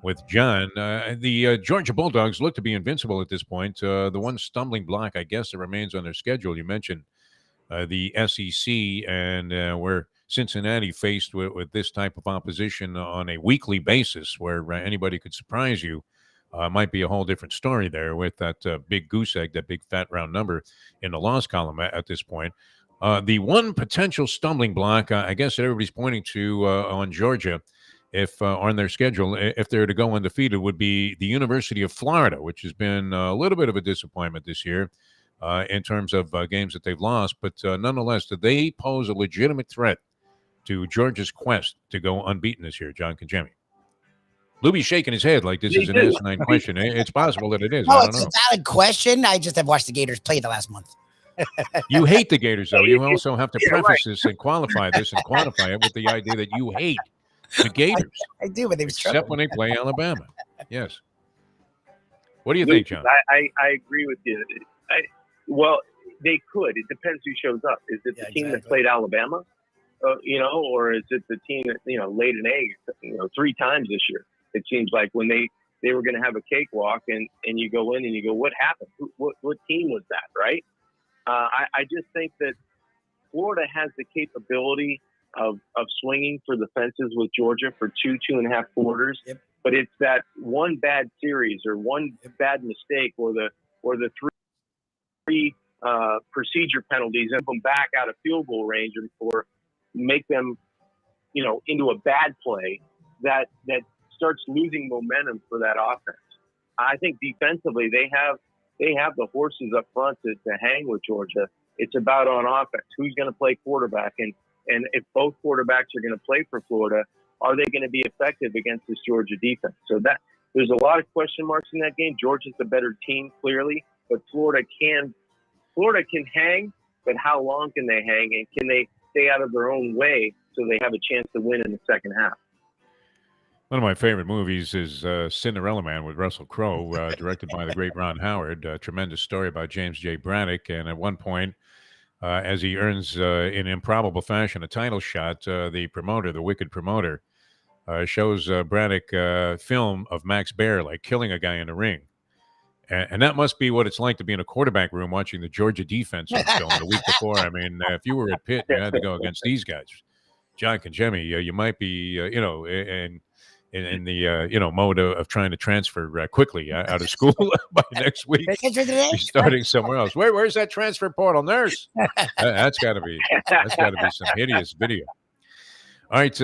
with John. The Georgia Bulldogs look to be invincible at this point. The one stumbling block, I guess, that remains on their schedule, you mentioned the SEC, and where Cincinnati faced with this type of opposition on a weekly basis where anybody could surprise you. Might be a whole different story there with that big goose egg, that big fat round number in the loss column at this point. The one potential stumbling block, I guess, that everybody's pointing to on Georgia, if on their schedule, if they're to go undefeated, would be the University of Florida, which has been a little bit of a disappointment this year in terms of games that they've lost. But nonetheless, do they pose a legitimate threat to Georgia's quest to go unbeaten this year, John Kajemi? Lubie's shaking his head like this is an asinine question. It's possible that it is. No, I don't it's know. a valid question. I just have watched the Gators play the last month. You hate the Gators, though. You also have to preface this and qualify this and quantify it with the idea that you hate the Gators. I do, but they've except when they play Alabama. Yes. What do you think, John? I agree with you. Well, they could. It depends who shows up. Is it the team that played Alabama, or is it the team that laid an egg, 3 times this year? It seems like when they were going to have a cakewalk, and you go in and you go, what happened? What team was that, right? I just think that Florida has the capability of swinging for the fences with Georgia for 2.5 quarters. Yep. But it's that one bad series or one bad mistake or the or the three procedure penalties and them back out of field goal range or make them, into a bad play that starts losing momentum for that offense. I think defensively they have the horses up front to hang with Georgia. It's about on offense. Who's going to play quarterback? And if both quarterbacks are going to play for Florida, are they going to be effective against this Georgia defense? So that there's a lot of question marks in that game. Georgia's the better team, clearly, but Florida can hang, but how long can they hang? And can they stay out of their own way so they have a chance to win in the second half? One of my favorite movies is Cinderella Man with Russell Crowe, directed by the great Ron Howard. A tremendous story about James J. Braddock. And at one point, as he earns in improbable fashion a title shot, the wicked promoter, shows Braddock film of Max Baer like killing a guy in the ring. And that must be what it's like to be in a quarterback room watching the Georgia defense on film the week before. I mean, if you were at Pitt, you had to go against these guys. John and Jimmy, you might be, in the mode of trying to transfer quickly out of school by next week. Be starting somewhere else. Where's that transfer portal, nurse? That's got to be some hideous video. All right,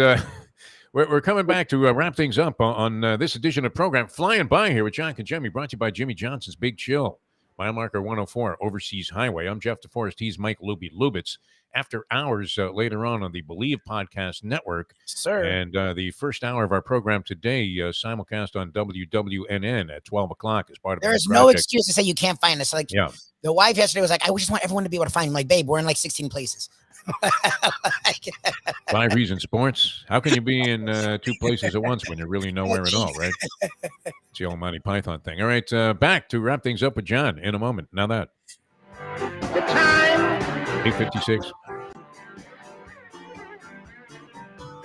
we're coming back to wrap things up on this edition of program Flying By here with John and Jimmy, brought to you by Jimmy Johnson's Big Chill, mile marker 104, Overseas Highway. I'm Jeff Deforrest. He's Mike Lubitz. After hours later on the Believe Podcast Network. Sir. And the first hour of our program today, simulcast on WWNN at 12 o'clock as part of There is no excuse to say you can't find us. Like, the wife yesterday was like, I just want everyone to be able to find you. I'm like, babe, we're in like 16 places. 5 Reasons Sports. How can you be in 2 places at once when you're really nowhere at all, right? It's the old Monty Python thing. All right, back to wrap things up with John in a moment. Now that. The time. 8:56.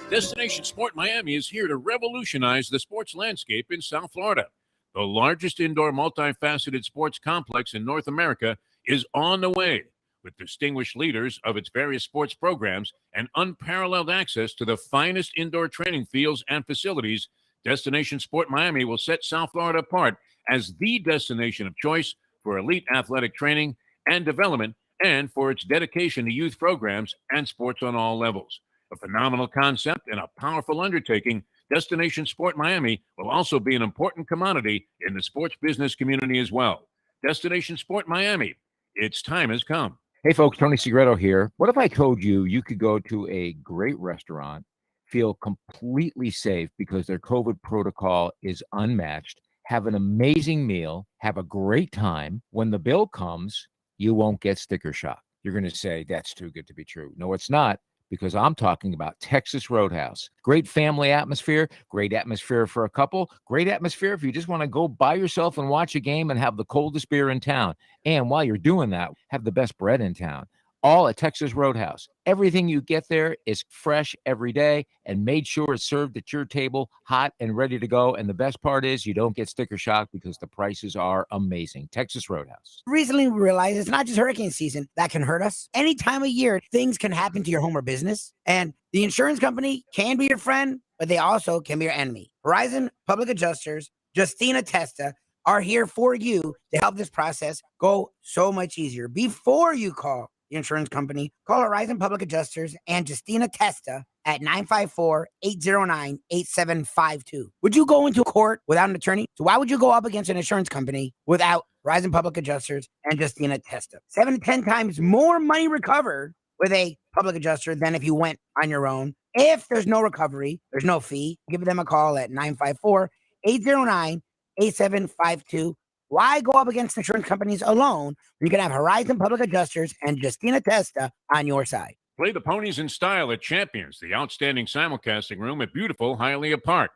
Destination Sport Miami is here to revolutionize the sports landscape in South Florida. The largest indoor multifaceted sports complex in North America is on the way. With distinguished leaders of its various sports programs and unparalleled access to the finest indoor training fields and facilities, Destination Sport Miami will set South Florida apart as the destination of choice for elite athletic training and development, and for its dedication to youth programs and sports on all levels. A phenomenal concept and a powerful undertaking, Destination Sport Miami will also be an important commodity in the sports business community as well. Destination Sport Miami, its time has come. Hey folks, Tony Segreto here. What if I told you you could go to a great restaurant, feel completely safe because their COVID protocol is unmatched, have an amazing meal, have a great time. When the bill comes, you won't get sticker shock. You're going to say, that's too good to be true. No, it's not, because I'm talking about Texas Roadhouse. Great family atmosphere, great atmosphere for a couple, great atmosphere if you just want to go by yourself and watch a game and have the coldest beer in town. And while you're doing that, have the best bread in town. All at Texas Roadhouse. Everything you get there is fresh every day and made sure it's served at your table, hot and ready to go. And the best part is you don't get sticker shock because the prices are amazing. Texas Roadhouse. Recently, we realized it's not just hurricane season that can hurt us. Any time of year, things can happen to your home or business. And the insurance company can be your friend, but they also can be your enemy. Horizon Public Adjusters, Justina Testa, are here for you to help this process go so much easier. Before you call the insurance company, call Horizon Public Adjusters and Justina Testa at 954-809-8752. Would you go into court without an attorney? So why would you go up against an insurance company without Horizon Public Adjusters and Justina Testa? 7 to 10 times more money recovered with a public adjuster than if you went on your own. If there's no recovery, there's no fee. Give them a call at 954-809-8752. Why go up against insurance companies alone? You can have Horizon Public Adjusters and Justina Testa on your side. Play the ponies in style at Champions, the outstanding simulcasting room at beautiful Hialeah Park.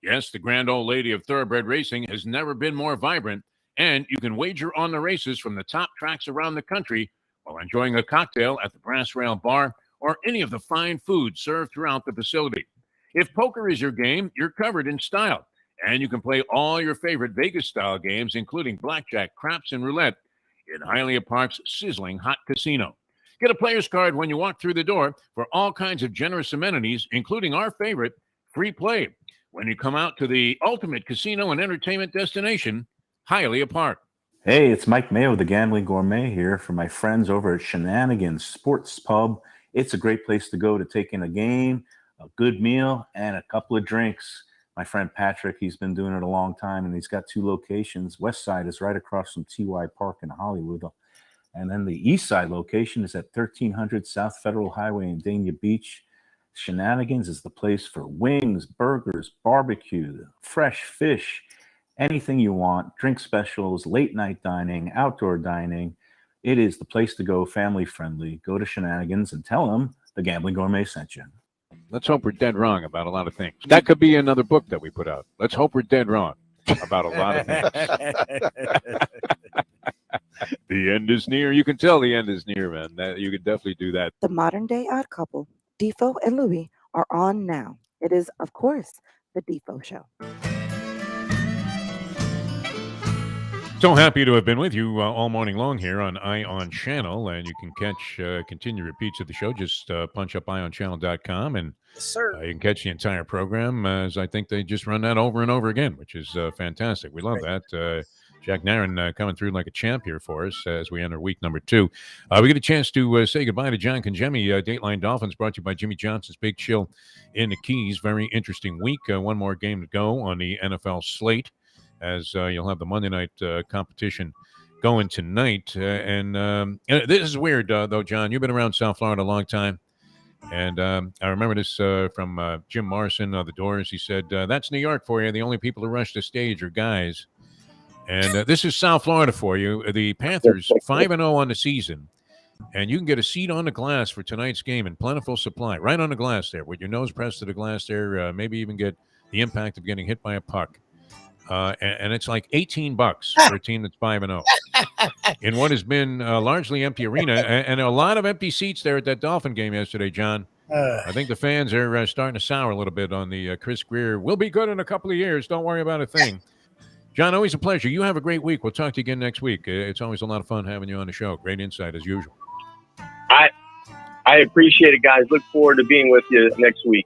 Yes, the grand old lady of thoroughbred racing has never been more vibrant, and you can wager on the races from the top tracks around the country while enjoying a cocktail at the Brass Rail Bar or any of the fine food served throughout the facility. If poker is your game, you're covered in style. And you can play all your favorite Vegas-style games, including blackjack, craps, and roulette in Hialeah Park's sizzling hot casino. Get a player's card when you walk through the door for all kinds of generous amenities, including our favorite, free play, when you come out to the ultimate casino and entertainment destination, Hialeah Park. Hey, it's Mike Mayo, the Gambling Gourmet here for my friends over at Shenanigans Sports Pub. It's a great place to go to take in a game, a good meal, and a couple of drinks. My friend Patrick, he's been doing it a long time, and he's got 2 locations. West Side is right across from TY Park in Hollywood. And then the East Side location is at 1300 South Federal Highway in Dania Beach. Shenanigans is the place for wings, burgers, barbecue, fresh fish, anything you want, drink specials, late night dining, outdoor dining. It is the place to go, family friendly. Go to Shenanigans and tell them the Gambling Gourmet sent you. Let's hope we're dead wrong about a lot of things. That could be another book that we put out. Let's hope we're dead wrong about a lot of things. The end is near. You can tell the end is near, man. You could definitely do that. The modern day odd couple, Defo and Lubie, are on now. It is, of course, the Defo Show. So happy to have been with you all morning long here on Ion Channel, and you can catch continued repeats of the show. Just punch up ionchannel.com, and you can catch the entire program, as I think they just run that over and over again, which is fantastic. We love that. Jack Nairn coming through like a champ here for us as we enter week number 2. We get a chance to say goodbye to John Congemi. Dateline Dolphins brought to you by Jimmy Johnson's Big Chill in the Keys. Very interesting week. One more game to go on the NFL slate, as you'll have the Monday night competition going tonight. And this is weird, though, John. You've been around South Florida a long time. And I remember this from Jim Morrison of The Doors. He said, that's New York for you. The only people who rush the stage are guys. And this is South Florida for you. The Panthers 5-0 on the season. And you can get a seat on the glass for tonight's game in plentiful supply. Right on the glass there, with your nose pressed to the glass there. Maybe even get the impact of getting hit by a puck. And it's like $18 for a team that's 5-0 in what has been a largely empty arena, and a lot of empty seats there at that Dolphin game yesterday, John. I think the fans are starting to sour a little bit on the Chris Greer. We'll be good in a couple of years. Don't worry about a thing. John, always a pleasure. You have a great week. We'll talk to you again next week. It's always a lot of fun having you on the show. Great insight as usual. I appreciate it, guys. Look forward to being with you next week.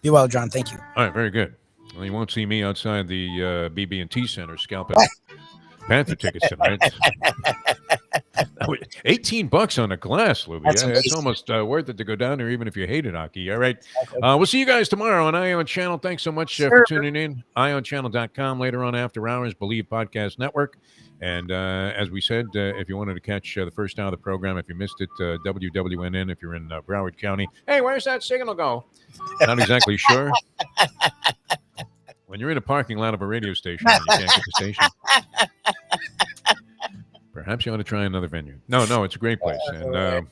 Be well, John. Thank you. All right, very good. Well, you won't see me outside the BB&T Center scalping Panther tickets tonight. $18 on a glass, Lubie. It's almost worth it to go down there, even if you hated hockey. All right. We'll see you guys tomorrow on Ion Channel. Thanks so much for tuning in. IonChannel.com later on after hours, Believe Podcast Network. And as we said, if you wanted to catch the first hour of the program, if you missed it, WWNN, if you're in Broward County. Hey, where's that signal go? Not exactly sure. When you're in a parking lot of a radio station and you can't get the station, perhaps you ought to try another venue. No, it's a great place, and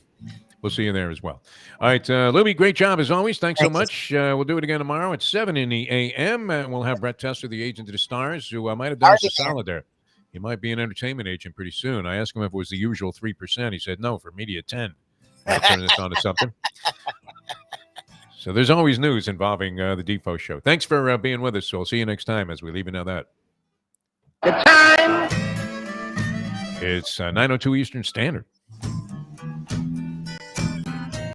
we'll see you there as well. All right, Lubie, great job as always. Thanks so much. We'll do it again tomorrow at 7 in the a.m., and we'll have Brett Tester, the agent of the stars, who might have done us a solid there. He might be an entertainment agent pretty soon. I asked him if it was the usual 3%. He said, no, for media 10. I'll turn this on to something. So there's always news involving the Defo Show. Thanks for being with us. So I'll see you next time as we leave it at that. The time. It's 9:02 Eastern Standard.